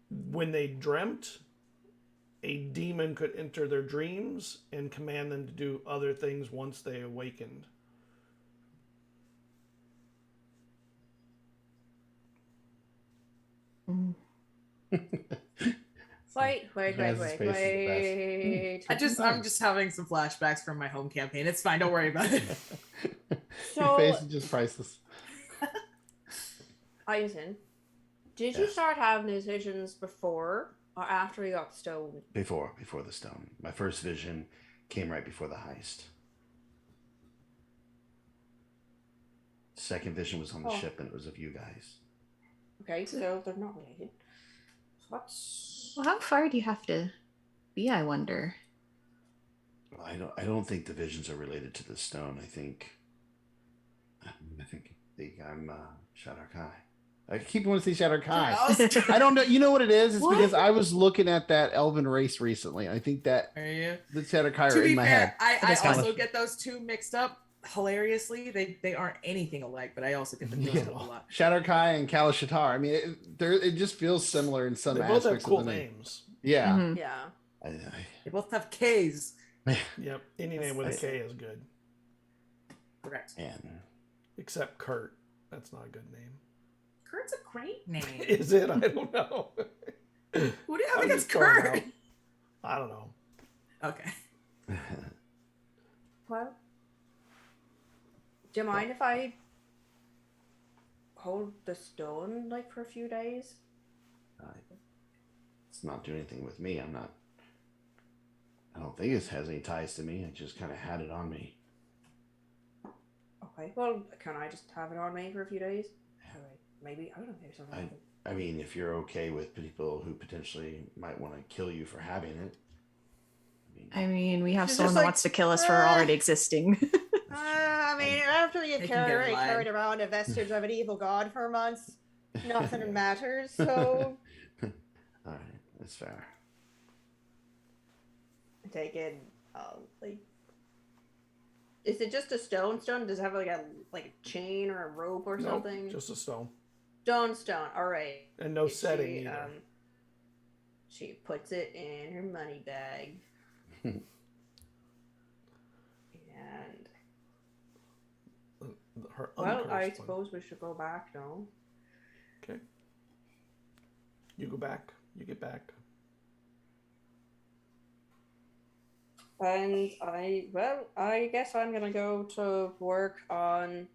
when they dreamt, a demon could enter their dreams and command them to do other things once they awakened. Wait. Maz's face is the I'm just having some flashbacks from my home campaign. It's fine. Don't worry about it. Your face is just priceless. Eizen, did you start having these visions before or after you got stoned? Before the stone. My first vision came right before the heist. Second vision was on the ship, and it was of you guys. Okay, so they're not related. Well, how far do you have to be, I wonder? I don't think the visions are related to the stone. I think I'm Shadow Kai. I keep wanting to say Shadow Kai. I don't know. You know what it is? It's because I was looking at that elven race recently. I think that Are you? the Shadow Kai To are be in my head. fair, I It is also get those 2 mixed up. Hilariously, they aren't anything alike, but I also get them mixed up a lot. Shadow Kai and Kalashatar. I mean, it just feels similar in some They both aspects have cool of the name. names. Yeah. Mhm. Yeah. They both have K's. Yep, any name with a K is good, Correct. And except Kurt. That's not a good name. Kurt's a great name. Is it? I don't know. Who do you I'm think it's just throwing Kurt? out. I don't know. Okay. Well, do you mind if I hold the stone for a few days? it's not doing anything with me. I don't think it has any ties to me. I just kind of had it on me. Okay. Well, can I just have it on me for a few days? Alright. Maybe I don't know. Maybe something. I mean, if you're okay with people who potentially might want to kill you for having it. I mean, we have She's someone just that like, wants to kill us for already existing. I mean, after you They can get lied. carried around a vestige of an evil god for months, nothing matters. So All right, that's fair. take it. Is it just a stone? Does it have like a chain or a rope or something? Nope, just a stone. Stone. All right. And no setting she, either. She puts it in her money bag. And Her well, I uncursed one. suppose we should go back now. Okay. You go back. You get back. And I guess I'm gonna go to work on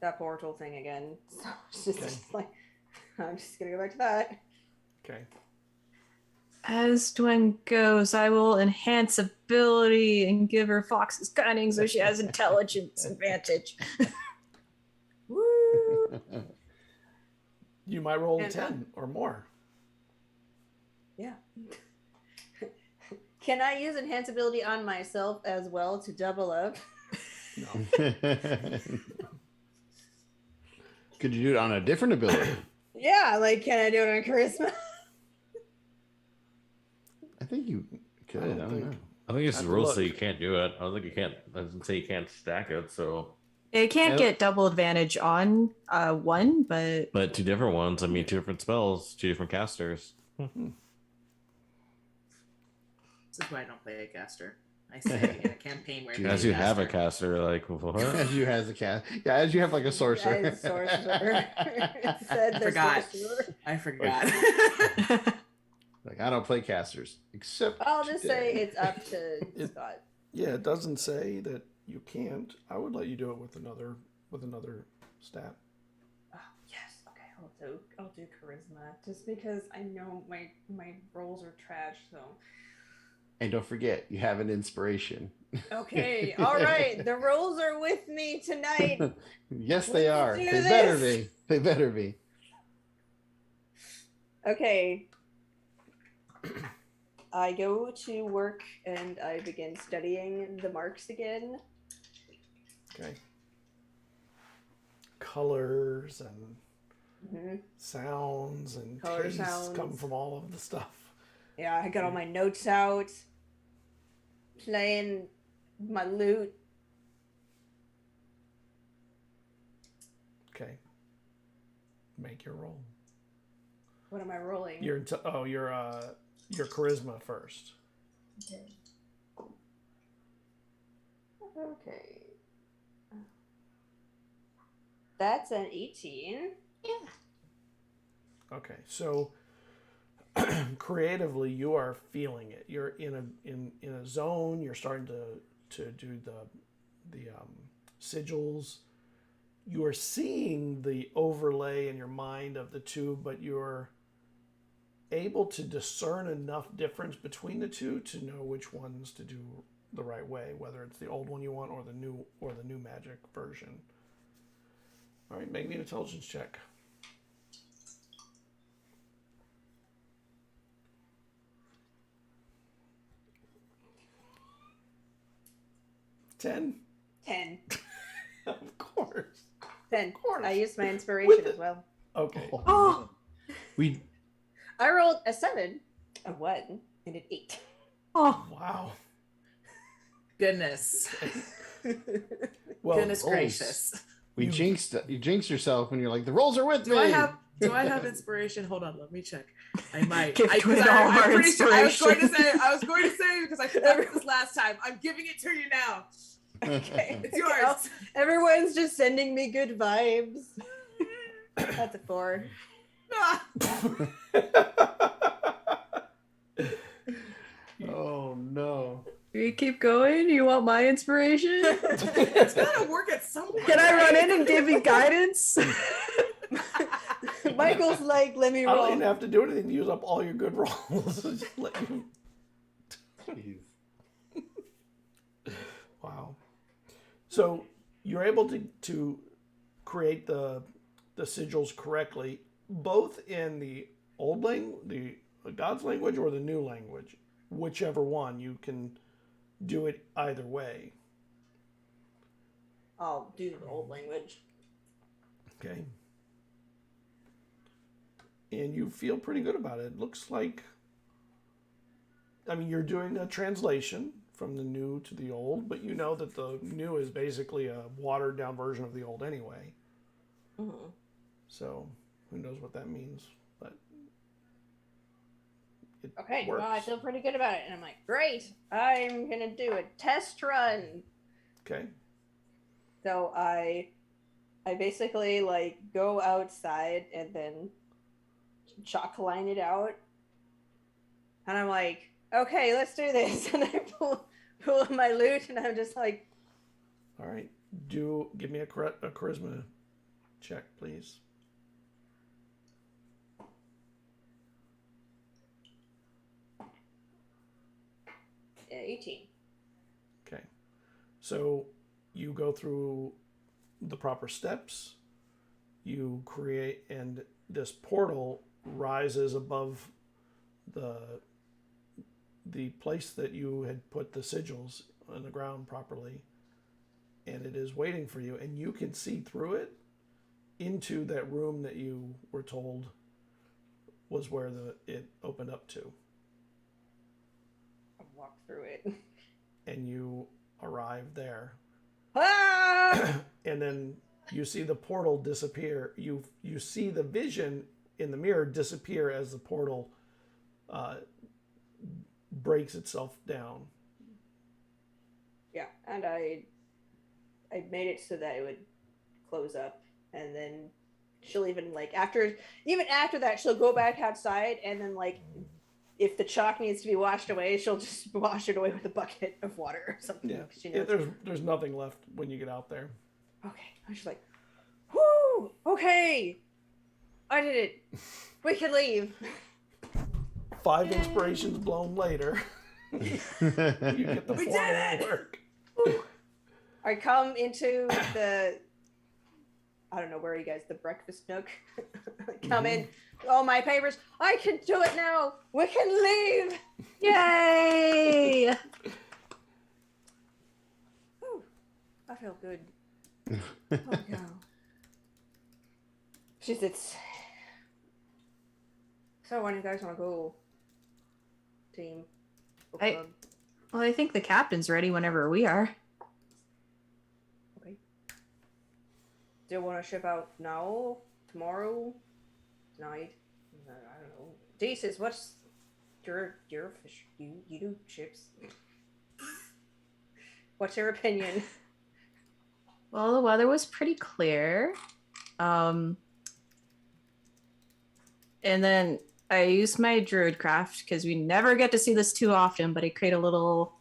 that portal thing again. So it's just Okay. I'm just gonna go back to that. Okay. As Dwen goes, I will enhance ability and give her Fox's cunning so she has intelligence advantage. Woo! You might roll a And, 10 or more. Yeah. Can I use enhance ability on myself as well to double up? No. Could you do it on a different ability? Yeah, can I do it on charisma? I think you could. I don't know. I think it's Have the to rules look. say you can't do it. I don't think you can't. It doesn't say you can't stack it. So It can't Nope. get double advantage on one, but But two different ones. I mean, two different spells, two different casters. This is why I don't play a caster. I say in a campaign where I play As you have a caster. caster, like what? As you has a cat. Yeah, as you have like a sorcerer. As sorcerer. Said I the forgot. sorcerer. I forgot. Like, I don't play casters except. I'll just say today. it's up to Scott. Yeah, it doesn't say that you can't. I would let you do it with another stat. Oh, yes. Okay, I'll do charisma just because I know my rolls are trash. So. And don't forget, you have an inspiration. Okay. All right. The rolls are with me tonight. Yes, they Let's are. do They better this. be. They better be. Okay. I go to work and I begin studying the marks again. Okay. Colors and hmm sounds and Color tastes sounds. come from all of the stuff. Yeah, I got all my notes out. Playing my lute. Okay. Make your roll. What am I rolling? Your charisma first. Okay. Okay. That's an 18. Okay, so creatively you are feeling it. You're in a zone. You're starting to do the sigils. You are seeing the overlay in your mind of the two, but you're able to discern enough difference between the two to know which ones to do the right way, whether it's the old one you want or the new magic version. All right, make me an intelligence check. Ten? 10. Of course. 10. course. I used my inspiration With as well. Okay. oh, We I rolled a 7, a 1, and an 8. oh, Wow. Goodness. Well, Goodness rolls. gracious. you jinxed yourself when you're like, the rolls are with Do me. I have inspiration? Hold on, let me check. I might. Give I, 'cause Twin I, all I'm our pretty sure I was going to inspiration. say because I forgot this last time. I'm giving it to you now. Okay. It's yours. Everyone's just sending me good vibes. That's a 4. Ah, Oh no. you keep going. You want my inspiration? it's gotta work at some point. Can I run right? in and give you guidance? Michael's like, let me I don't roll. even have to do anything to use up all your good rolls. Just let you. Jeez. Wow. So you're able to create the sigils correctly, both in the old the God's language or the new language, whichever one. You can do it either way. I'll do the old language. Okay. And you feel pretty good about it. It looks like, I mean, you're doing a translation from the new to the old, but you know that the new is basically a watered down version of the old anyway. Mm-hmm. So who knows what that means, but it Okay, works. well, I feel pretty good about it. And I'm like, great, I'm going to do a test run. Okay. So I basically like go outside and then chalk line it out. And I'm like, okay, let's do this. And I pull my lute and I'm just like, All right. Give me a charisma check, please. yeah, 18. Okay. So you go through the proper steps. You create, and this portal rises above the place that you had put the sigils on the ground properly, and it is waiting for you, and you can see through it into that room that you were told was where it opened up to, I walk through it. and you arrive there. Ah! and then you see the portal disappear. You see the vision in the mirror disappear as the portal breaks itself down. Yeah, and I made it so that it would close up, and then she'll even like after that she'll go back outside, and then like if the chalk needs to be washed away, she'll just wash it away with a bucket of water or something. Yeah, She knows. there's nothing left when you get out there. Okay, I'm just like, whoo, okay, I did it. We can leave. 5 inspirations blown later. You get the We portal did to it! work. I come into the, I don't know, where are you guys? The breakfast nook. Come in. All my papers. I can do it now. We can leave. Yay! Ooh, I feel good. Oh no. She sits. So when you guys want to go? Team. Book I- club? Well, I think the captain's ready whenever we are. Okay. Do you want to ship out now? Tomorrow? Tonight? I don't know. Desus, what's your fish? You do ships. What's your opinion? Well, the weather was pretty clear. And then I used my druidcraft because we never get to see this too often, but I create a little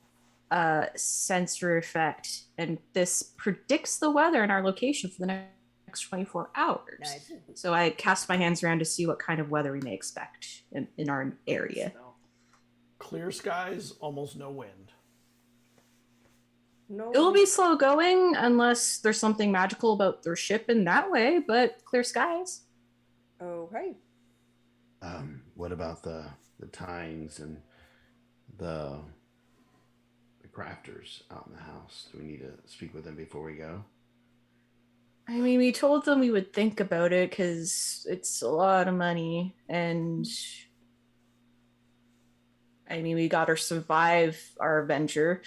sensor effect, and this predicts the weather in our location for the next 24 hours. Nice. So I cast my hands around to see what kind of weather we may expect in our area. Clear skies, almost no wind. No. It will be slow going unless there's something magical about their ship in that way, but clear skies. Okay. What about the tines and the crafters out in the house? Do we need to speak with them before we go? I mean, we told them we would think about it because it's a lot of money, and I mean, we got to survive our adventure.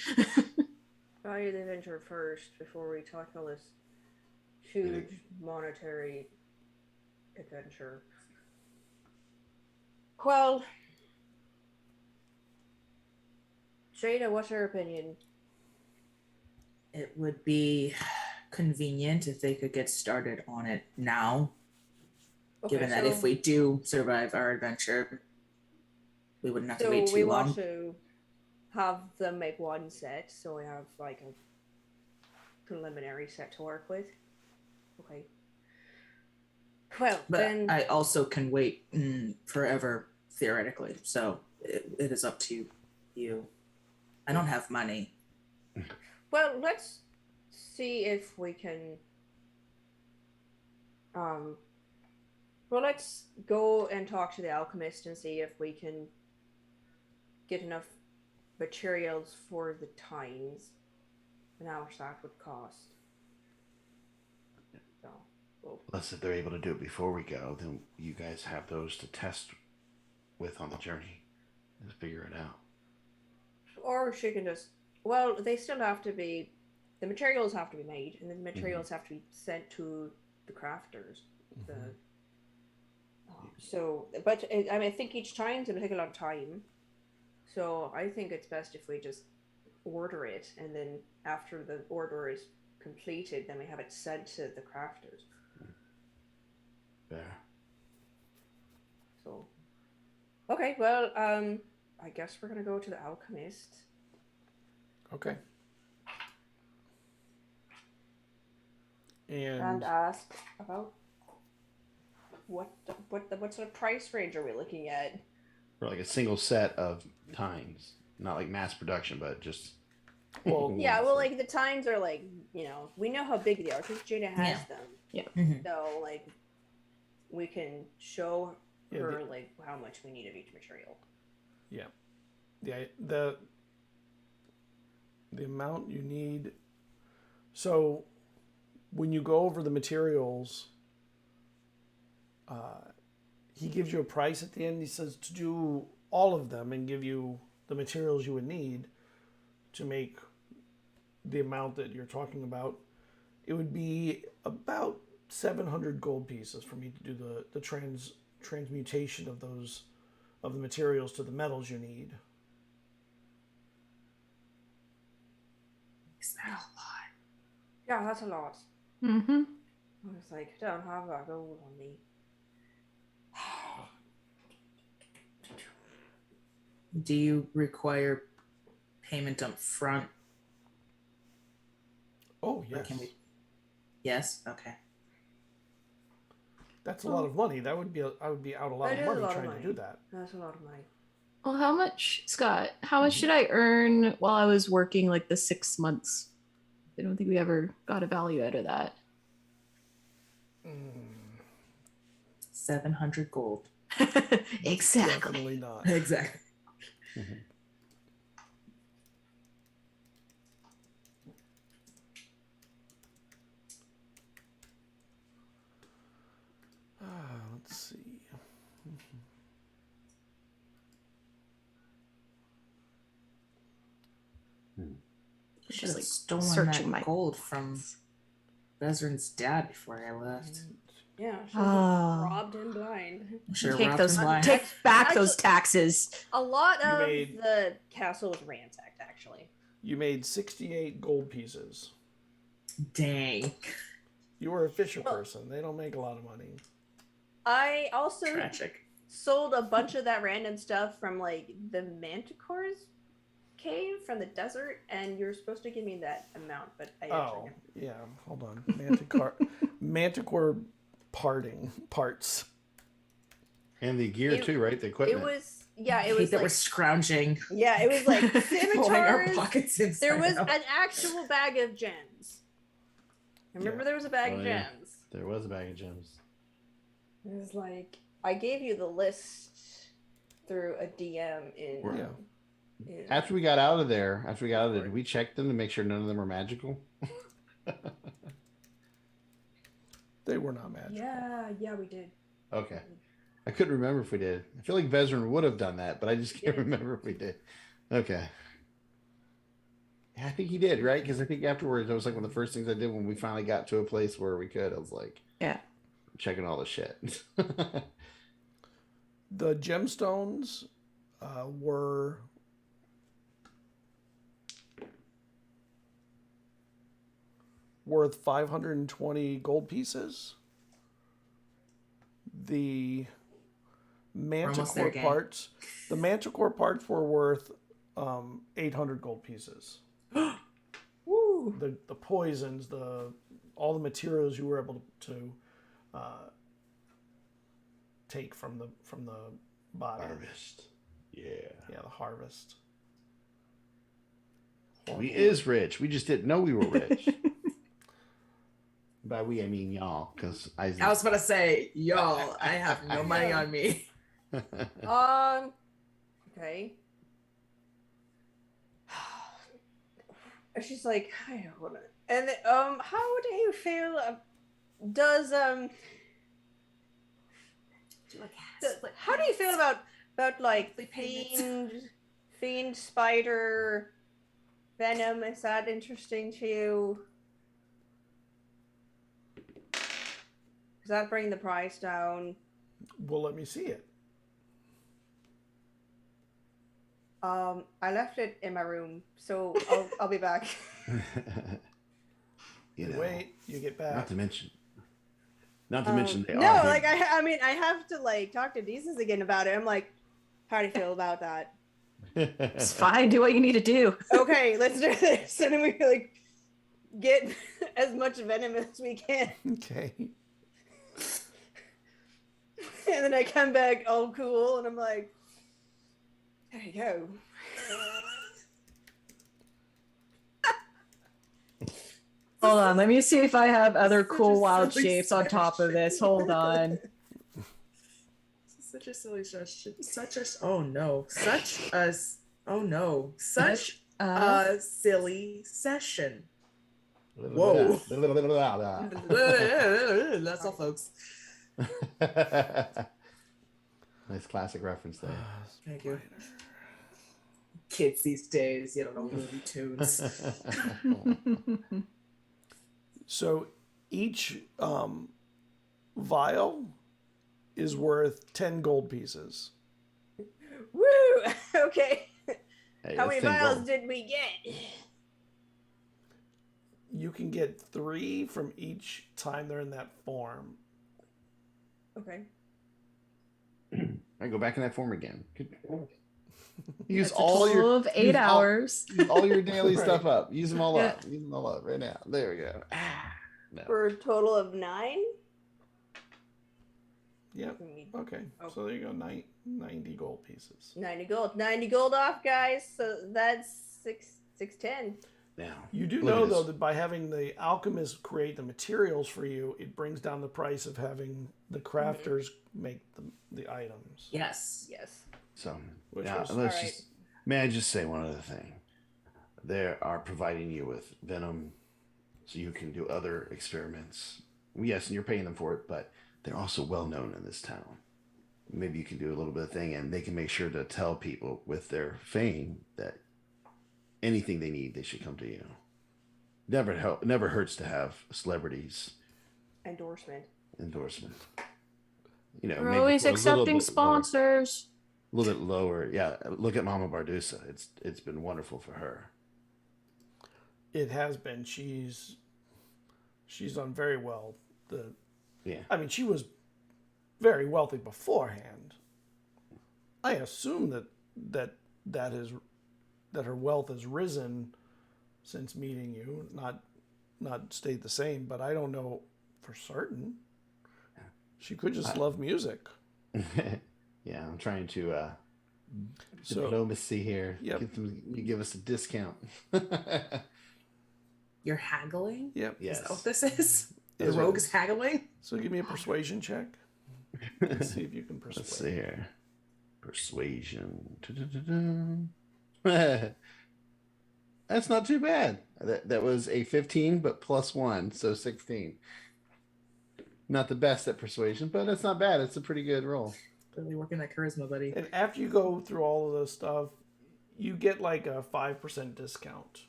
Value the adventure first before we talk all this huge monetary adventure. Well, Jada, what's your opinion? It would be convenient if they could get started on it now, given that if we do survive our adventure, we wouldn't have to wait too we long. want to have them make one set, so we have like a preliminary set to work with. Okay. Well, But then I also can wait forever, theoretically, so it is up to you. I don't have money. well, let's see if we can. Well, let's go and talk to the alchemist and see if we can get enough materials for the tines and how much that would cost. So, well, Unless if they're able to do it before we go, then you guys have those to test with on the journey and figure it out. or she can just. Well, they still have to be. The materials have to be made, and the materials have to be sent to the crafters. So, but I mean, I think each time's gonna take a lot of time. So I think it's best if we just order it, and then after the order is completed, then we have it sent to the crafters. Fair. So, okay, well, I guess we're gonna go to the alchemist. Okay. And ask about what sort of price range are we looking at? For like a single set of tines, not like mass production, but just. Well, Yeah, well, like the times are like, we know how big they are because Jada has them. Yeah. So like, we can show Yeah, her like how much we need of each material. Yeah. The amount you need. So when you go over the materials, he gives you a price at the end. He says to do all of them and give you the materials you would need to make the amount that you're talking about. it would be about 700 gold pieces for me to do the transmutation of the materials to the metals you need. Is that a lot? Yeah, that's a lot. Mm-hmm. I was like, I don't have that gold on me. Do you require payment up front? Oh, Or yes. can we... Yes? Okay. That's a lot of money. I would be out a lot That of is a money lot of trying money. to do that. That's a lot of money. Well, how much, Scott? How much did I earn while I was working like the 6 months? I don't think we ever got a value out of that. 700 gold. Exactly. Definitely not. Exactly. Let's see. Should Just, have like, stolen searching that my gold from Bezran's dad before I left. Yeah, she Oh. robbed him blind. Should have Take robbed those. him blind. Take back Actually- those taxes. A lot You of made- the castle was ransacked, actually. You made 68 gold pieces. Dang. You were a fisher Well- person. They don't make a lot of money. I also Tragic. sold a bunch of that random stuff from like the Manticore's cave from the desert, and you're supposed to give me that amount, but I Oh, actually yeah. Hold on. Manticore parts. And the gear It- too, right? The it equipment. was yeah, I it hate was that like we're scrounging. yeah, it was like Pulling our scimitars. pockets inside There was out. an actual bag of gems. Remember, Yeah. there was a bag Oh, of yeah. gems. There was a bag of gems. It was like I gave you the list through a DM in. Yeah. in After we got out of there, did we check them to make sure none of them were magical? They were not magical. yeah, we did. Okay. I couldn't remember if we did. I feel like Vezran would have done that, but I just can't Yeah. remember if we did. Okay. Yeah, I think he did, right? Because I think afterwards, that was like one of the first things I did when we finally got to a place where we could. I was like, Yeah. checking all the shit. The gemstones were worth 520 gold pieces. The almost there, manticore gang. parts, were worth 800 gold pieces. Woo! The poisons, all the materials you were able to take from the body. Harvest. Yeah. Yeah, the harvest. We is rich. We just didn't know we were rich. By we, I mean y'all, because I was about to say, y'all, I have no money on me. Okay. She's like, I don't wanna. And how do you feel? How do you feel about like fiend spider venom? Is that interesting to you? Does that bring the price down? Well, let me see it. I left it in my room, so I'll be back. You know, Wait, you get back. not to mention they No, are like hidden. I mean, I have to like talk to Jesus again about it. I'm like, how do you feel about that? It's fine. Do what you need to do. Okay, let's do this, and then we like get as much venom as we can, Okay. and then I come back all cool, and I'm like, there you go. Hold on. Let me see if I have other Such a cool wild silly shapes on top of this. Hold on. Such a silly session. Such a silly session. Whoa. That's all, folks. Nice classic reference there. Thank you. Kids these days, you don't know Looney Tunes. So each vial is worth 10 gold pieces. Woo! Okay. Hey, How that's many 10 vials gold. did we get? You can get 3 from each time they're in that form. Okay. I go back in that form again. Use That's a all total your of 8 use all- hours. use all your daily Right. stuff up. Use them all Yeah. up. Use them all up right now. There we go. No. For a total of 9? Yep. Okay. So there you go. 90 gold pieces. 90 gold. 90 gold off, guys. So that's 610. Now You do look know, at though, this. that by having the alchemist create the materials for you, it brings down the price of having the crafters make the items. Yes. Yes. So Which now was- let's Alright. just. May I just say one other thing? They are providing you with venom, so you can do other experiments. Yes, and you're paying them for it, but they're also well known in this town. Maybe you can do a little bit of thing, and they can make sure to tell people with their fame that anything they need, they should come to you. Never hurts to have celebrities Endorsement. endorsement. You know, We're maybe always a little accepting bit lower. sponsors. A little bit lower. Yeah, look at Mama Bardusa. It's been wonderful for her. It has been. She's done very well. Yeah. I mean, she was very wealthy beforehand. I assume that her wealth has risen since meeting you, not stayed the same, but I don't know for certain. She could just love music. Yeah, I'm trying to So diplomacy here. Yep. You give us a discount. You're haggling? yep. Yes. Is that what this is? The Yes, rogue it is is. haggling? So give me a persuasion check. Let's see if you can persuade. Let's see here. Persuasion. That's not too bad. That was a 15, but plus 1, so 16. Not the best at persuasion, but it's not bad. It's a pretty good roll. Really working that charisma, buddy. And after you go through all of this stuff, you get like a 5% discount.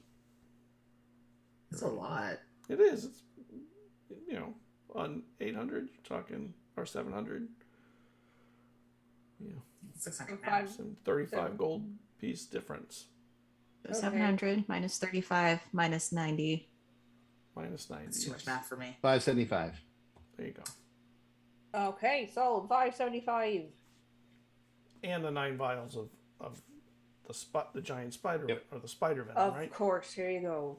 That's a lot. It is. It's, on 800, you're talking, or 700. Yeah, 600. some 35 gold piece difference. Okay. 700 minus 35 minus 90. Minus 90. That's too much math for me. 575. There you go. Okay, sold. 575. And the 9 vials of the giant spider, Yep. or the spider venom, Of right? course. Here you go.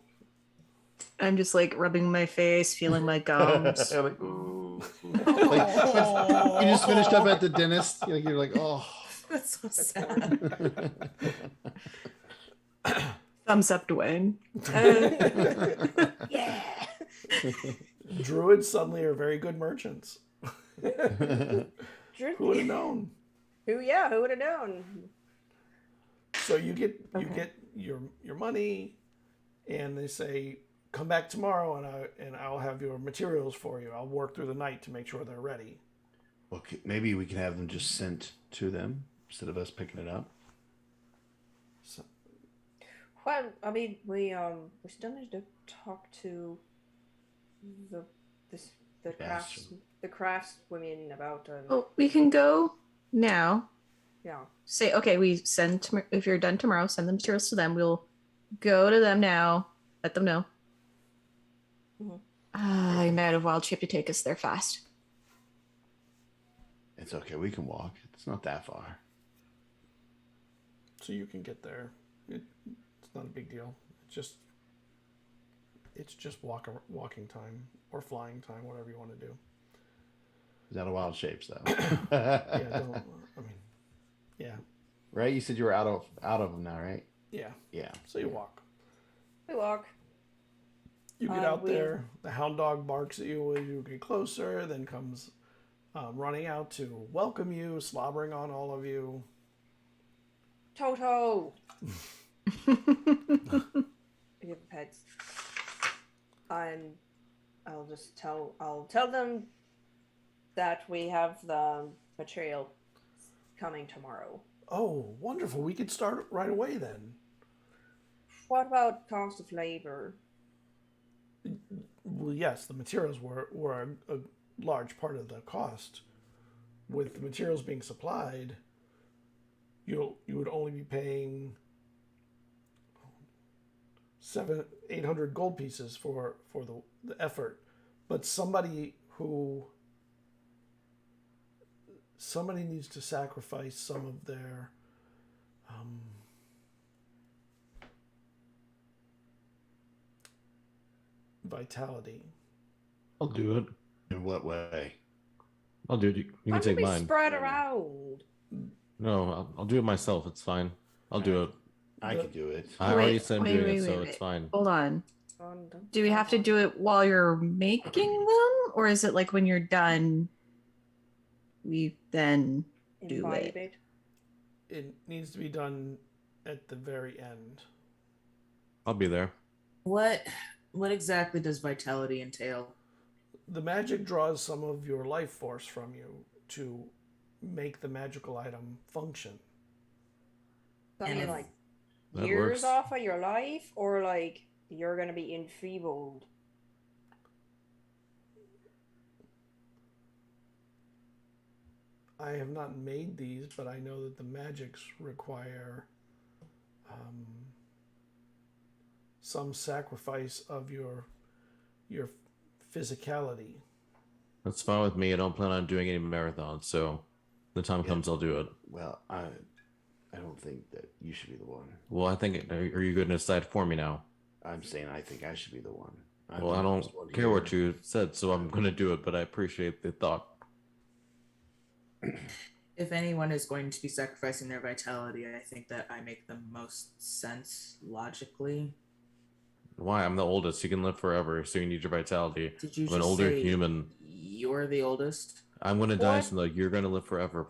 I'm just like rubbing my face, feeling my gums. Like, ooh. Like, you just finished up at the dentist. You're like, oh. That's so sad. Thumbs up, Dwayne. Yeah. Druids suddenly are very good merchants. Who would have known? Who would have known? So you get Okay. your money, and they say, come back tomorrow, and I'll have your materials for you. I'll work through the night to make sure they're ready. Well, maybe we can have them just sent to them instead of us picking it up. So, Well, I mean, we still need to talk to the crafts women about Well, we can go now. yeah. Say, okay, we send, if you're done tomorrow, send the materials to them. We'll go to them now, let them know. Mhm. I might have wild shape to take us there fast. It's okay. We can walk. It's not that far. so you can get there. It's not a big deal. It's just walking time or flying time, whatever you want to do. Is that a wild shapes though? Yeah, yeah, Right? You said you were out of them now, right? yeah. Yeah. So you walk. We walk. You get out we- there. The hound dog barks at you as you get closer. Then comes running out to welcome you, slobbering on all of you. Toto. Give pets. And I'll tell them that we have the material coming tomorrow. Oh, wonderful! We could start right away then. What about cost of labor? Well, yes, the materials were a large part of the cost. With the materials being supplied, you would only be paying 800 gold pieces for the effort. But somebody needs to sacrifice some of their vitality. I'll do it. In what way? I'll do it. You Why can don't take we mine. spread around? No, I'll do it myself. It's fine. I'll do it. I can do it. I already Wait, said I'm wait, doing wait, it, so wait, it's fine. Hold on. Do we have to do it while you're making them, or is it like when you're done, we then do Imbibe it? It needs to be done at the very end. I'll be there. What exactly does vitality entail? The magic draws some of your life force from you to make the magical item function. I And mean, if like that years works. off of your life, or like you're gonna be enfeebled. I have not made these, but I know that the magics require some sacrifice of your physicality. That's fine with me. I don't plan on doing any marathons, so the time comes, I'll do it. Well, I don't think that you should be the one. Well, I think. Are you going to decide for me now? I'm saying I think I should be the one. Well, I don't care what you said, so I'm going to do it. But I appreciate the thought. If anyone is going to be sacrificing their vitality, I think that I make the most sense logically. Why? I'm the oldest. You can live forever, so you need your vitality. Did you I'm an just older say human. you're the oldest? I'm going to die, What? so like you're going to live forever,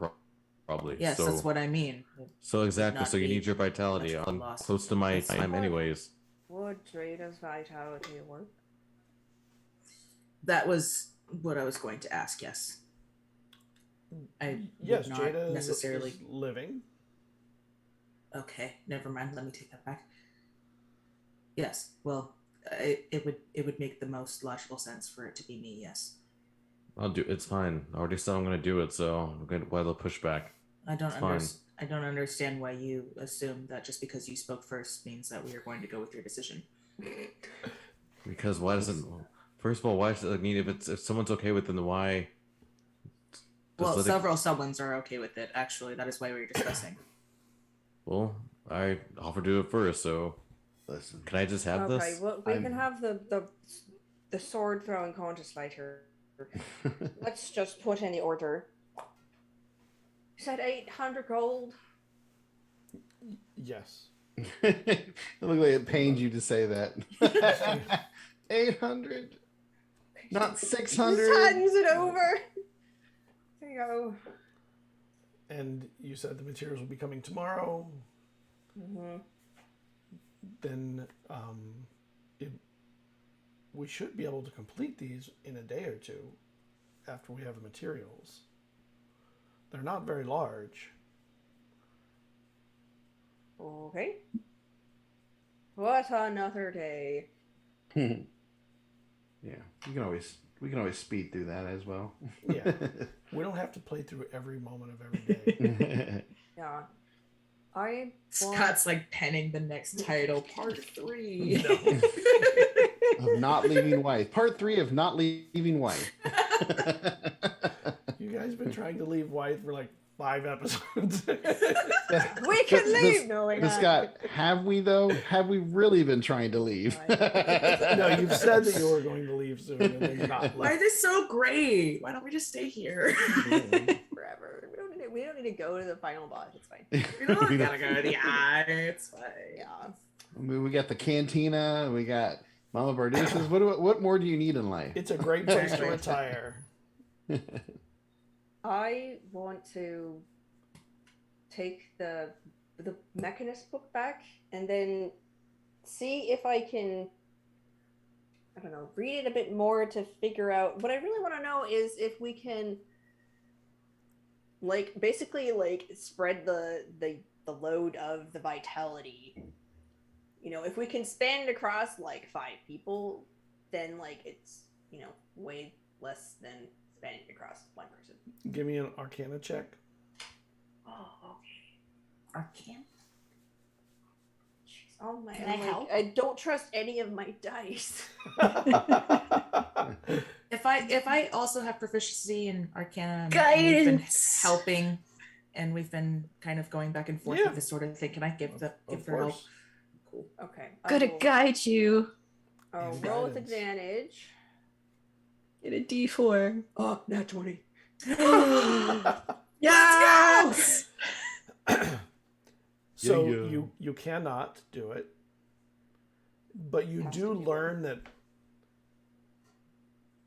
probably. Yes, so, that's what I mean. So exactly. not So you be need your vitality. much of a I'm loss. close to my That's time, fine. anyways. Would Jada's vitality work? That was what I was going to ask. Yes. I Yes, would not Jada necessarily. is living. Okay, never mind. Let me take that back. Yes. Well, it would make the most logical sense for it to be me. Yes. I'll do. It's fine. I already said I'm going to do it, so I'm going to why the pushback. I don't It's fine. I don't understand why you assume that just because you spoke first means that we are going to go with your decision. Because why doesn't? First of all, why does it mean if someone's okay with it, then why? Well, let it- several someones are okay with it. Actually, that is why we were discussing. Well, I offered to do it first, so Listen, can I just have Okay, this? well, we I'm- can have the sword throwing contest later. Let's just put in the order. You said 800 gold. Yes. it looked like it pained you to say that. 800, not 600. Just hands it over. There you go. And you said the materials will be coming tomorrow. Mm-hmm. Then we should be able to complete these in a day or two after we have the materials. They're not very large. Okay. What another day. Yeah, we can always speed through that as well. Yeah. We don't have to play through every moment of every day. Yeah. I want... Scott's like penning the next title, part 3. Of not leaving wife. Part 3 of not leaving wife. You guys have been trying to leave White for like 5 episodes. We can leave! No, we're But not. Scott, have we though? Have we really been trying to leave? No, you've said that you were going to leave soon and then not Why are left. they so great? Why don't we just stay here? Forever. We don't need to go to the final boss. It's fine. We don't gotta go to the eye. It's fine. Yeah. I mean, we got the cantina. We got Mama Barduces. What more do you need in life? It's a great place to retire. I want to take the Mechanist book back and then see if I can, I don't know, read it a bit more to figure out. What I really want to know is if we can, like, basically, like, spread the load of the vitality. You know, if we can span it across like 5 people, then like it's way less than spanning across one person. Give me an Arcana check. Oh, okay. Arcane. Jeez, oh my! Can I help? I don't trust any of my dice. If I also have proficiency in Arcana, and we've been Guidance. helping, and we've been kind of going back and forth Yeah. with this sort of thing, can I give Of her help? course. Cool. Okay. Gonna guide you. I'll And roll with guidance. advantage. Get a D4. Oh, nat 20. Yes. So Yeah. you cannot do it, but you Has do to be learn that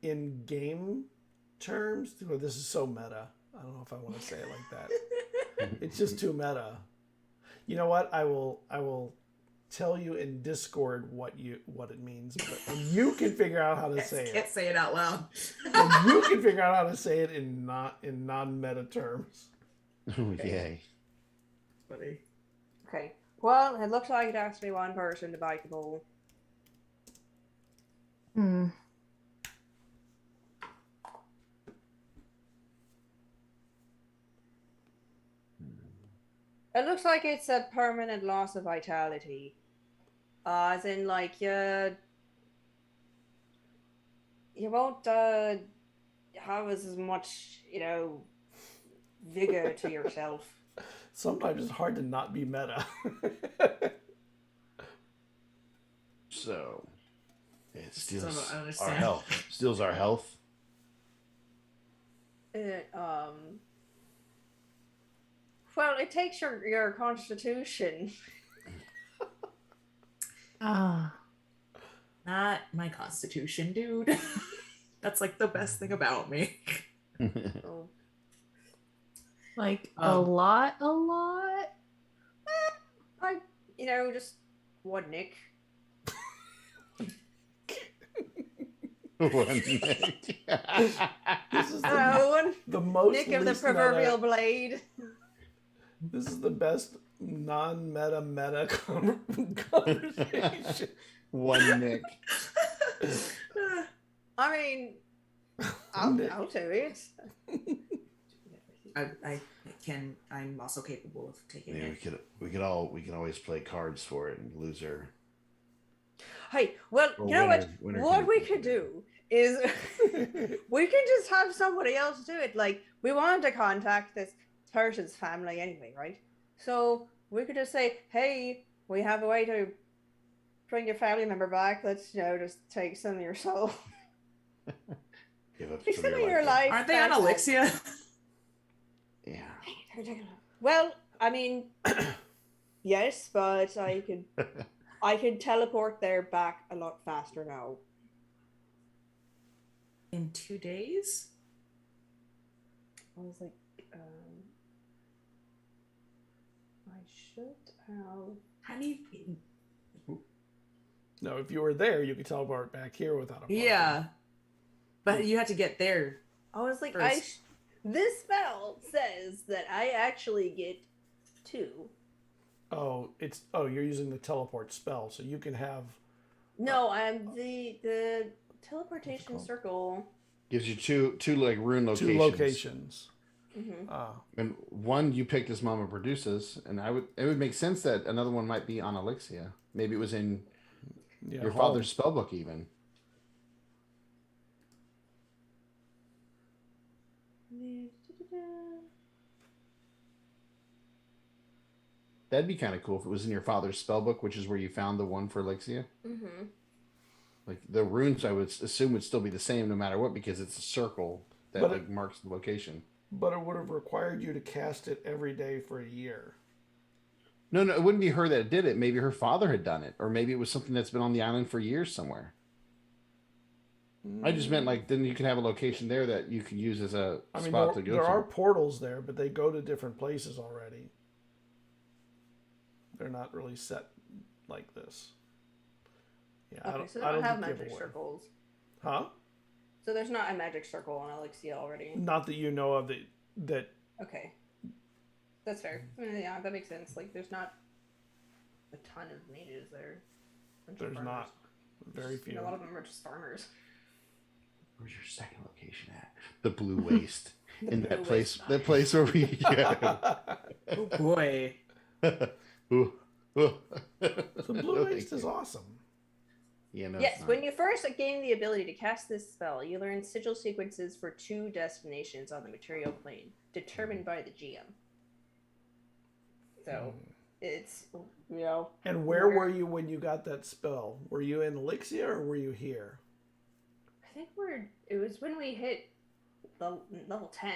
in game terms, well, this is so meta. I don't know if I want to say it like that. It's just too meta. You know what? I will tell you in Discord what it means, and you can figure out how to say Can't it. say it out loud. And you can figure out how to say it in non-meta terms. Oh, yay. Funny. Okay. Well, it looks like it has to be one person to bite the ball. Hmm. It looks like it's a permanent loss of vitality. As in, like, you won't have as much, vigor to yourself. Sometimes it's hard to not be meta. So it Still steals don't our understand. health. Steals our health. Well, it takes your constitution. Ah. Not my constitution, dude. That's like the best thing about me. Oh. Like a lot. Just one nick. One nick. This is One the most nick of the least proverbial meta. blade. This is the best non-meta conversation. One nick. I mean, I'll do it. I'm also capable of taking Yeah, it. we can always play cards for it and loser. Hey, well, Or you know winner what can we do could it. do is we can just have somebody else do it. Like, we wanted to contact this person's family anyway, right? So we could just say, hey, we have a way to bring your family member back. Let's, just take some of your soul. Give up Take some of your life. Aren't they on back. Elixia? Yeah. Well, I mean, yes, but I could teleport there back a lot faster now. In 2 days? I was like, I should have. How do you? No, if you were there, you could teleport back here without a problem. Yeah, but you had to get there. I was like, First. this spell says that I actually get 2. You're using the teleport spell, so you can have. No, I'm the teleportation called? circle. Gives you two like rune locations. 2 locations. Mm-hmm. And one you picked as Mama produces, and it would make sense that another one might be on Elixia. Maybe it was in your father's spellbook even. That'd be kind of cool if it was in your father's spellbook, which is where you found the one for Elixia. Mm-hmm. Like the runes, I would assume would still be the same no matter what, because it's a circle that But marks the location. But it would have required you to cast it every day for a year. No, it wouldn't be her that did it. Maybe her father had done it, or maybe it was something that's been on the island for years somewhere. I just meant like then you could have a location there that you could use as a spot to go there to. are portals there, but they go to different places already. They're not really set like this. Yeah, Okay, so they don't have magic circles. Huh? So there's not a magic circle on Elixia already. Not that you know of that. Okay. That's fair. I mean, yeah, that makes sense. Like, there's not a ton of mages there. There's not. Very few. A lot of them are just farmers. Where's your second location at? The Blue Waste. In Blue that place, Waste. that place where we. Yeah. Oh boy. Ooh. Ooh. The Blue Waste is awesome. Yeah, no, Yes, it's not. when you first gain the ability to cast this spell, you learn sigil sequences for 2 destinations on the material plane, determined by the GM. So, it's, you know... And where were you when you got that spell? Were you in Elixia or were you here? I think it was when we hit the level 10.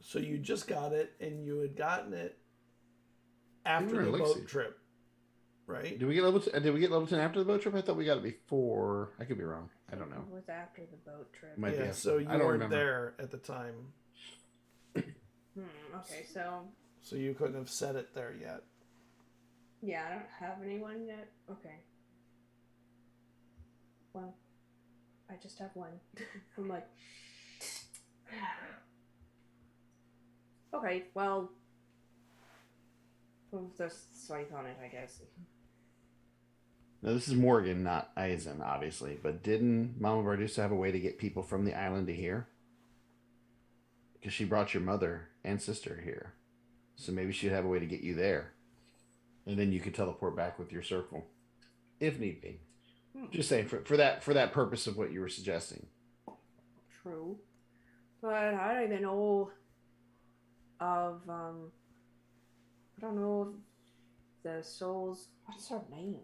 So you just got it, and you had gotten it We after were in the Elixia. boat trip, right? Did we get level? Did we get level 10 after the boat trip? I thought we got it before. I could be wrong. I don't know. It was after the boat trip. Might be Yeah, after. so you I don't weren't remember. there at the time, Okay, so... so you couldn't have said it there yet. Yeah, I don't have anyone yet. Okay. Well, I just have one. I'm like... Okay, well... We'll just swipe on it, I guess. Now this is Morgan, not Eizen, obviously. But didn't Mama Bardusa have a way to get people from the island to here? Because she brought your mother and sister here, so maybe she'd have a way to get you there, and then you could teleport back with your circle, if need be. Just saying for that purpose of what you were suggesting. True. But I don't even know of, I don't know if the soul's... What's her name?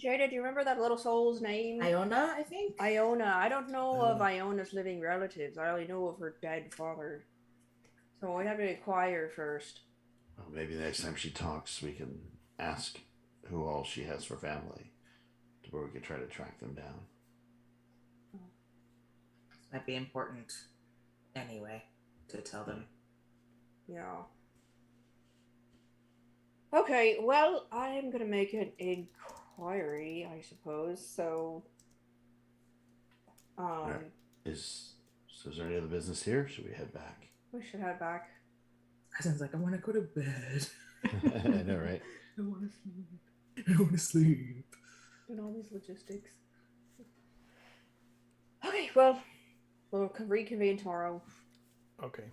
Jada, do you remember that little soul's name? Iona, I think. Iona. I don't know of Iona's living relatives. I only know of her dead father. So we have to inquire first. Well, maybe next time she talks, we can ask who all she has for family, to where we could try to track them down. This might be important anyway to tell them. Yeah. Okay, well, I'm gonna make an inquiry, I suppose. So, Right. Is there any other business here? Should we head back? we should head back. Sounds like I want to go to bed. I know, right? I want to sleep. I want to sleep. And all these logistics. Okay, well, we'll reconvene tomorrow. Okay.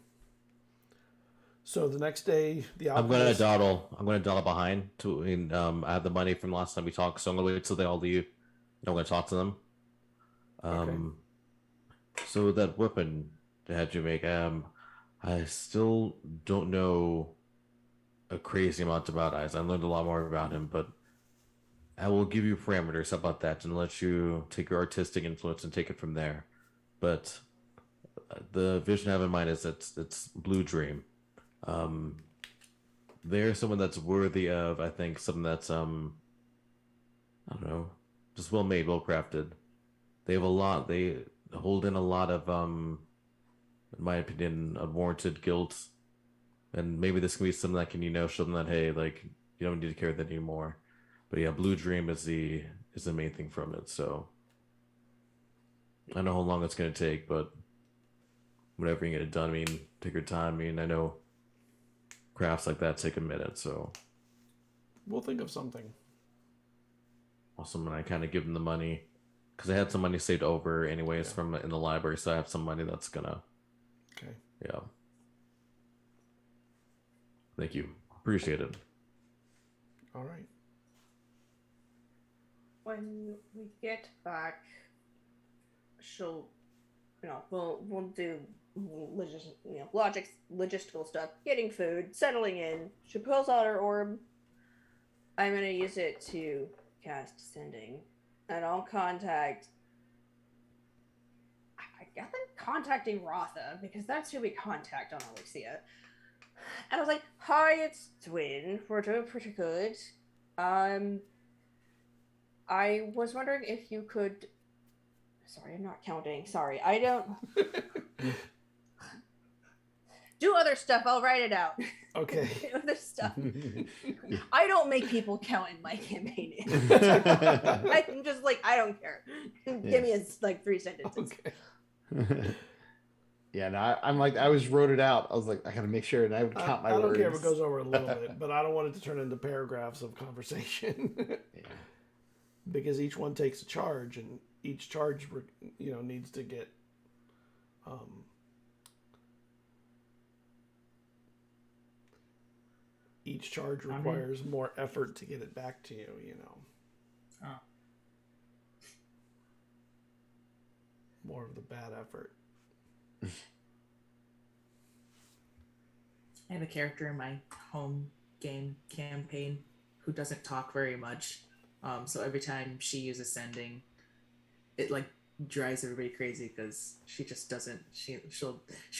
So the next day, the I'm gonna alchemist... dawdle behind to. And, I have the money from last time we talked, so I'm gonna wait till they all leave. And I'm gonna talk to them. Okay. So that weapon they had you make, I still don't know a crazy amount about Eizen. I learned a lot more about him, but I will give you parameters. How about that? And let you take your artistic influence and take it from there. But the vision I have in mind is it's Blue Dream. They're someone that's worthy of, I think, something that's I don't know, just well made, well crafted. They have a lot. They hold in a lot of in my opinion, unwarranted guilt. And maybe this can be something that can, show them that, hey, like, you don't need to carry that anymore. But yeah, Blue Dream is the main thing from it. So I don't know how long it's gonna take, but whatever you get it done, I mean, take your time. I mean, I know crafts like that take a minute, so We'll think of something. awesome. And I kind of give them the money because I had some money saved over anyways from in the library, so I have some money that's gonna. Okay. Yeah. Thank you. Appreciate it. All right. When we get back, she'll, we'll do logistical stuff, getting food, settling in. She pulls out her orb. I'm gonna use it to cast sending, and I'll contact. I guess I'm contacting Rotha because that's who we contact on Elixia. And I was like, "Hi, it's Twin. We're doing pretty good. I was wondering if you could." Sorry, I'm not counting. Sorry, I don't. Do other stuff. I'll write it out. Okay. Do other stuff. I don't make people count in my campaign. I'm just like, I don't care. Give me 3 sentences. Okay. Yeah, no, I'm like, I was wrote it out. I was like, I gotta make sure, and I would count my I don't words. care if it goes over a little bit, but I don't want it to turn into paragraphs of conversation. Yeah. because each one takes a charge, and each charge, needs to get each charge requires more effort to get it back to you. Oh. More of the bad effort. I have a character in my home game campaign who doesn't talk very much. So every time she uses sending, it like drives everybody crazy because she just doesn't. She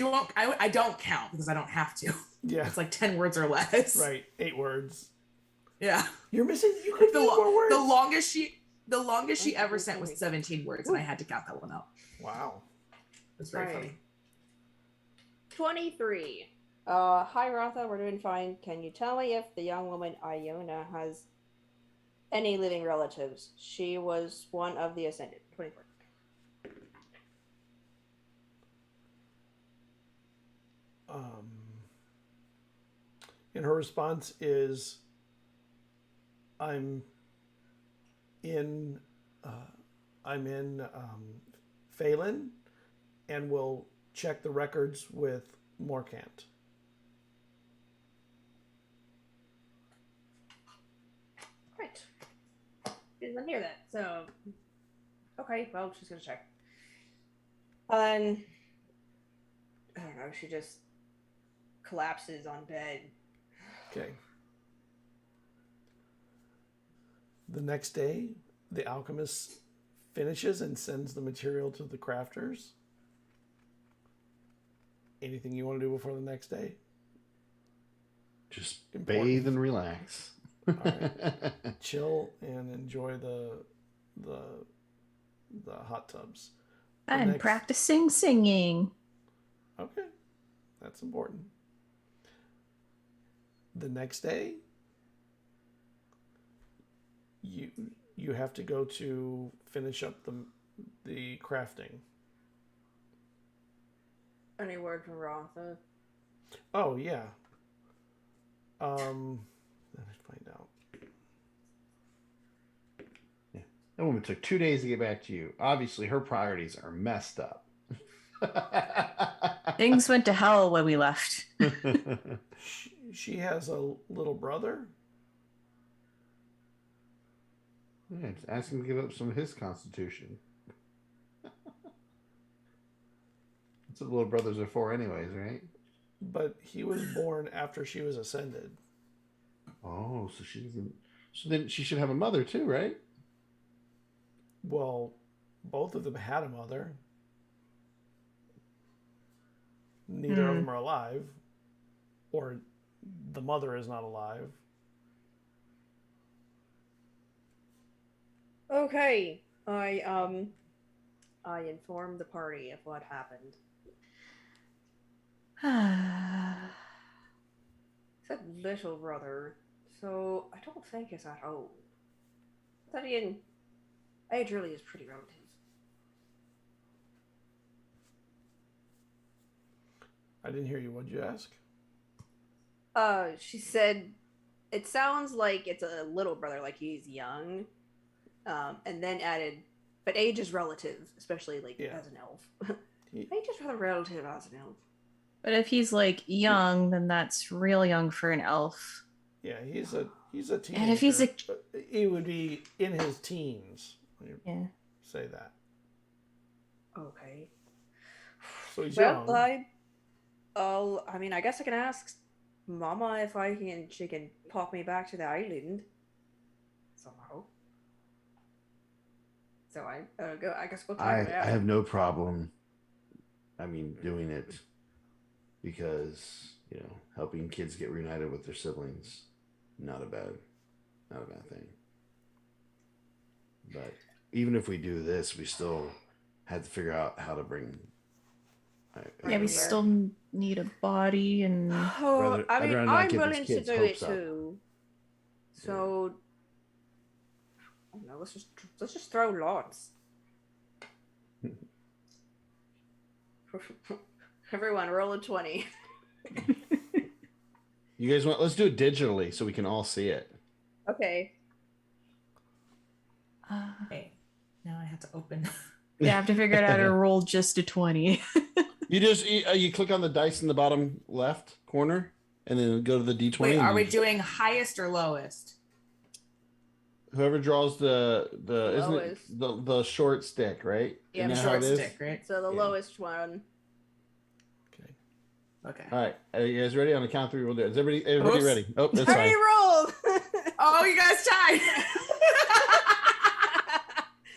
won't. I don't count because I don't have to. Yeah, It's like 10 words or less. right. 8 words. Yeah. You're missing. You could need more words. The longest she ever sent was 17 words, and I had to count that one out. Wow. It's very Right. funny. 23. Hi Rotha, we're doing fine. Can you tell me if the young woman Iona has any living relatives? She was one of the Ascended. 24. And her response is, I'm in Phelan, and will check the records with Morkant. Right. Didn't hear that. So, okay. Well, she's gonna check. I don't know. She just collapses on bed. Okay. The next day, the alchemist finishes and sends the material to the crafters. Anything you want to do before the next day? Just Important. bathe and relax. All right. Chill and enjoy the hot tubs. The I'm next- practicing singing. Okay, that's important. The next day, you have to go to finish up the crafting. Any word from Rotha? Oh yeah. Let me find out. That woman took 2 days to get back to you. Obviously, her priorities are messed up. Things went to hell when we left. She has a little brother. Yeah, just ask him to give up some of his constitution. That's what little brothers are for, anyways, right? But he was born after she was ascended. Oh, so she doesn't. So then she should have a mother too, right? Well, both of them had a mother. Neither of them are alive, or the mother is not alive. Okay. I informed the party of what happened. Said little brother, so I don't think he's at home. Then again, age really is pretty relative. I didn't hear you. What'd you ask? She said, it sounds like it's a little brother, like he's young. And then added, but age is relative, especially like as an elf. Age is rather relative as an elf. But if he's like young, then that's real young for an elf. Yeah, he's a teenager. And if he's a he would be in his teens. Yeah. Say that. Okay. So he's young. I mean, I guess I can ask Mama if she can pop me back to the island somehow. So I guess we'll try it out. I have no problem. Doing it because helping kids get reunited with their siblings, not a bad thing. But even if we do this, we still had to figure out how to bring. we still need a body and. Oh, I'd rather not I'm get willing these to kids' do it hopes up. too. So, I don't know. Let's just throw lots. Everyone, roll a 20. You guys want? Let's do it digitally so we can all see it. Okay. Okay. Now I have to open. You have to figure out how to roll just a 20. You click on the dice in the bottom left corner, and then go to the D20. Wait, and are we you- doing highest or lowest? Whoever draws the isn't Lowest. it the short stick, right? Yeah, Isn't The that how short it is? stick, right? So the Yeah. lowest one. Okay. Okay. All right, are you guys ready? On the count of 3, we'll do it. Is everybody Oops. ready? Oh, that's I already fine. rolled. Oh, you guys tied.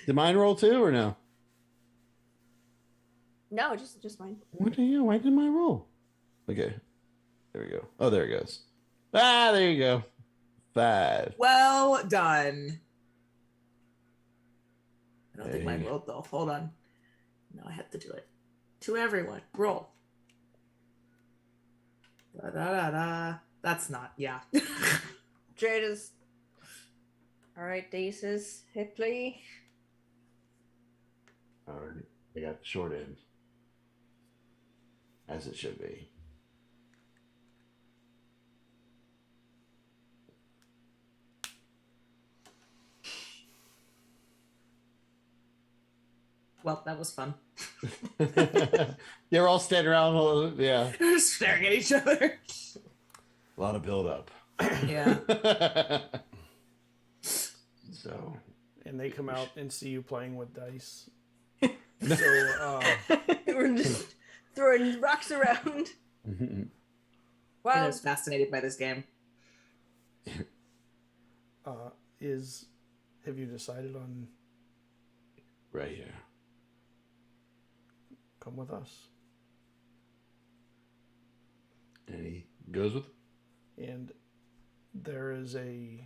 Did mine roll too, or no? No, just mine. What the hell? Why did mine roll? Okay, there we go. Oh, there it goes. Ah, there you go. 5. Well done. I don't think mine Hey. rolled though. Hold on. No, I have to do it. To everyone. Roll. Da, da, da, da. That's not, yeah. Jada's. All right, Daces, hit play. All right, I got the short end, as it should be. Well, that was fun. They're all standing around. Yeah, We're staring at each other. a lot of build up. Yeah. So And they come out and see you playing with dice. So, We're just throwing rocks around. I Wow. was fascinated by this game. have you decided on right here. come with us? And he goes with. And there is a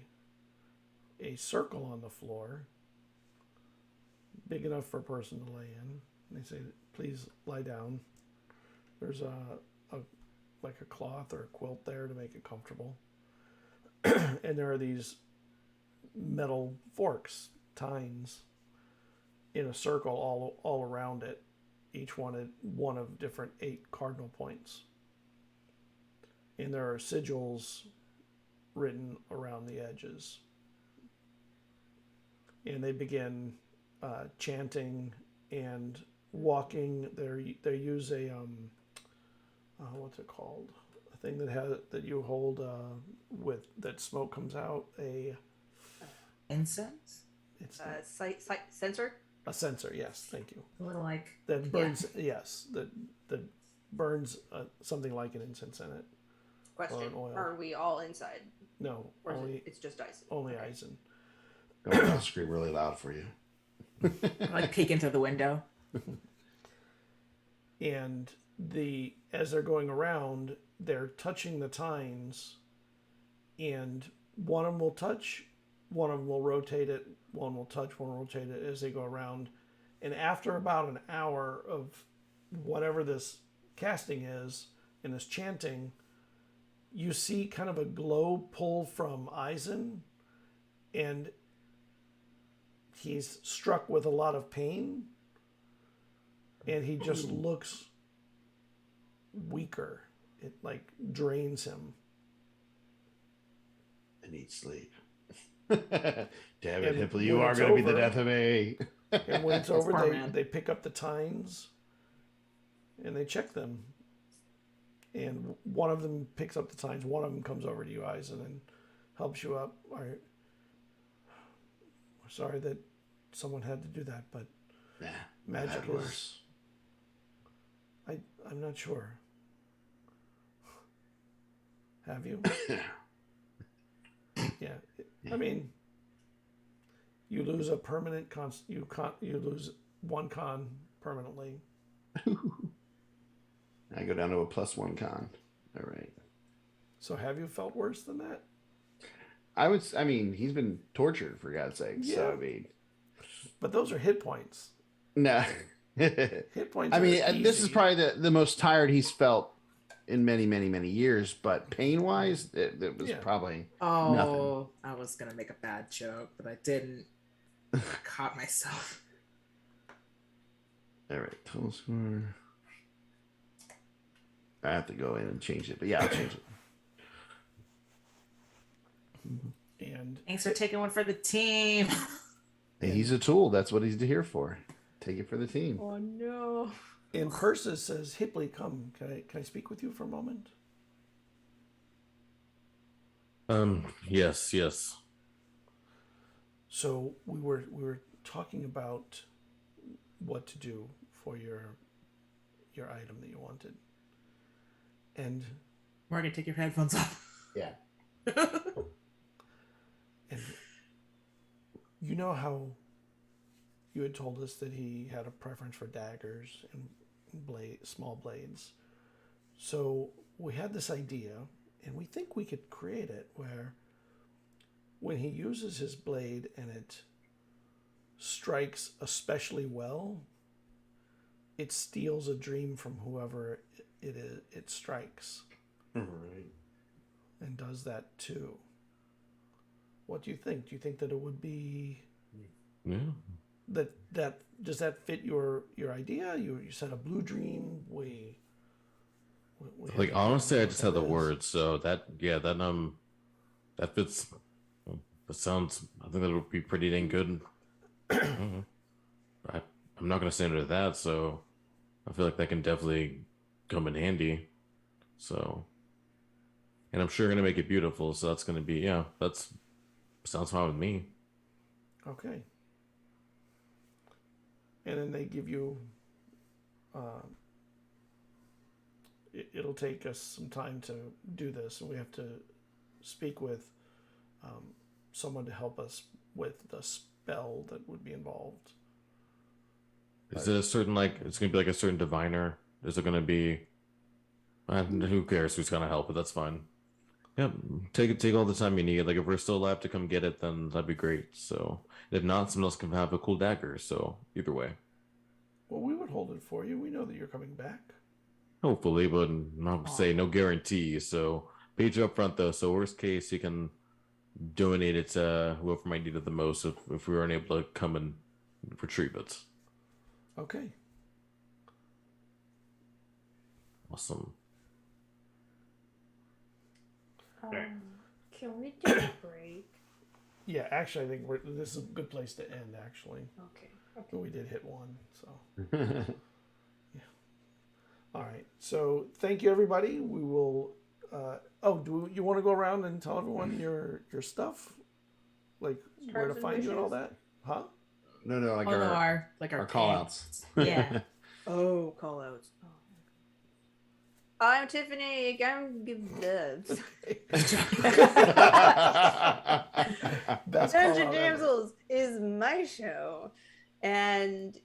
circle on the floor, big enough for a person to lay in. And they say, "Please lie down." There's like a cloth or a quilt there to make it comfortable. And there are these metal forks, tines, in a circle all around it, each one at one of different 8 cardinal points. And there are sigils written around the edges. And they begin chanting and walking. They use a what's it called? A thing that you hold with that smoke comes out. Incense? It's Sensor. a sensor. Yes, thank you. A little like. That burns. Yes, that burns something like an incense in it. Question: an oil. Are we all inside, No, or is only it's just dice? only Okay. Eizen. I'll scream really loud for you. Like peeking through the window. And as they're going around, they're touching the tines, and one of them will touch, one of them will rotate it, one will touch, one will rotate it as they go around. And after about an hour of whatever this casting is and this chanting, you see kind of a glow pull from Eizen, and he's struck with a lot of pain, and he just looks weaker. It like drains him. I need sleep. Damn it, And Hipple, you when are it's going to be the over- death of me. And when it's That's over, poor man. they pick up the tines and they check them. And one of them picks up the tines. One of them comes over to you, Eisen, and helps you up. All right. Sorry that someone had to do that, but Nah, magic I've had is. worse. I'm not sure. Have you? Yeah. I mean, you lose a permanent you lose 1 con permanently. I go down to a +1 con. All right. So have you felt worse than that? I mean, he's been tortured for God's sake. So Yeah. I mean, But those are hit points. no. Hit points. I are mean, this is easy. probably the most tired he's felt in many, many, many years. But pain wise, it was Yeah. probably Oh, nothing. I was gonna make a bad joke, but I didn't. I caught myself. All right. Total score. I have to go in and change it, but yeah, I'll change it. And Thanks for taking one for the team. And he's a tool. That's what he's here for. Take it for the team. Oh no. And Persis says, Hipley, come. Can I speak with you for a moment? Yes. So we were talking about what to do for your item that you wanted. And Morgan, take your headphones off. Yeah. And you know how you had told us that he had a preference for daggers and small blades. So we had this idea, and we think we could create it where when he uses his blade and it strikes especially well, it steals a dream from whoever it strikes. Right. And does that too. What do you think? Do you think that it would be that does that fit your idea? You said a blue dream. We Like honestly, I just had the words, so that fits. That sounds. I think that would be pretty dang good. I'm not gonna say no to that, so I feel like that can definitely come in handy. So, and I'm sure gonna make it beautiful. So that's gonna be that's sounds fine with me. Okay. And then they give you. It'll take us some time to do this, and we have to speak with someone to help us with the spell that would be involved. Is it a certain it's gonna be like a certain diviner? Is it gonna be? Who cares who's gonna help? But that's fine. Yep, take all the time you need. Like if we're still alive to come get it, then that'd be great. So if not, someone else can have a cool dagger. So either way, Well, we would hold it for you. We know that you're coming back. hopefully, but not say no guarantee. So page you up front though. So worst case, you can donate it to whoever might need it the most if we weren't able to come and retrieve it. Okay. Awesome. Can we take a break? Yeah, actually, I think this is a good place to end. Actually, Okay. but we did hit one, so yeah. All right. So thank you, everybody. We will. Do you want to go around and tell everyone your stuff, like where to Terms and find you and all conditions? that? Huh? No, like our call outs. Yeah. Oh, call outs. Oh. I'm Tiffany. Come give dubs. Best Dungeon call out ever. Damsels is my show, and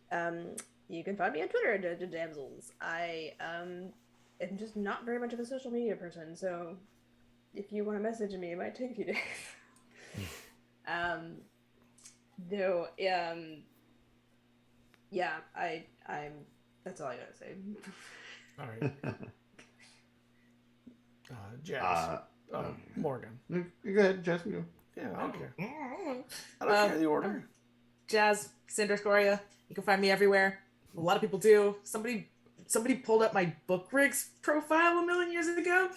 you can find me on Twitter at Dungeon Damsels. I am just not very much of a social media person, so if you want to message me, it might take a few days. Though, yeah, I'm. That's all I gotta say. All right. Jazz. Morgan. Go ahead, Jess. Go. Yeah, I don't care. I don't care the order. Jazz Cinderscoria. You can find me everywhere. A lot of people do. Somebody pulled up my Book Rigs profile a million years ago.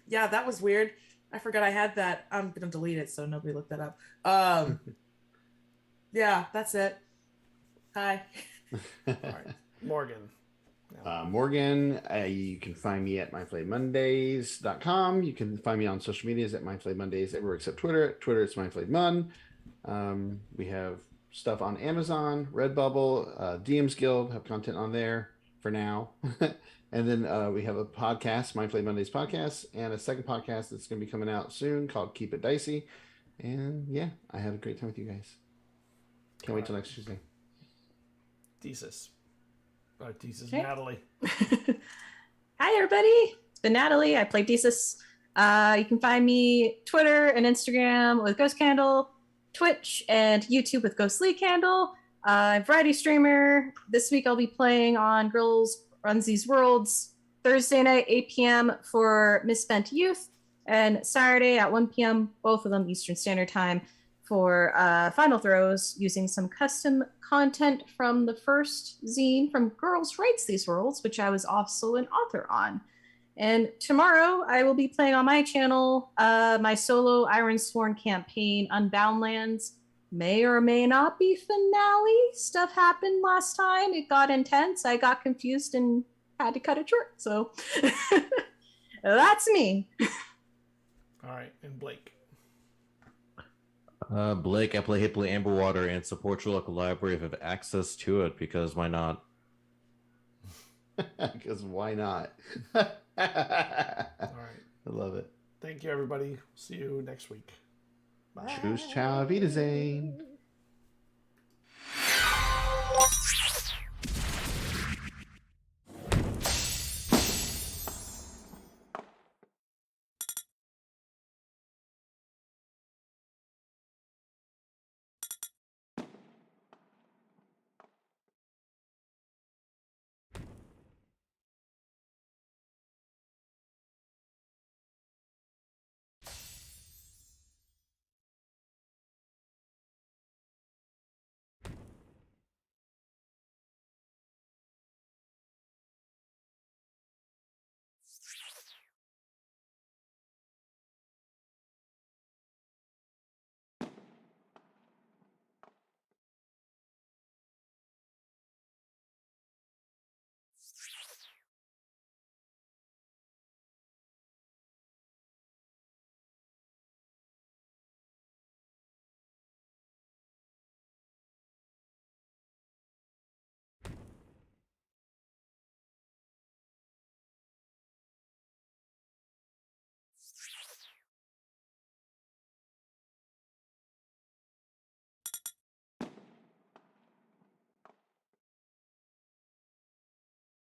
Yeah, that was weird. I forgot I had that. I'm gonna delete it so nobody looked that up. Yeah, that's it. Hi. All right, Morgan. Morgan, you can find me at myflaymondays.com. You can find me on social medias at myflaymondays everywhere except Twitter. At Twitter, it's myflaymun. We have stuff on Amazon, Redbubble, DM's Guild, have content on there for now. And then we have a podcast, My Flay Mondays podcast, and a second podcast that's going to be coming out soon called Keep It Dicey. And yeah, I had a great time with you guys. Can't wait till next Tuesday. Thesis. Thesis, Okay. Natalie. Hi, everybody. It's been Natalie. I play Thesis. You can find me Twitter and Instagram with Ghost Candle, Twitch and YouTube with Ghost Lee Candle. Variety streamer. This week I'll be playing on Girls Runs These Worlds Thursday night, 8 p.m. for Misspent Youth, and Saturday at 1 p.m., both of them Eastern Standard Time, for Final Throws, using some custom content from the first zine from Girls Writes These Worlds, which I was also an author on. And tomorrow I will be playing on my channel my solo Ironsworn campaign, Unbound Lands. may or may not be finale. Stuff happened last time. It got intense. I got confused and had to cut it short. So that's me. All right, and Blake. Blake, I play Hippoly Amberwater and support your local library if I have access to it, because why not? Because why not? All right. I love it. Thank you, everybody. See you next week. Bye. Tschüss, ciao, Wiedersehen.